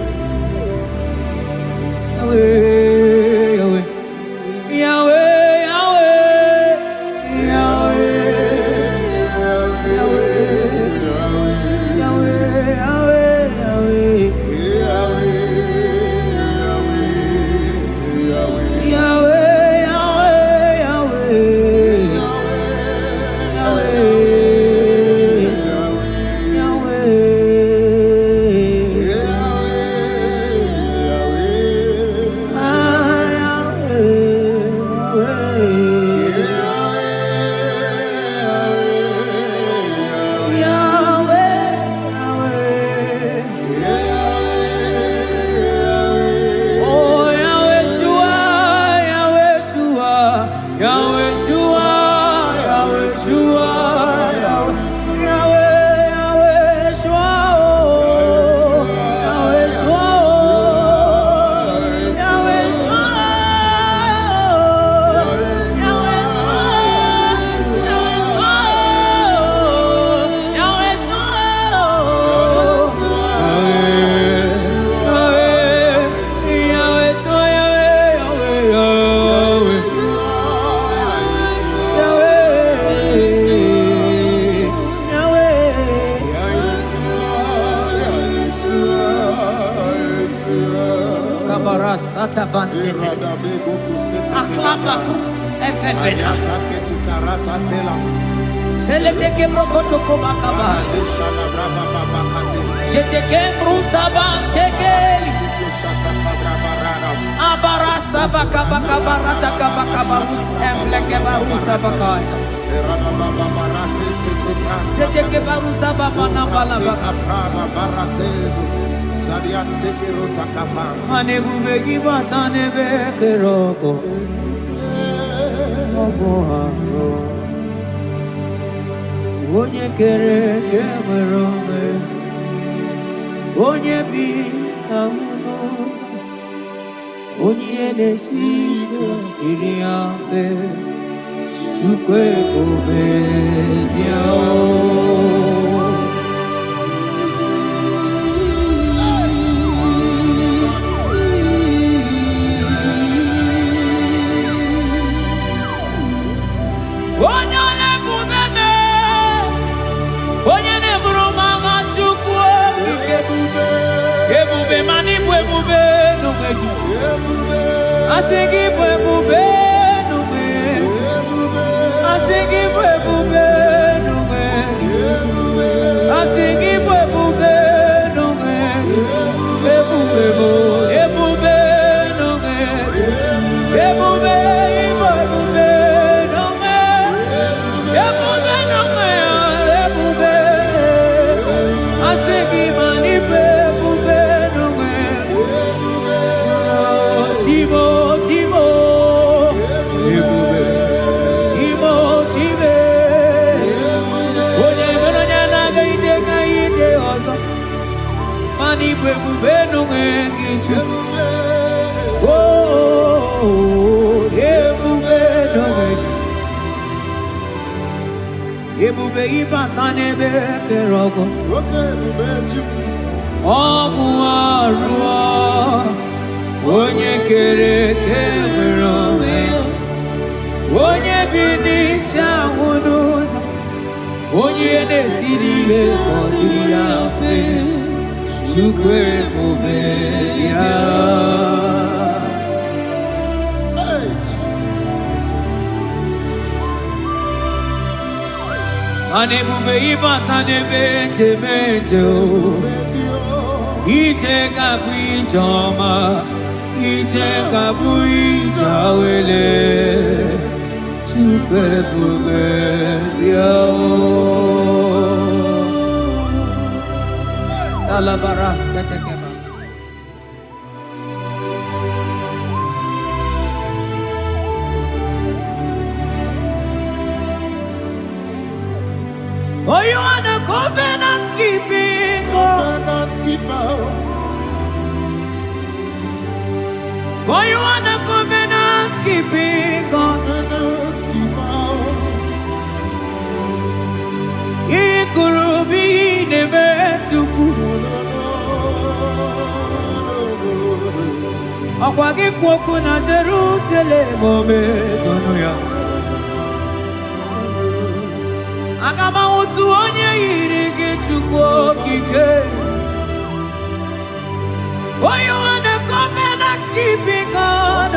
A: Yahweh Shua, Yahweh Shua, Yahweh Shua, Yahweh Shua, Yahweh Shua, Sata bandete aklapa cruz efebena selete ke brokoto ko bakaba jete ke brusa bantekeli abarasa bakaba barata kabakaba us emleke barusa bakai jete ke barusa babana balaba Mane bubegi batane bekeroko Oboharo Onye kere kemerome Onye bi amuno Onye nesiko iriafe Chukwe kobe biao Asigi bwebube nume Asigi bwebube nume Asigi bwebube nume Ebube bo ebube nume Ebube ibwebube nume Ebube nume ebube Asigi mani bwebube nume Timo Ebube no ngengichu Oh ebube no ngengichu Ebube ibatane bekerogo ebube chi Ogu arua Onye kere kemerome Onye binisa unuza Onye nesiriye kodiriafe Chukwe Mobeya. Hey, Jesus. Ane bube ibatane bete bete o. Ite kapi choma, ite kapi chawele. Chukwe Mobeya. Salabaras katekeba. For you are the covenant keeping God. For you are the covenant keeping God. Ikurubi nebetuku. Akwagi kwoku na Jerusalem omezonuya. Agama utu onye yiri gị Chukwu okike. For you are the covenant keeping God.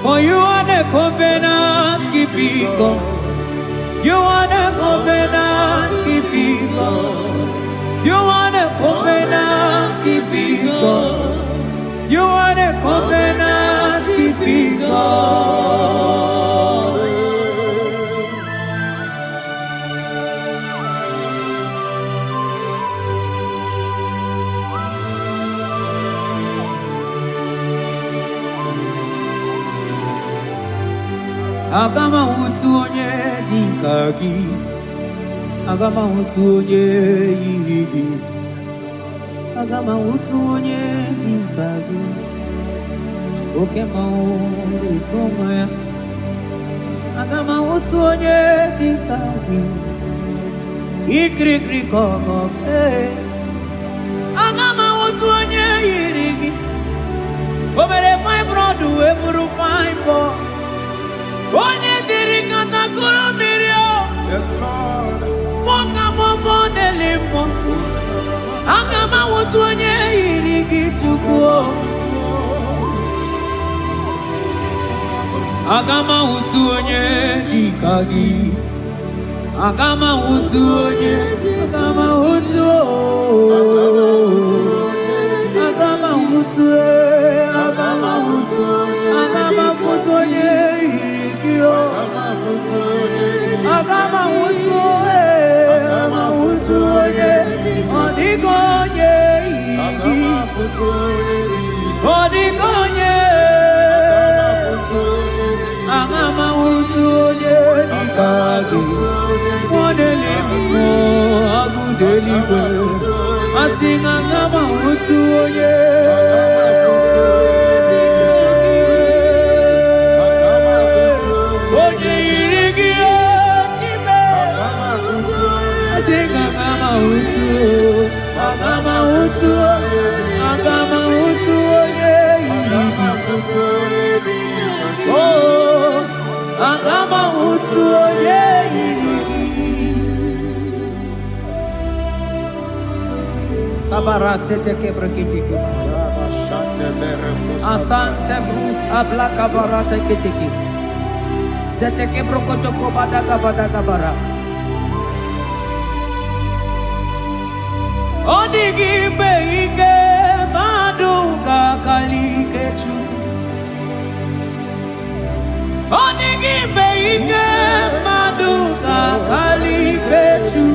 A: For you are the covenant keeping God. You are the covenant keeping God. You are the covenant keeping God. You are the covenant keeping God. Agama utu onye dika gi, agama utu onye yiri gi, agama utu onye dika gi. Oke maoru tumaya, agama utu onye dika gi. Ikri koko, agama utu onye yiri gi. Obere fine brodu eburu fine boy. Onye diri katakuru mirio.
B: Yes, Lord.
A: Moka momo delimo. Agama utu onye yiri gi chukuo. Agama utu onye dika gi. Agama utu onye, agama utu, agama utu, agama utu, agama utu onye irikio, agama utu, agama utu onye, odigo onye iriki, odigo onye, agama utu onye dikagi. Modelimo agudeligo asinga ngama utu oye oye irigi otime asinga ngama utu oye irigi oh agama utu oye irigi. Kabarasete kebrekitiki. Asante brus abla kabarate kitiki. Zete kebrokotoko badaga bara. Odigi beige maduga kalikechu. Odigi beige maduga kalikechu.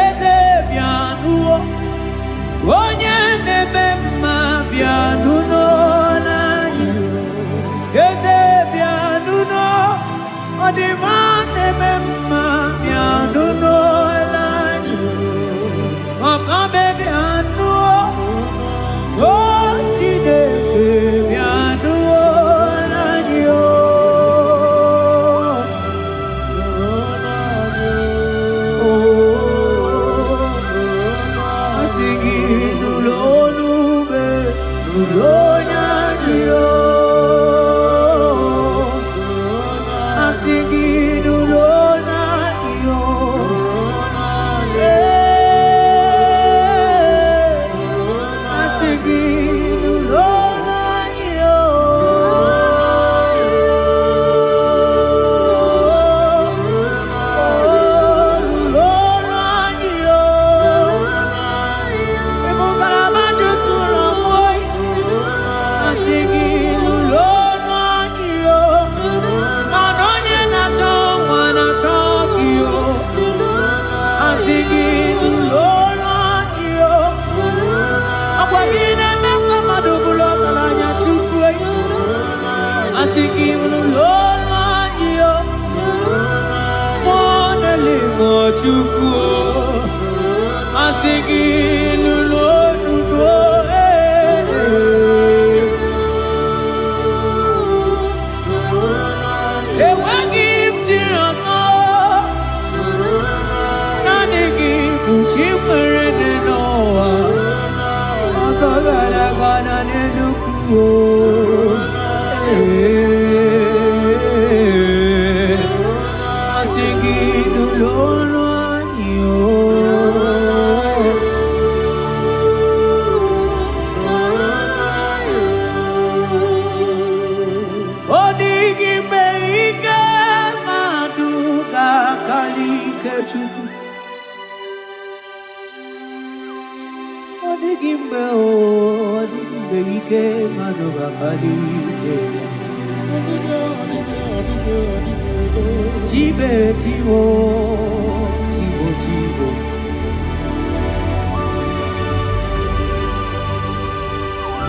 A: Eze bianuo, onye nebe mma bianuno nanyi. Eze bianuno, odima nebe mma bianuno nanyi. Makabe bianuo, otideke bianuo nanyi o.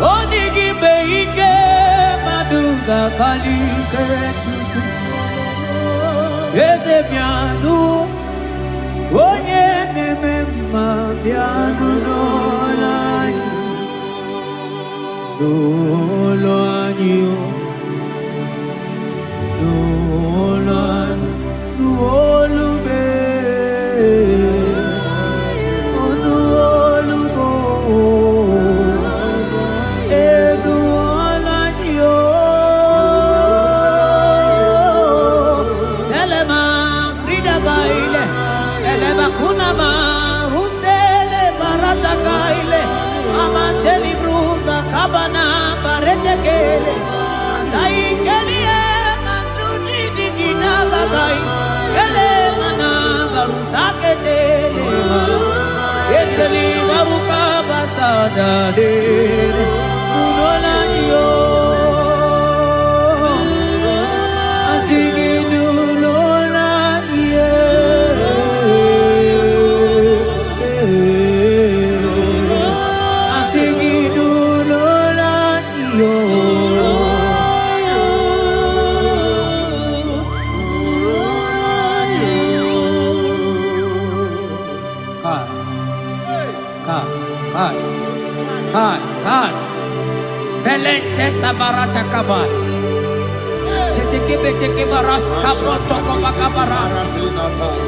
D: Onigi beike maduga kalike chuku.
A: eze bịanụ onye na-eme mma bịanụ n'ụlọ anyị n'ụlọ anyị n'ụlọ anyị n'olube Kabana baretekele saikelie mandudi diginaga gai ele mana barusaketele eseli baruka basada de nulolaniyo asigi nulolaniye Hai, Velente sabarata kabal. Seteke beteke baras kabroto kabakabara.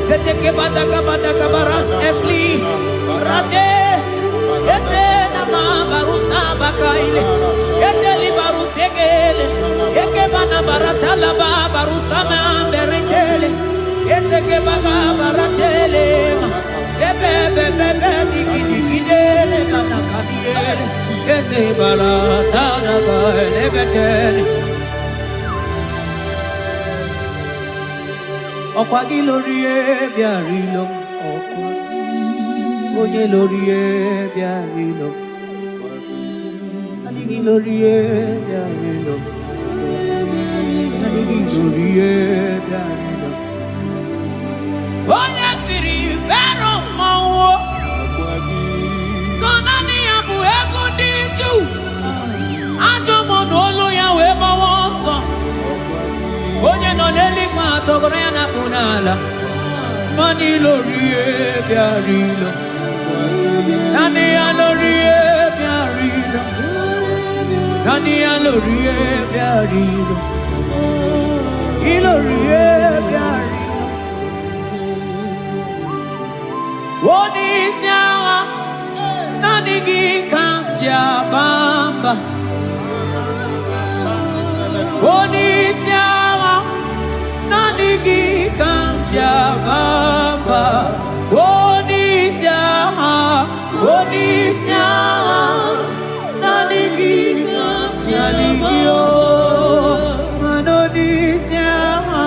A: Seteke badaga baras efli. Rate, ese nama barusa bakaile. Eteli barusegele. Eke bana baratala barusa mamberetele. Eteke baga baratele. Bebe digidele bana kabiele. Ese barata naga lebetele. Okwagi lorie biarilo. Oye lorie biarilo. Anigi lorie biarilo. Anigi lorie biarilo. Oye tiri vero mawo. Sonani abu ego diju. Ajo monolo ya weba wonso. Oye no neli kwa togoro ya na punala. Mani lorie biarilo. Nani ya lorie biarilo. Nani ya lorie biarilo. Ilorie biarilo. Woni siawa nani gikamja bamba. Woni siawa nani gikamja bamba. Woni siawa nani gikamja ligio. Manoni siawa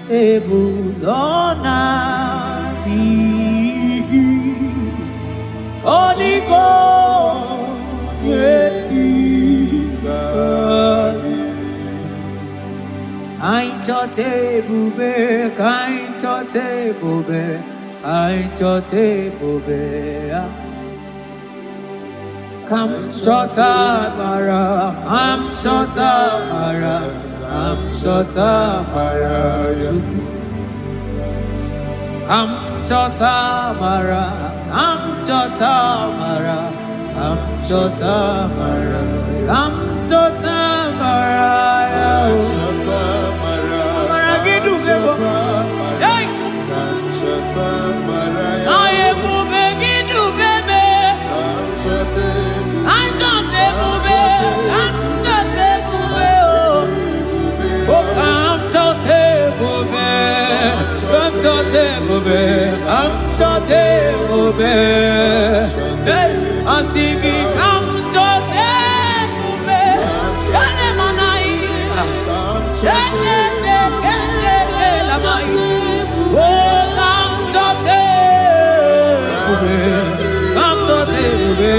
A: ebuzona bigi. Oh, chote bube, kain chote bube, kain chote bube. Come chota mara, come chota mara, come chota mara. Come chota mara, come chota mara, come chota mara, come chota mara. Mara gidu bebo, hey. Aye bube gidu bebe. I'm chote bube, I'm chote bube oh. Oh, come chote bube, come chote bube, come chote bube. Hey, I'm singing come chote bube. Shane manai, shane la mai. Oh, come chote bube, come chote bube.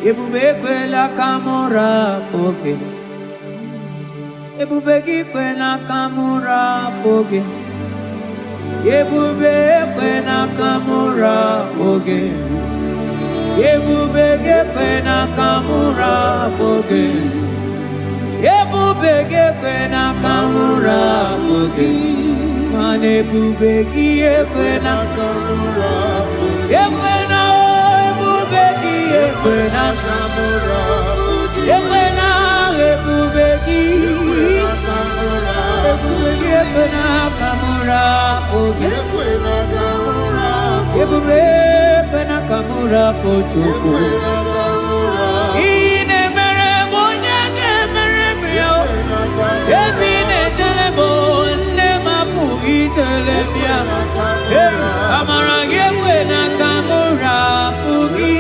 A: Ebube kwela kamura poke, ebube kwela kamura poke, ebube kwela kamura poke, ebube kwela kamura poke, ebube kwela kamura poke, mane ebube kwela kamura poke. Ekwena kamura, ekwena ebubeki, ekwena kamura, ekwena kamura, ekwena kamura pochuku. Ine mere bonyake mere bio, ebine telebo ne mapu itelebia. Hey, amara ekwena kamura pugi.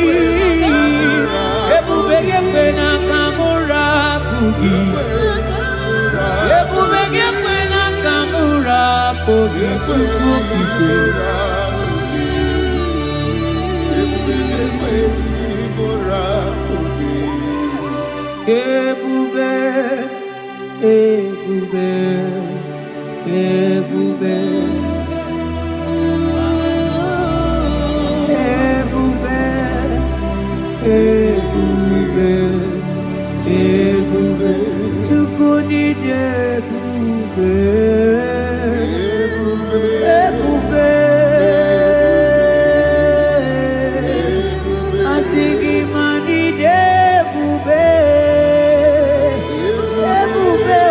A: Ekwena kamura pugi, ekwena kamura pugi, ebube, ebube, ebube, ebube, ebube. Ebube, tukuni ebube, ebube, asigi mani ebube, ebube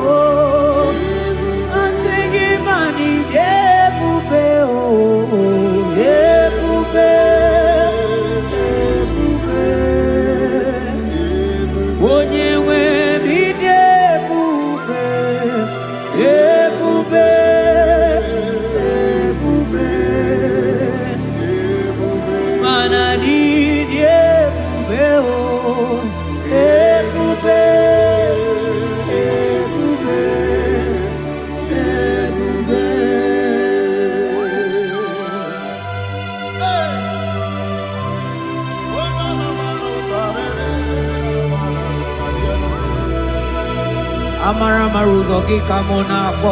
A: oh, asigi mani ebube oh, ebube. Amara maruzogi kamona po.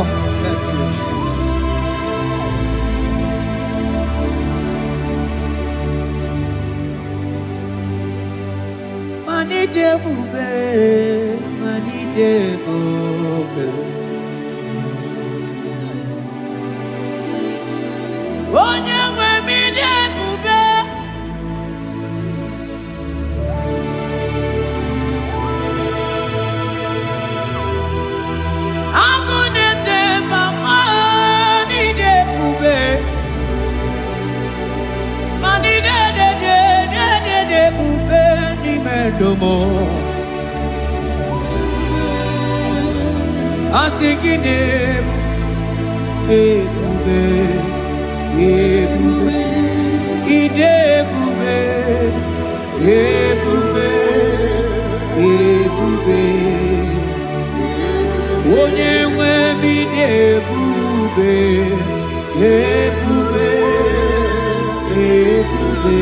A: Mani debube, mani debube. Onye nwe mi debube. Domo asikine ebube ebube idebube ebube ebube onye nwe bi ebube ebube ebube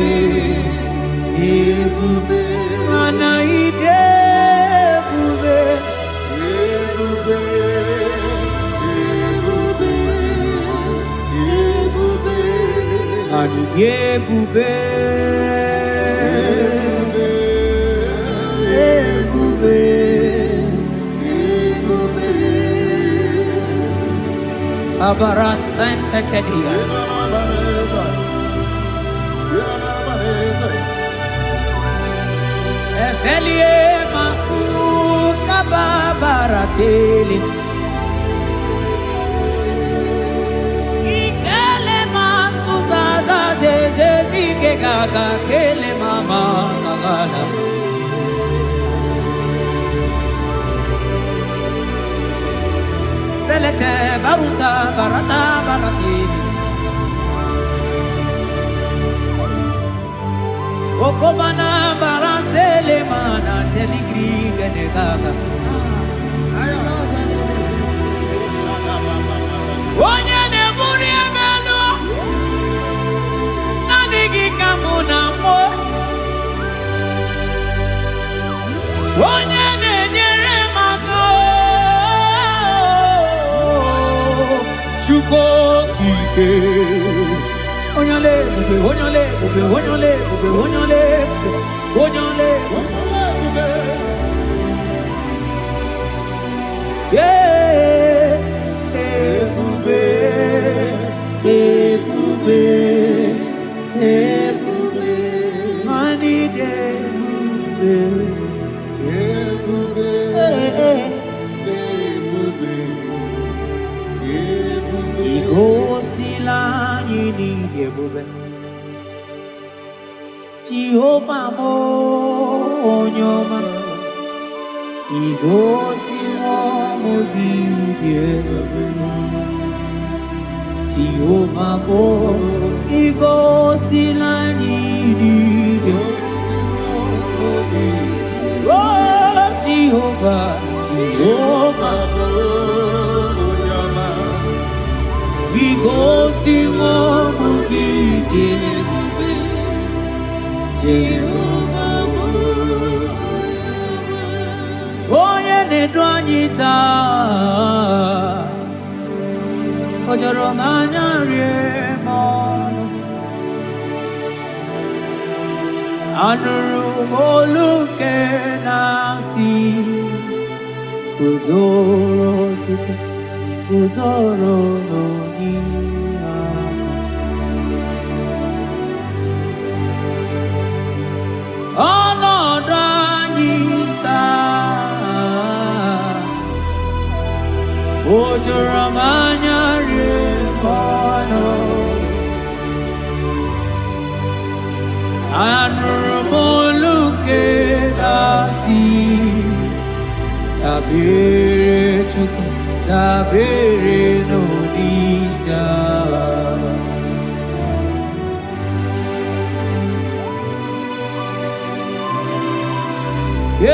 A: ebube mana ide ebube ebube ebube ebube ani ebube ebube ebube abara sente tedia Efelie masu kababaratele Ikele masu zaza zeze zike gaga kele mama gagala Belete barusa barata baratele Okobana barasele mana teligri genegaga Onye neburi emelo Nanigi kamuna mo Onye nenyere maka Chuko kike Onyole, ube, onyole, ube, onyole, ube, onyole, onyole, ube. Yeah, ebube, ebube, ebube, mani ebube, ebube, ebube, ebube. Igosila yini ebube. Jehovah mo onyoma Igosi mo gidebe Jehovah mo Igosi la nidide Oh Jehovah Jehovah mo onyoma Igosi mo gidebe Onye na-edu anyị taa o jọrọ m anya rie m ọnụ anụrụ m olu nke na-asị guzoro Chukwu guzoro n'onihe ọnọdụ anyị taa o juru m anya rie m ọnụ anụrụ m olu nke na-asị dabere Chukwu dabere n'onyeisi agha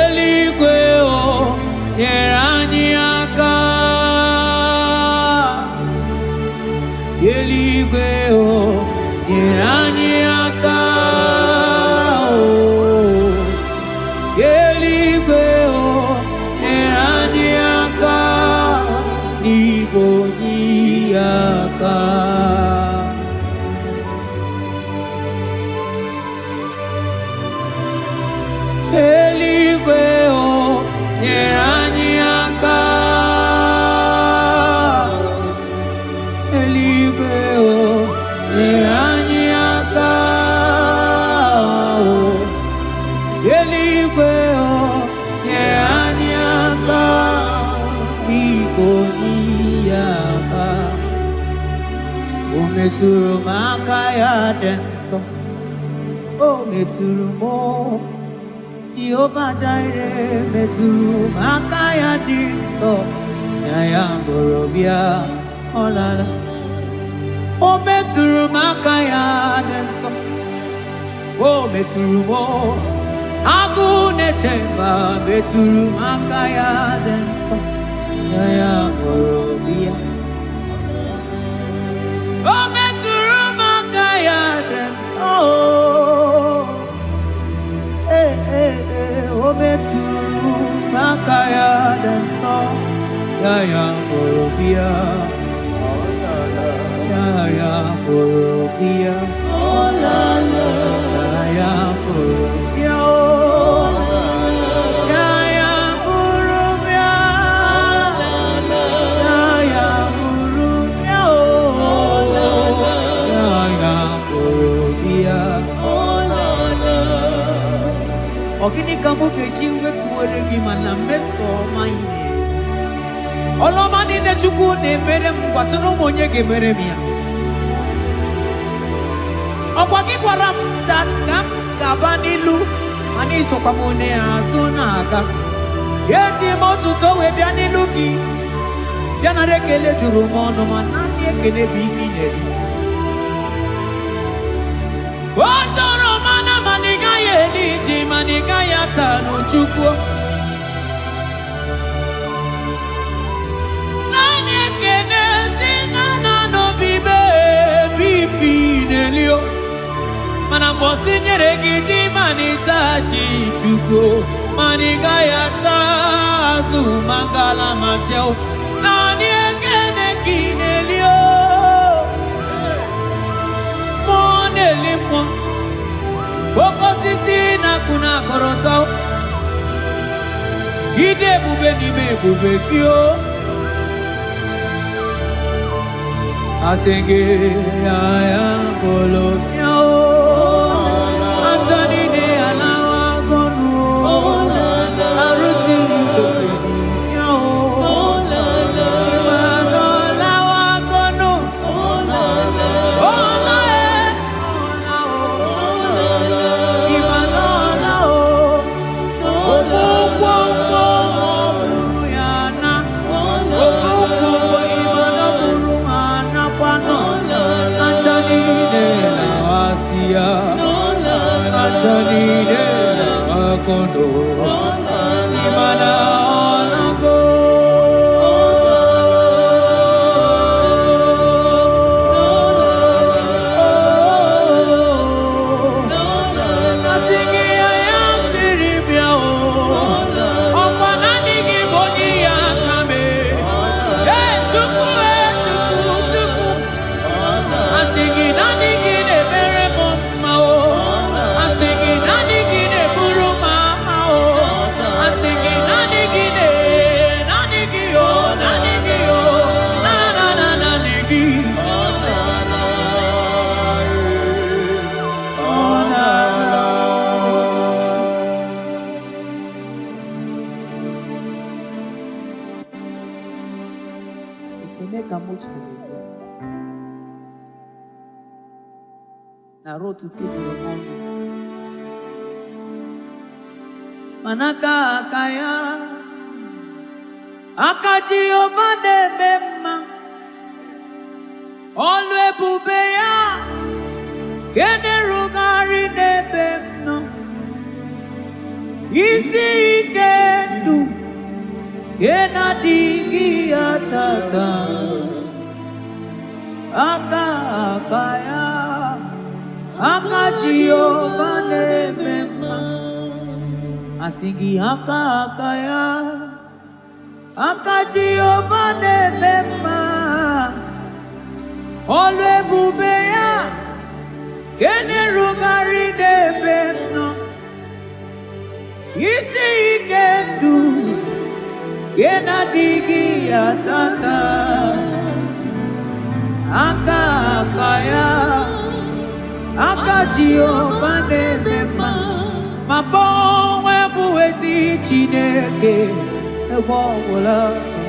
A: Eluigwe o nyere anyị aka Eluigwe o nyere anyị aka Eluigwe o nyere anyị aka n'igwe onye aka Eluigwe o nyere anyị aka Eluigwe o nyere anyị aka Eluigwe o nyere anyị aka n'igwe onye aka O metụrụ m aka ya dị nsọ O metụrụ m Jehovah Jireh metụrụ m aka ya dị nsọ ya ya mbọrọ bịa ọlala O metụrụ m aka ya dị nsọ O metụrụ m agụ na-eche mba metụrụ m aka ya dị nsọ ya Borobia. Oh, Meturumagaya Denso. Oh, Meturumagaya Denso. Ya Borobia. Ya Borobia. Oh, la la. Ya Borobia. Ogini kamu kejiwe tuwere gimana meso maine. Oloma ni ne chuku ne mere mbatuno monye gemere miya. Ogwagi kwaram that kam kabanilu ani sokamone asonaga. Yeti motu towe bianilu ki. Biana rekele jurumono manani ekele bifineli. Wandoro mana maniga yeliji maniga yatano chukwo. Nani ekene sinana no bibe bifinelio. Mana mbosi nyeregi manitaji chukwo. Maniga yatazu mangala macheo. Nani ekene kinelio. Monelimo Boko sisi na kuna koroto. Gide bube ni me bube kyo. Asenge ya polo yao. Antoni ne alawa gonu. Arusi koteni yao. Imano alawa gonu. Kondo imana onago asingi ayam tiribia o okwana nigi boni akame tuku asingi nanigi ne bere mama o asingi nanigi ne buru na rotu tutu mondo manaka akaya akaji ovade mema olwe bubeya gene rugari nebemno isi ikendu gena digi atata akaya akaji ovade mema asingi akaya akaji ovade mema olwe bubeya gene rugari nebemno isi ikendu gena digi atata akaya akaji ovade mema mabonwe buwezi Chineke egwogwulato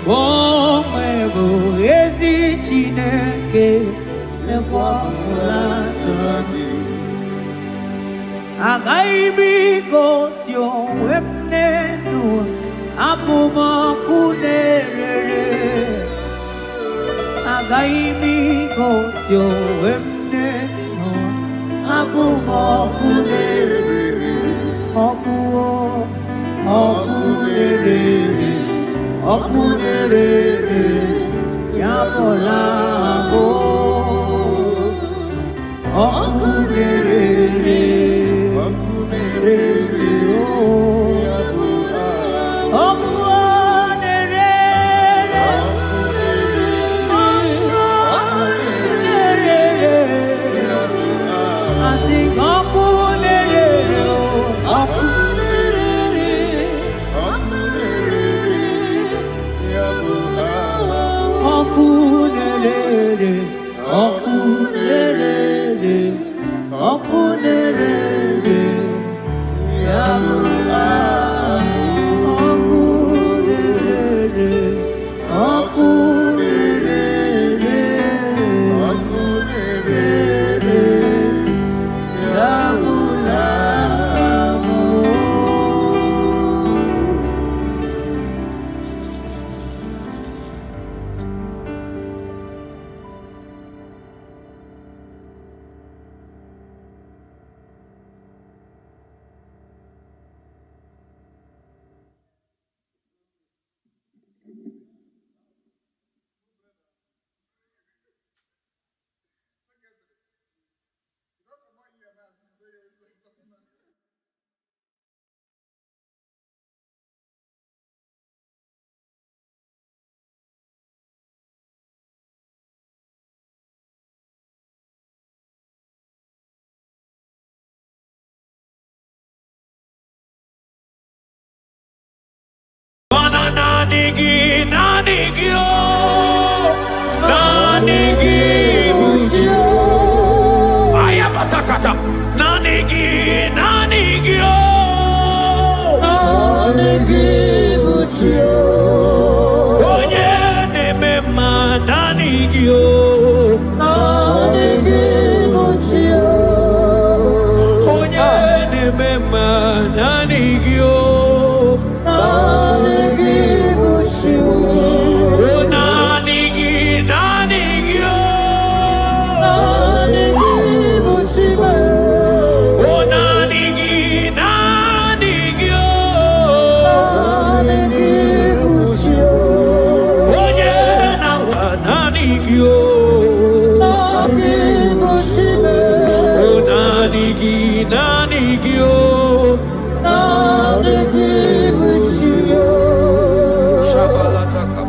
A: bonwe buwezi Chineke egwogwulato agaghị gosi onwe m n'elu abụ m ọkụ na-erere agaghị gosi onwe m n'elu abụ m ọkụ na-erere ọkụ na-erere okunerere yabolabo okunerere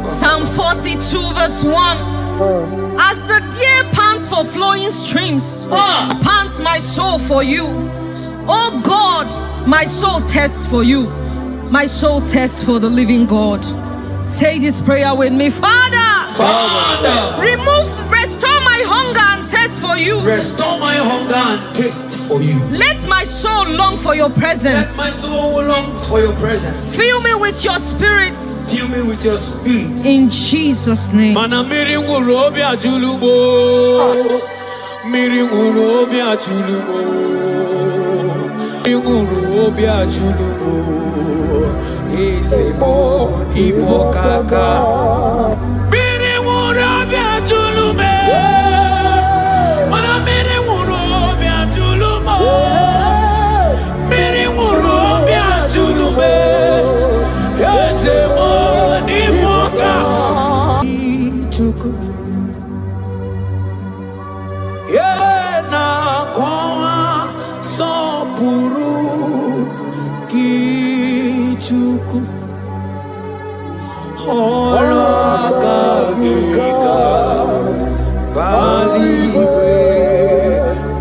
D: Psalm 42 verse 1. As the deer pants for flowing streams, pants my soul for you. Oh God, my soul thirsts for you. My soul thirsts for the living God. Say this prayer with me. Father, restore my hunger and thirst for you.
A: Restore my hunger and taste for you.
D: Let my soul long for your presence.
A: Let my soul longs for your presence.
D: Fill me with your spirit.
A: Fill me with your spirit.
D: In Jesus' name.
A: Mana miringu robi ajulubo. Miringu robi ajulubo. Miringu robi ajulubo. Ezemo ibo kaka. Miringu robi ajulume. Mana miringu robi ajulumo. Miringu robi ajulume. Ezemo ibo kaka. Ichuku. Yena kwa sopuru kichuku hola kagika baliwe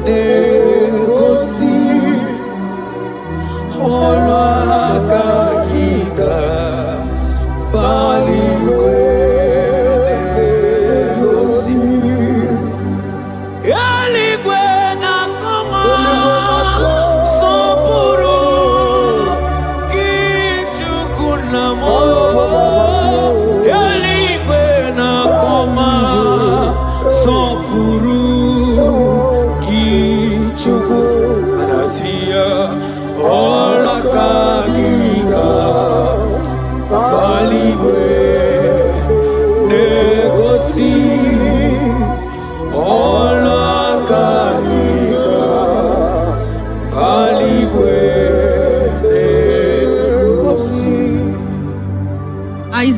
A: negosi hola kagika baliwe negosi. Yaligwe na koma sopuru kichuku namo. Yaligwe na koma sopuru kichuku anasia hola kagiga baligwe negosi.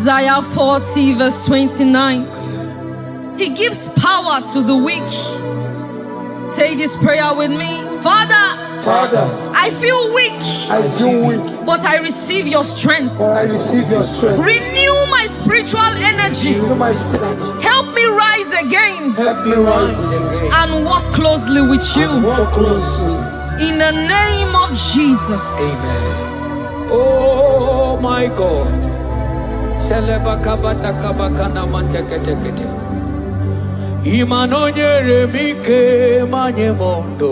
D: Isaiah 40 verse 29. He gives power to the weak. Say this prayer with me. Father, I feel weak. But I receive your strength. Renew my spiritual energy. Help me rise again. And walk closely with you. In the name of Jesus.
A: Amen. Oh my God. Imanonyere mike manye mondo.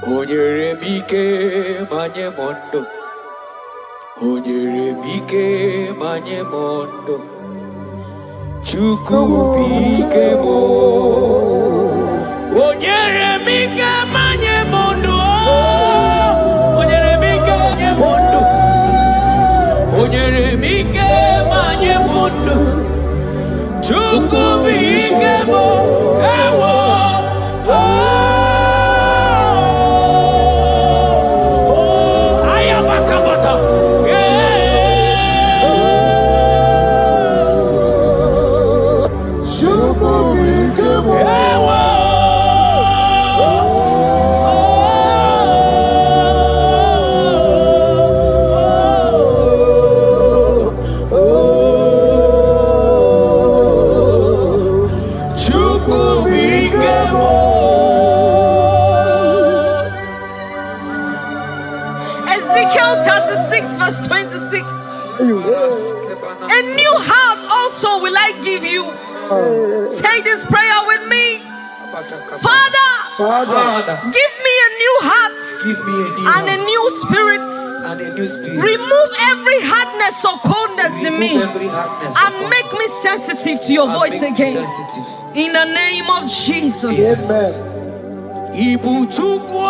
A: Onyere mike manye mondo. Onyere mike manye mondo. Chuku mike mo. Onyere mike manye mondo. Onyere mike manye mondo. Onyere mike manye mondo. Chuku mike mo. Ewo.
D: Ezekiel 36 verse 26. A new heart also will I give you. Say this prayer with me. Father, give me a new heart and a new spirit. Remove every hardness or coldness in me and make me sensitive to your voice again. In the name of Jesus.
B: Amen.
A: Ibu chukwu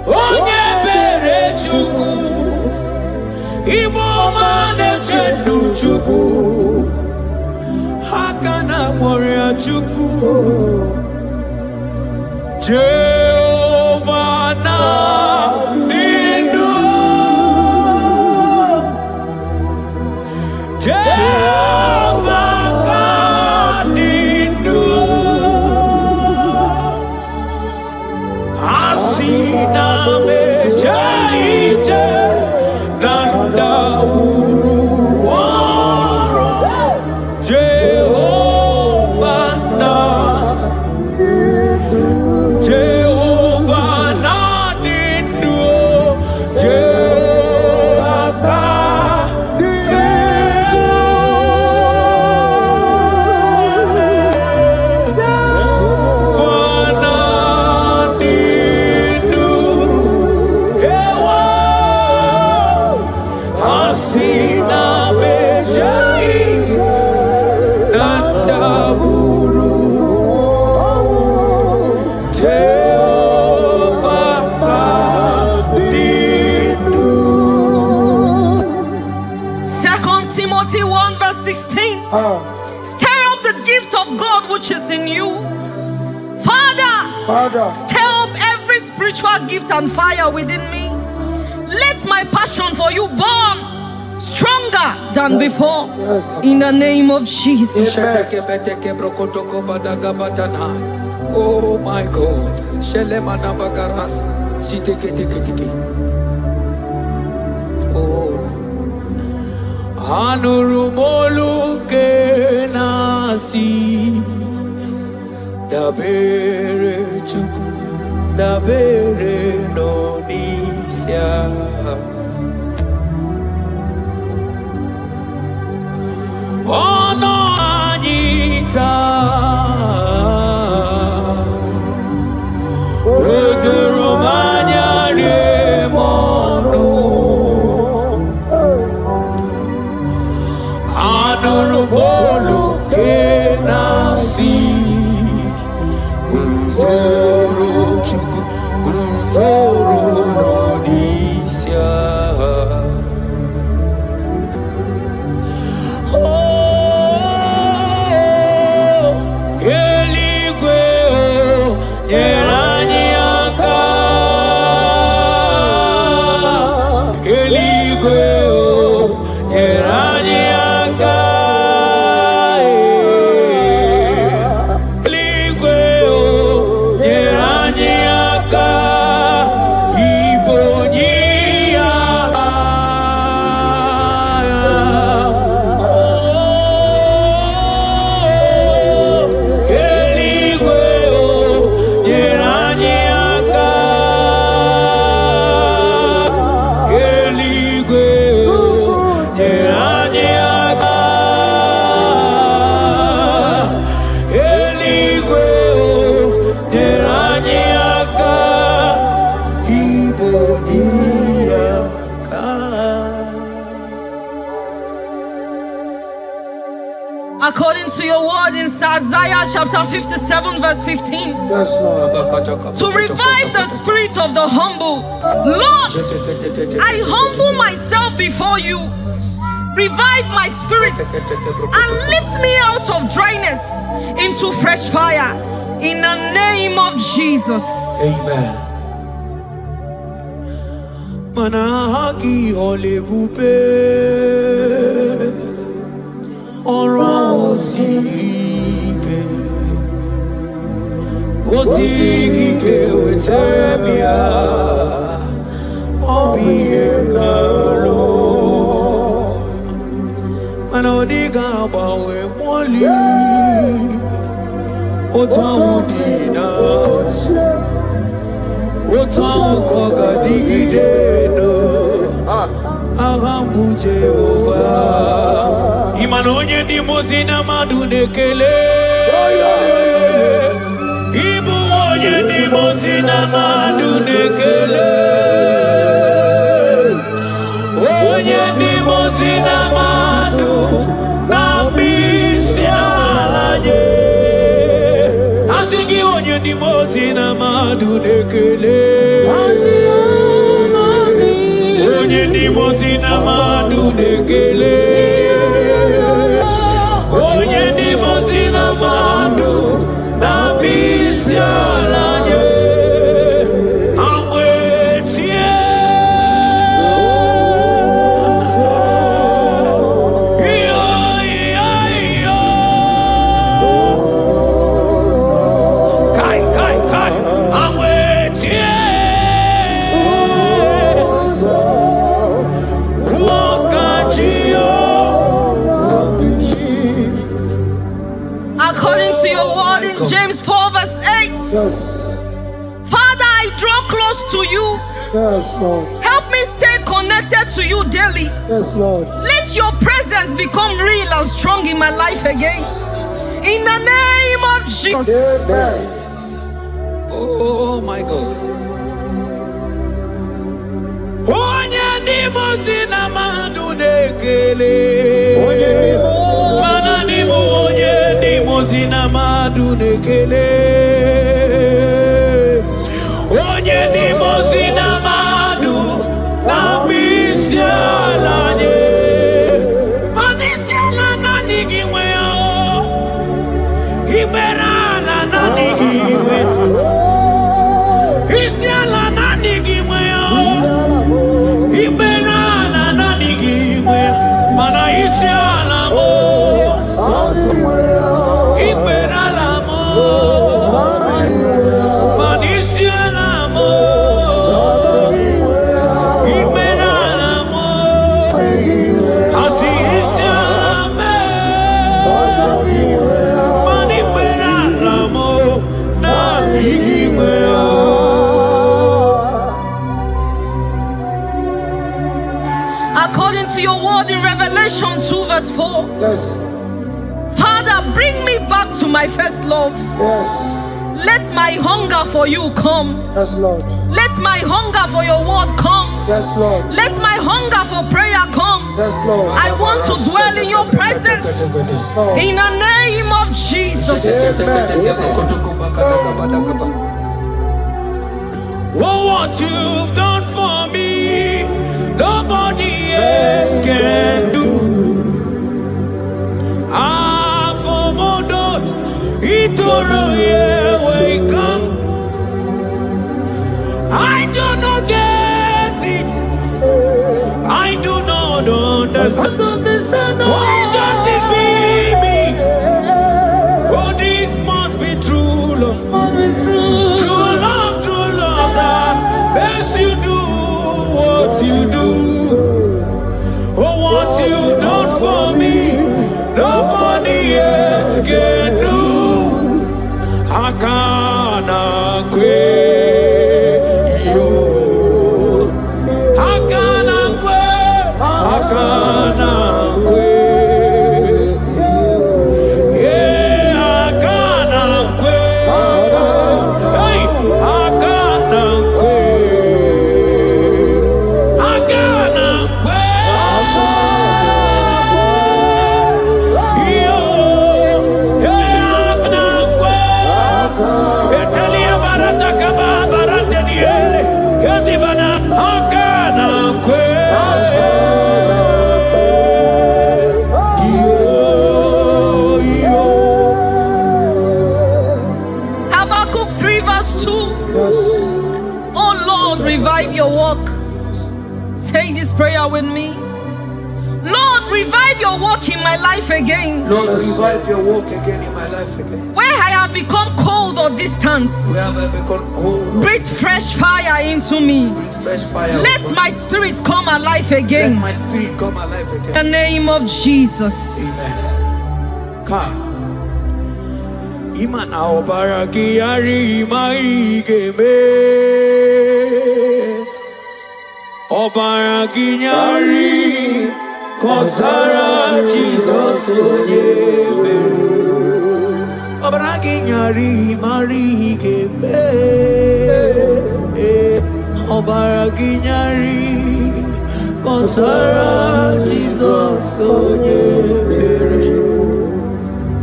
A: onye bere chukwu Ibu mane chendu chukwu Hakana moria chukwu Jehovah na nindu Jehovah ka nindu Asina mejaije Nanda guru waro Jehovah na nindu Jehovah ka
D: Timothy 1 verse 16. Stir up the gift of God which is in you. Father, stir up every spiritual gift and fire within me. Let my passion for you burn stronger than before. In the name of Jesus.
A: Oh my God. Oh. Anurumolu kenasi dabere chuku dabere nonisia ono anita Romanya remono Anurumolu kenasi Gunzoro chuku Gunzoro nonisia Oh
D: According to your word in Isaiah chapter 57 verse 15.
B: Yes, Lord.
D: To revive the spirit of the humble. Lord, I humble myself before you. Revive my spirit and lift me out of dryness into fresh fire. In the name of Jesus.
A: Amen. Manahaki olebupe oro osirike wetebia obienalo manodiga bawe moli otawudina otawukoga digideno ahambu Jehovah imanonye di mozina madunekele ibu onye di mozina madunekele onye di mozina madu nambisi alaje asigi onye di mozina madunekele onye di mozina madunekele onye di mozina madu nambisi alaje amwetie kai amwetie
D: According to your word in James 4 verse 8.
B: Yes.
D: Father, I draw close to you.
B: Yes, Lord.
D: Help me stay connected to you daily.
B: Yes, Lord.
D: Let your presence become real and strong in my life again. In the name of Jesus.
B: Amen.
A: Oh my God. Onye di mozina madunekele. Mana ni onye di mozina madunekele. Onye di mozina madu nambisi alaje. Manisi ala nani giwe o. Ibera ala nani giwe. Isiala nani giwe o. Ibera ala nani giwe. Mana isiala mo. Ibera la mo. Manisiala mo. Ibera la mo. Asi isiala me. Mani ibera la mo. Nani giwe o.
D: According to your word in Revelation 2 verse 4.
B: Yes.
D: Father, bring me back to my first love.
B: Yes.
D: Let my hunger for you come.
B: Yes, Lord.
D: Let my hunger for your word come.
B: Yes, Lord.
D: Let my hunger for prayer come.
B: Yes, Lord.
D: I want to dwell in your presence.
B: Lord.
D: In the name of Jesus.
A: Oh, what you've done for me, nobody else can do. For Modot, Itoro, we come. I do not get it. I do not understand. Why does it be me? Oh, this must be true love. True love that makes you do what you do. Oh, what you've done for me, nobody else can do. Hakana kwe yo. Hakana kwe. Hakana kwe. Yeah, hakana kwe. Hey, hakana kwe. Hakana kwe. Yo.
D: life again.
A: Lord, revive your work again in my life again.
D: Where I have become cold or distant,
A: Where have I become cold?
D: breathe fresh fire into me.
A: Breathe fresh fire.
D: Let my spirit come alive again.
A: Let my spirit come alive
D: In
A: again.
D: the name of Jesus.
A: Amen. Come. Imana obaragi ari maigeme. Obaragi nyari kosara Jesus onyebe. Obaragi nyari marigeme. Obaragi nyari kosara Jesus onyebe.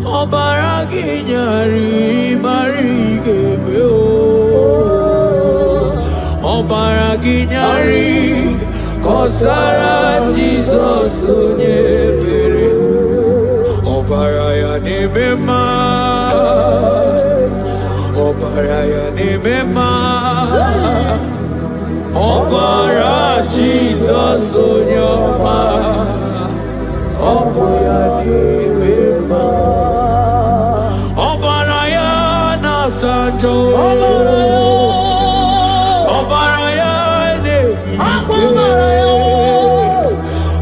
A: Obaragi nyari marigeme o. Obaragi nyari kosara Jesus onyebere. Obaraya nemema. Obaraya nemema. Obara Jesus onyoma. Obaraya nemema. Sanjo Obaraya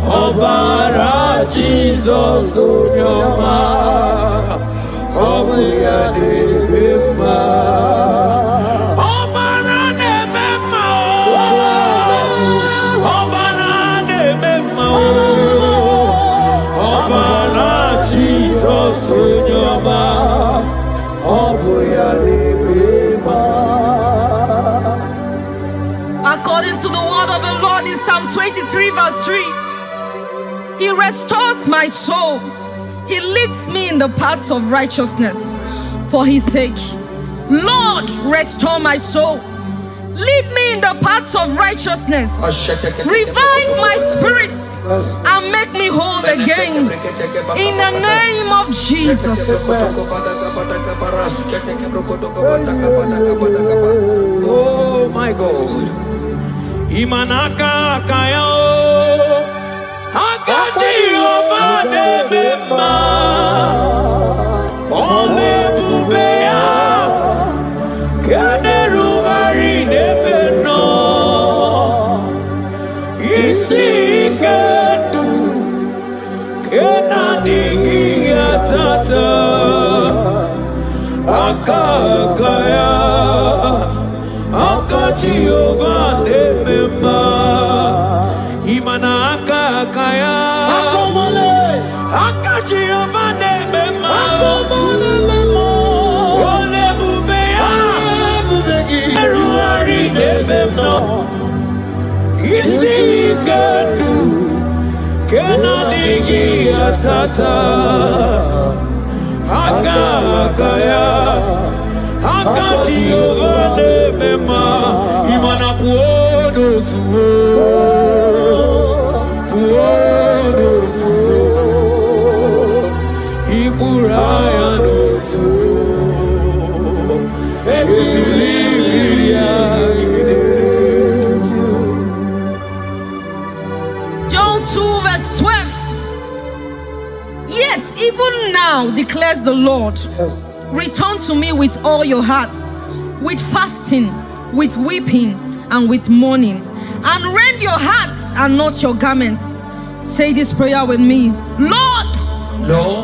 A: Obara Jesus Onyoma Obaraya Nebema Obara Nebema Obara Nebema Obara Jesus Onyoma.
D: According to the word of the Lord in Psalm 23 verse 3, He restores my soul. He leads me in the paths of righteousness for His sake. Lord, restore my soul. Lead me in the paths of rightiousness. Revive my spirit and make me whole again. In the name of Jesus.
A: Oh my God. Imanaka kayao Akaji obade bema Ole bubea Kaneru harine beno Isi kedu Kena dingi atata Akakaya Akaji obade bema Imana akakaya Akaji obade bema Ole bubea Eru harine beno Isi kedu Kena dingi atata Akakaya Akati ovane mema Imana puodo suo Puodo suo Iburaya no suo Ebilibiria
D: Joel 2 verse 12. Yet even now declares the Lord, return to me with all your hearts, with fasting, with weeping, and with mourning, and rend your hearts and not your garments. Say this prayer with me. Lord,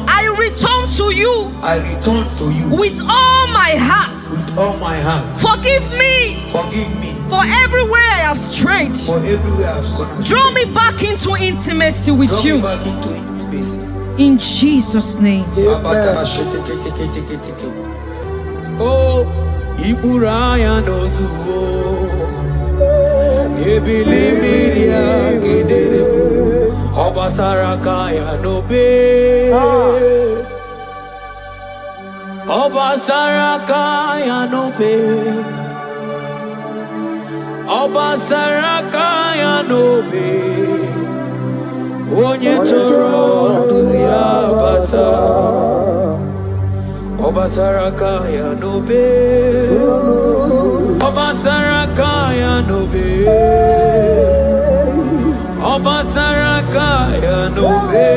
D: I return to you.
A: I return to you
D: with all my heart.
A: with all my heart.
D: Forgive me
A: Forgive me
D: for everywhere I have strayed.
A: for everywhere I've gone astray.
D: Draw me back into intimacy with
A: Draw
D: you.
A: me back into intimacy.
D: In Jesus' name.
A: Oh, Iburaya nozuo Ebilimiria gidere Obasaraka ya nobe Obasaraka ya nobe Obasaraka ya nobe Onye choro ndu ya bata Obasaraka ya nobe Obasaraka ya nobe Obasaraka ya nobe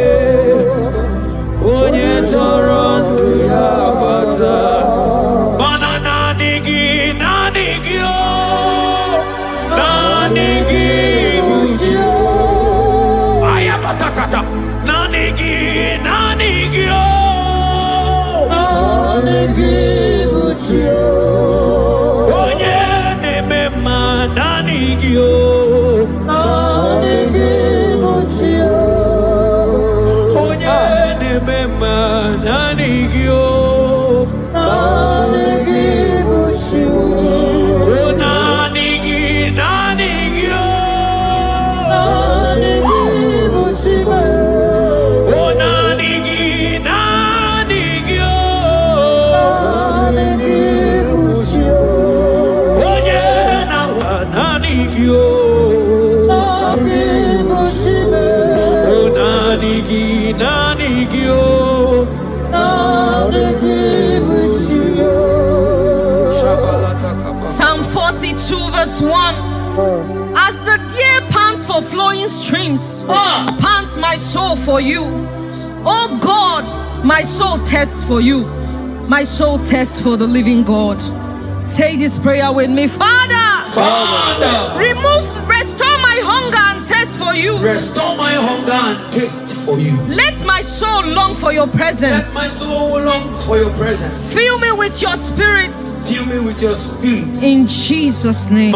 D: Psalm 42 verse 1. As the deer pants for flowing streams, pants my soul for you. Oh God, my soul thirsts for you. My soul thirsts for the living God. Say this prayer with me. Father, restore my hunger and thirst for you.
A: Restore my hunger and taste for you.
D: Let my soul long for your presence.
A: Let my soul longs for your presence.
D: Fill me with your spirit.
A: Fill me with your spirit.
D: In Jesus' name.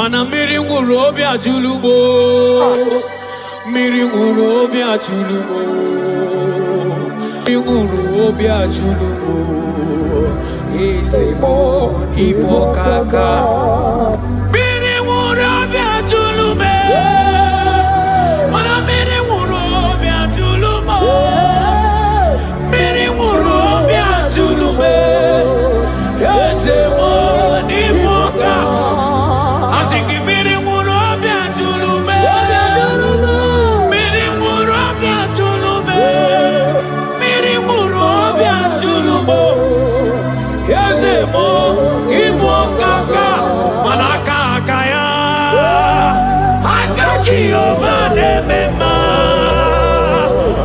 A: Jehovah Nemema,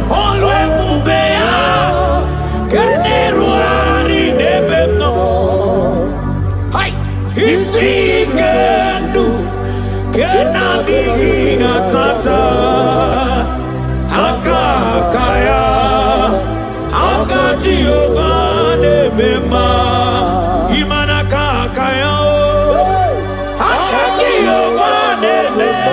A: Olwe Mubea, Keneruari Nebemno. Hai, Isikendu, Kenadigi Atata, Akakaya, Aka Jehovah Nemema, Imanakakaya, Aka Jehovah Nemema.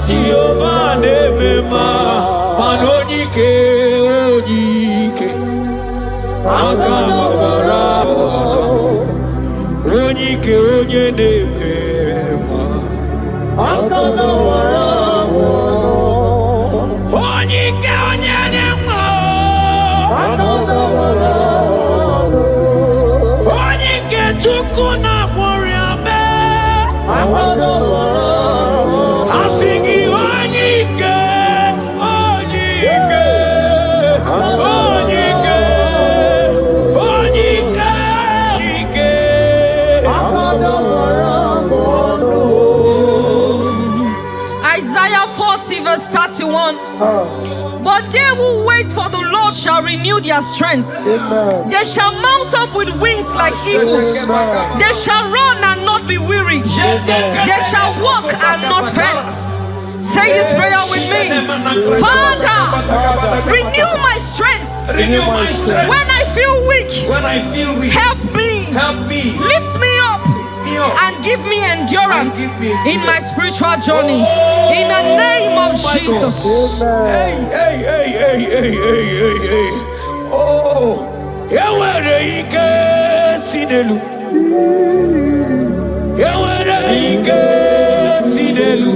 A: Jehovah Nemema, Manojike, Ojike, Akamabara, Ojike, Oje Nemema, Akamabara, Ojike, Oje Nemema, Akamabara, Ojike, Chukuna, Wariame, Akamabara.
D: Isaiah 40 verse 31. But they who wait for the Lord shall renew their strength.
B: Amen.
D: They shall mount up with wings like eagles.
B: Amen.
D: They shall run and not be weary. They shall walk and not faint. Say this prayer with me. Father, renew my strength.
A: Renew my strength.
D: When I feel weak, help me. Lift me up. And give me endurance in my spiritual journey. In the name of Jesus.
A: Hey. Oh, Yawareke Sidelu. Yawareke Sidelu.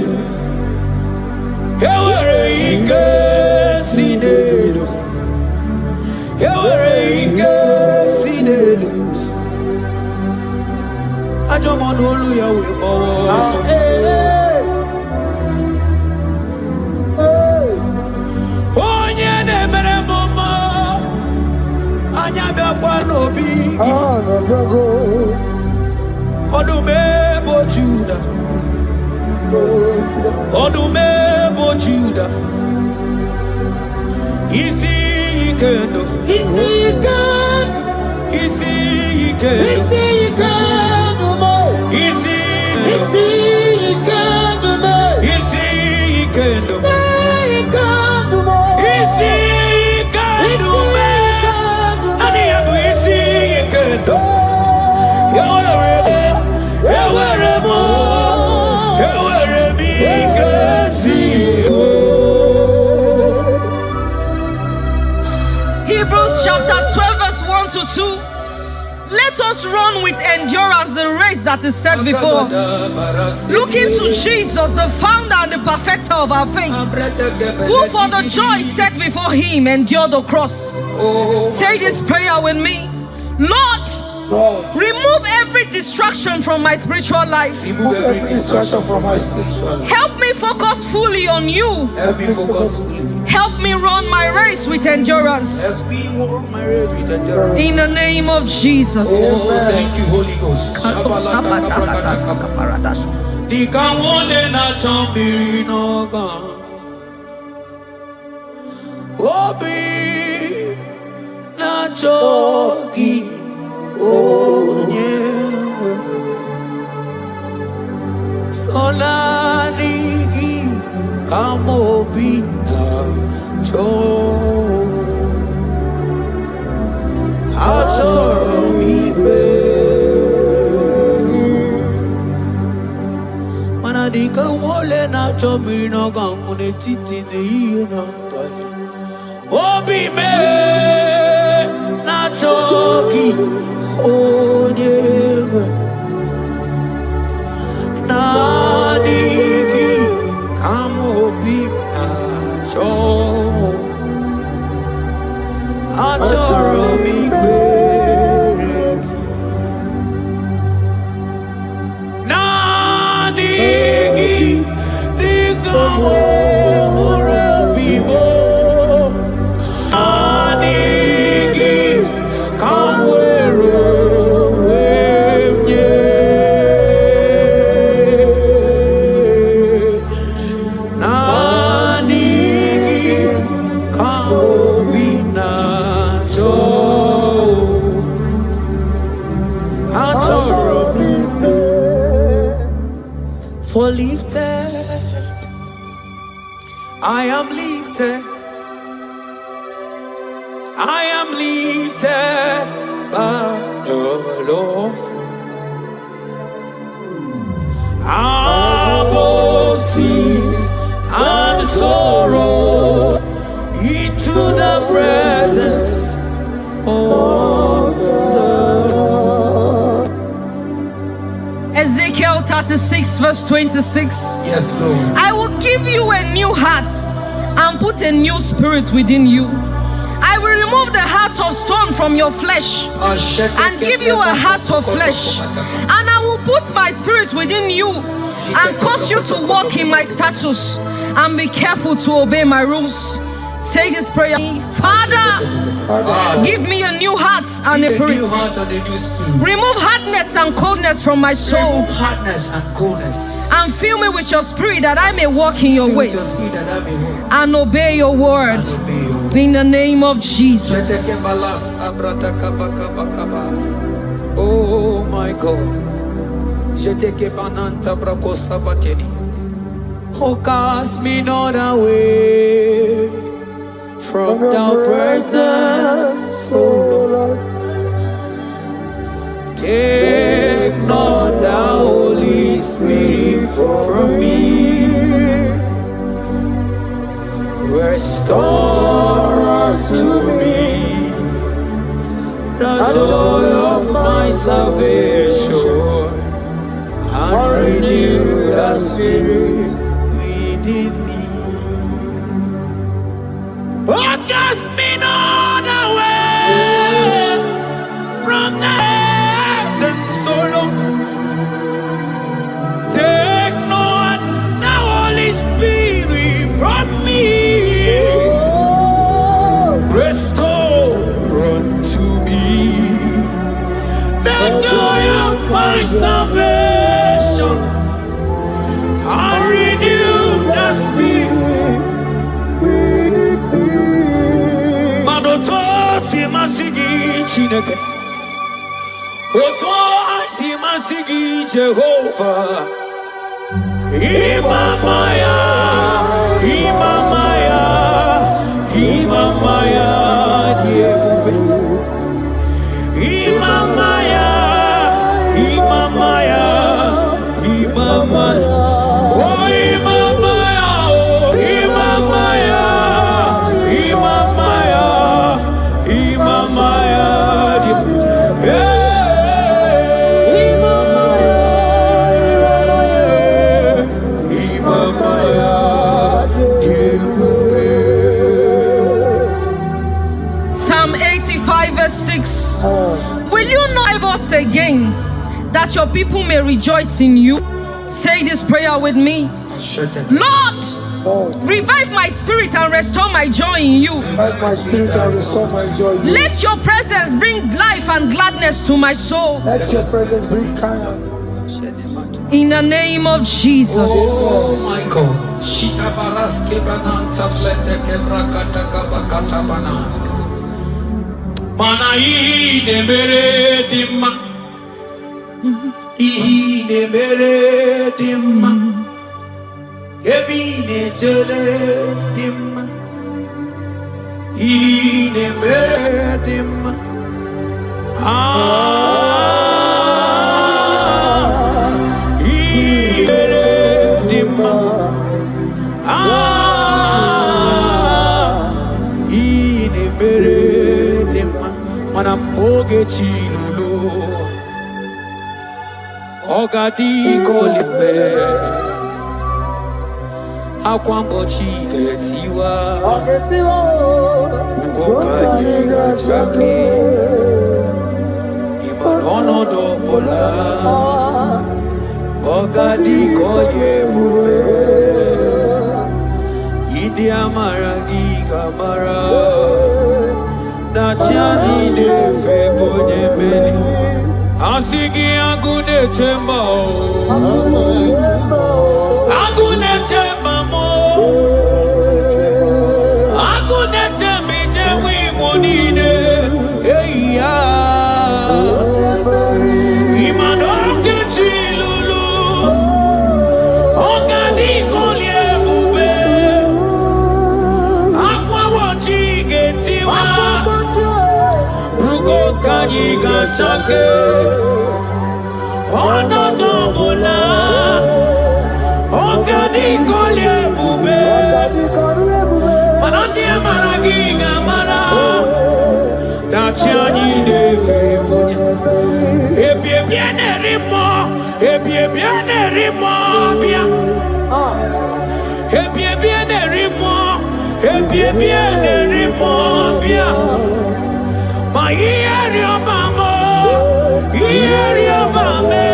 A: Yawareke Sidelu. Yawareke Sidelu. Ajomonu Yahweh Boso. Onye na-emere mama anya bịakwa n'obi gị. Ọdụm ebo Juda. Ọdụm ebo Juda. Isi ikendo. Isi
D: Hebrews chapter 12 verse 1 to 2. Let us run with endurance the race that is set before us, looking to Jesus, the founder and the perfecter of our faith, who for the joy set before him endured the cross. Say this prayer with me. Lord, remove every distraction from my spiritual life.
A: Remove every distraction from my spiritual life.
D: Help me focus fully on you.
A: Help me focus fully.
D: Help me run my race with endurance.
A: Help me run my race with endurance.
D: In the name of Jesus.
A: Oh, thank you, Holy Ghost. Nikawole na chambiri noga. Obi na chogi onyewe. Solarigi kamobi na cho. Achoromibe. Manadika wole na chambiri noga mune titi de na tali. Obi me na choki onyewe na digi kamobi na cho achoromi beregi na digi digamo murabibo Anigi Kamwero Wemye Nanigi Kamobina Cho Achorobibe For lifted I am lifted I am lifted by the Lord. Above sins and sorrow into the presence of the Lord.
D: Ezekiel 36 verse 26.
A: Yes, Lord.
D: I will give you a new heart and put a new spirit within you. I will remove the heart of stone from your flesh and give you a heart of flesh. And I will put my spirit within you and cause you to walk in my statutes and be careful to obey my rules. Say this prayer. Father, give me a new heart and a spirit. Remove hardness and coldness from my soul.
A: Remove hardness and coldness.
D: And fill me with your spirit that I may walk in your ways and obey your word. In the name of Jesus.
A: Oh my God. Oh, cast me not away from thy presence, oh Lord. Take not the Holy Spirit from me. Restore unto me the joy of my salvation and renew the spirit within me. Oh, cast me not away from the presence, oh Lord. Take not the Holy Spirit from me. Restore unto me the joy of my salvation and renew the spirit. Chineke. Oto asimasigi Jehovah. Imamaya, Imamaya, Imamaya, Diebube. Imamaya, Imamaya, Imamaya. Oh, Imamaya, oh, Imamaya, Imamaya, Imamaya,
D: Psalm 85 verse 6. Will you not ever say again that your people may rejoice in you? Say this prayer with me. Lord, revive my spirit and restore my joy in you.
B: Revive my spirit and restore my joy in you.
D: Let your presence bring life and gladness to my soul.
B: Let your presence bring kindness.
D: In the name of Jesus.
A: oh my God. Shita baraske bananta flete kebrakata kabakata bana. Mana ine mere dimma. Ine mere dimma. Ebine jele dimma. Ine mere dimma. Manamboge chilulu Ogadi kolimbe Akwambo chigetiwa Ugoka yiga chake Imanono dobola Ogadi koye bube Idi amaragi kamara Nachani de febonye beli Asigi agune chemba Agune chemba mo Agune chembi jewi monine Eya Imadoke chilulu Ogani kolye bube Akwa wachi getiwa Kanyi gachake Ono dobola Ogadi kolye bube Manandi amaragi gamara Nachani de febonya Ebie biene rimo Ebie biene rimo bia Ebie biene rimo Ebie biene rimo bia Ma ieri obamo, ieri obame,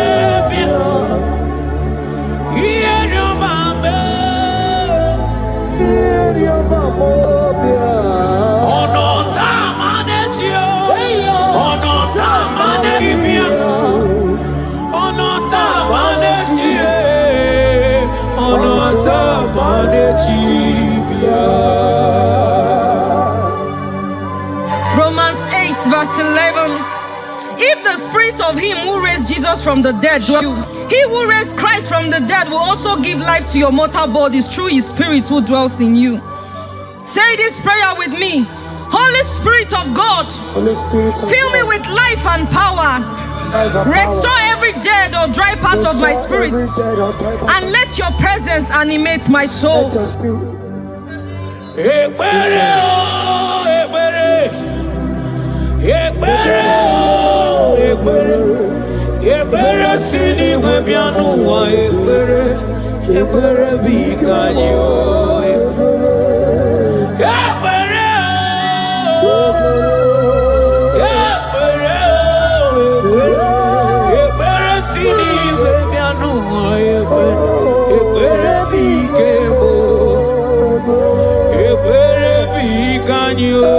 A: ieri obame, ieri obamo, ono tamane chio, ono tamane bibia, ono tamane chie, ono tamane chibia.
D: Romans 8 verse 11. If the spirit of him who raised Jesus from the dead dwell in you, he who raised Christ from the dead will also give life to your mortal bodies through his spirit who dwells in you. Say this prayer with me. Holy Spirit of God, fill me with life and power. Restore every dead or dry part of my spirit, and let your presence animate my soul.
A: Ebere sini webianu wa ebere bikanyo ebere sini webianu wa ebere bikebo ebere bikanyo.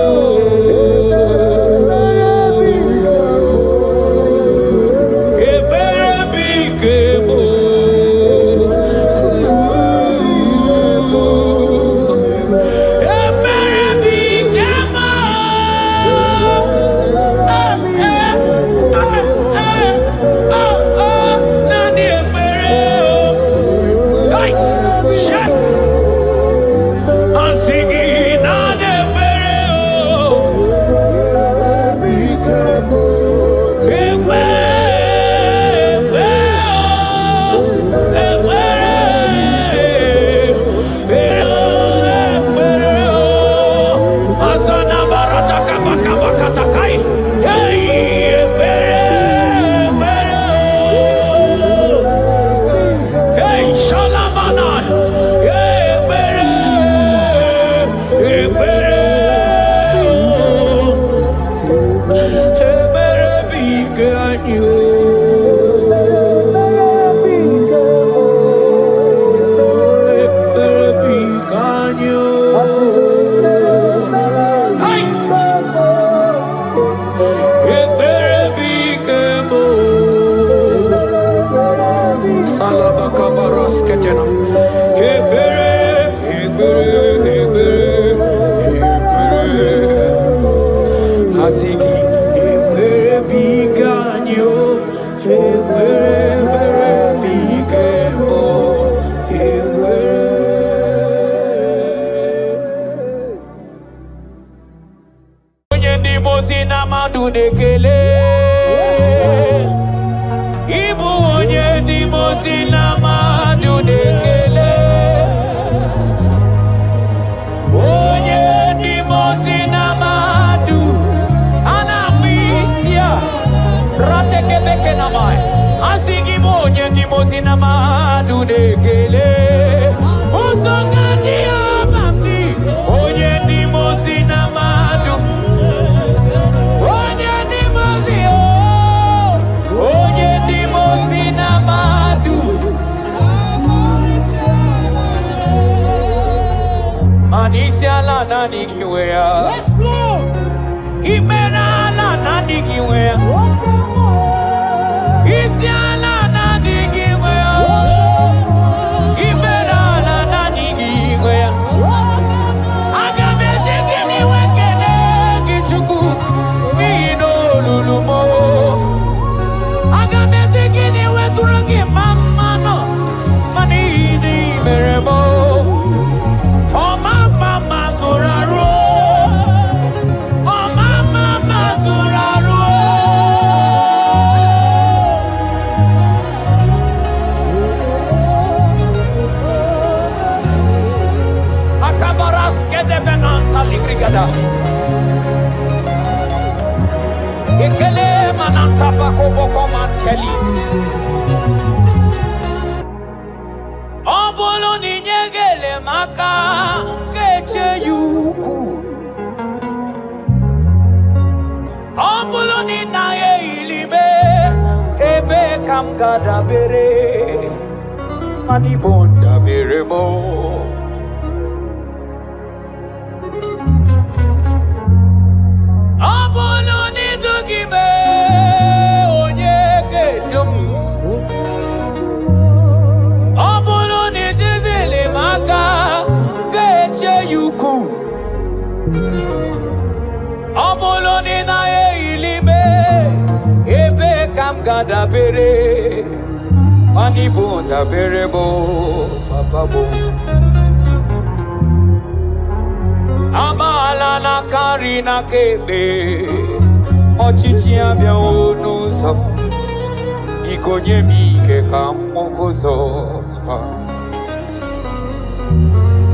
A: ndimozi na madu dekele. Ibu onye ndimozi na madu dekele. Onye ndimozi na madu anamisia rateke beke na mai. Asigi onye ndimozi na madu dekele. Usongati abamdi onye ndimozi na madu. Onye ndimozi onye ndimozi na madu. Anisia la nani kiwea.
C: Yes, Lord.
A: Imena la nani kiwea. Isia la nani kiwea. Imena la nani kiwea. Agamete kini wekene kichuku. Mino lulumo. Agamete kini weturaki mama no. Manini meremo. Oh mama mazuraro. Oh mama mazuraro. Akabaras kede benanta ligrigada. Ikele mananta pako boko manteli. Obolo ni nyegele maka ngeche yuku. Obolo ni naye ilibe ebe kamgada bere. Manibonda beremo. Obolo ni dugime onyegedum. Obolo ni dizili maka ngeche yuku. Obolo ni naye ilime ebe kamgada bere. Manibonda beremo papa bo. Amala na karina kebe ochichi abia onuzo ikonye mike kamokozo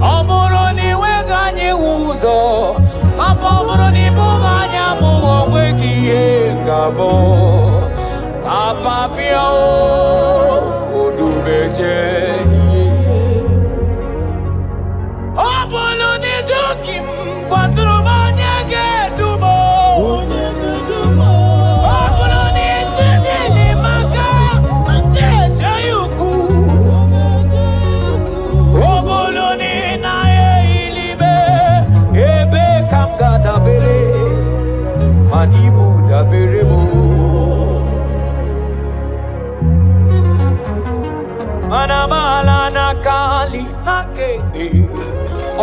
A: Omuro ni weganye uzo Papa omuro ni buganya mugo wekie ngabo Papa pia odubeje Obolo ni dukim kwatro manyege dumo. Obolo ni zizili maka ngeche yuku. Obolo ni naye ilibe ebe kamgada bere. Manibu da berebo. Manamala na kali na kede.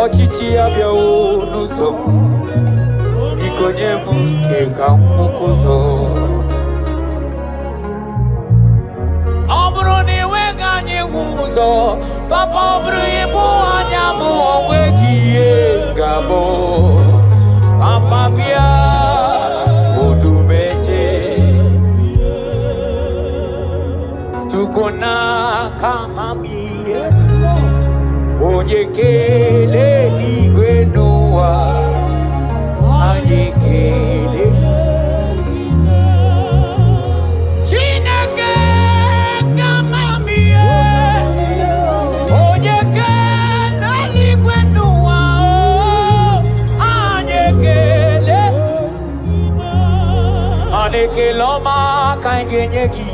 A: Ochichi abia onuzo ikonye muke kamukuzo Obro ni weganye uzo Papa obro ibu anyamu owekie ngabo Papa bia odumeche Tukona kama mie Onyekele ligwe noa Anyekele Chineke kama mie Onyekele ligwe noa Anyekele Anekeloma kangenyeki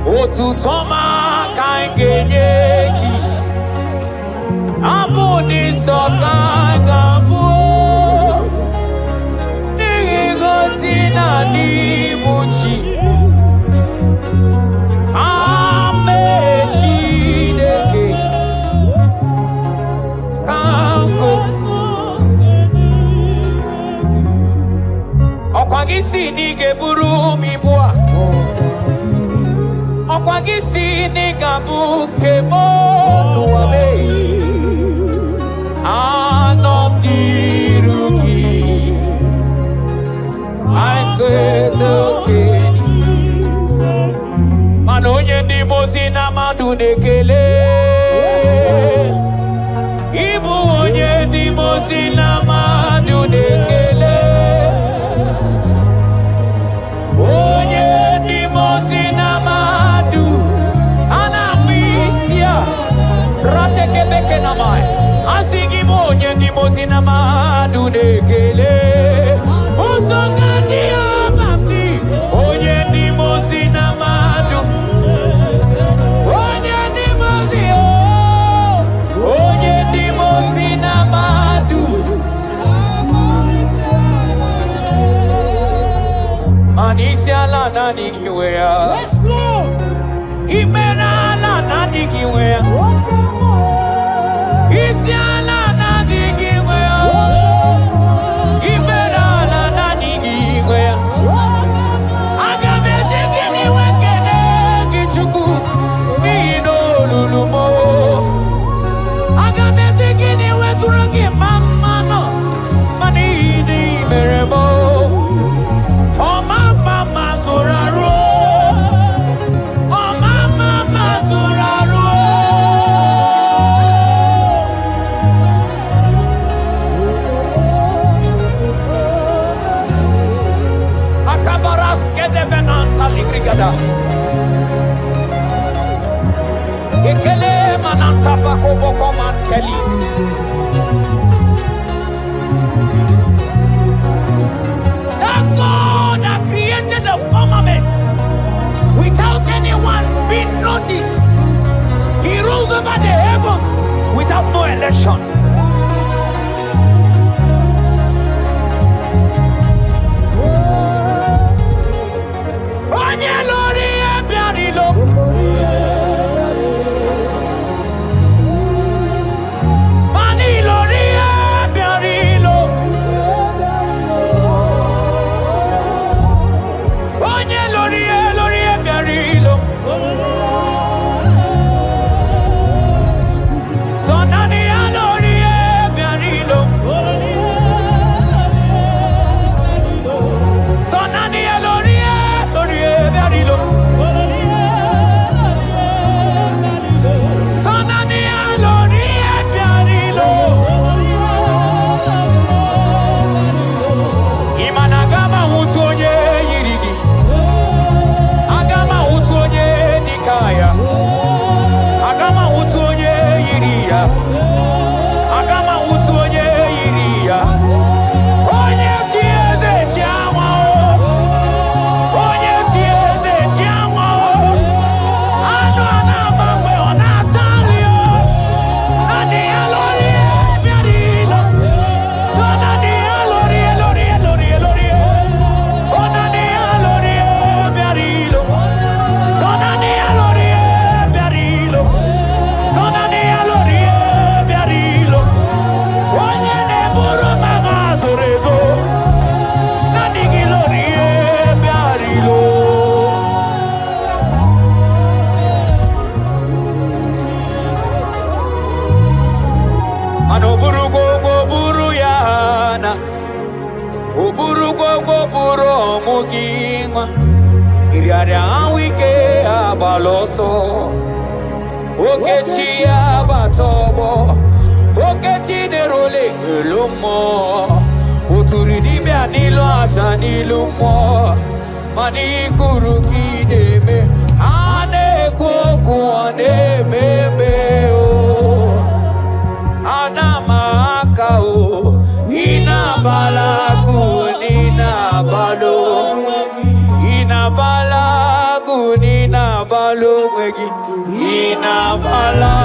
A: Otutoma kangenyeki Abudi soka gabu Nigosi na nibuchi Amechi deke Kanko Okwagisi nigeburu mibua Okwagisi nigabuke monu wame Anom diruki madu nekele Osongati amamdi Onye ni mozi na madu Onye ni mozi Onye ni mozi na madu Anisiala nani kiwea Imerala nani kiwea Isiala nani kiwea Imerala nani kiwea Agamete kini wekene kichuku Mino lulumo Agamete kini weturagi mamano Manini meremo Oh mama mazuraro Oh mama mazuraro Akabaras kede benanta ligrigada Ekele mananta pako boko manteli That God that created the firmament without anyone being noticed. He rules over the heavens without no election. Onye lori ebiarilo. Mani lori ebiarilo. Onye lori ebiarilo. Sonani lori ebiarilo. Sonani lori ebiarilo. Sonani lori ebiarilo. Imanagama hutonye yirigi. Agama hutonye dikaya. Agama hutonye yiria. Agama hutonye yiria. Onye sieze chiawa. Onye sieze chiawa. Ano anamangwe onatalio. Nani alori ebiarilo. So nani alori. Onani alori ebiarilo. So nani alori ebiarilo. So nani alori ebiarilo. Onye neburu magazorezo. Nani gilori ebiarilo. Ano buru gogo buru yana. Uburu gogo buru mugingwa. Iriare awike abaloso. Okechi abatobo. Okechi nerole gelumo. Uturidi bia nilo ata nilumo. Mani kuruki deme. Ane koku ane meme o. Anamaka o. Inabalagu ninabalo. Inabalagu ninabalo mwegi. Inabalagu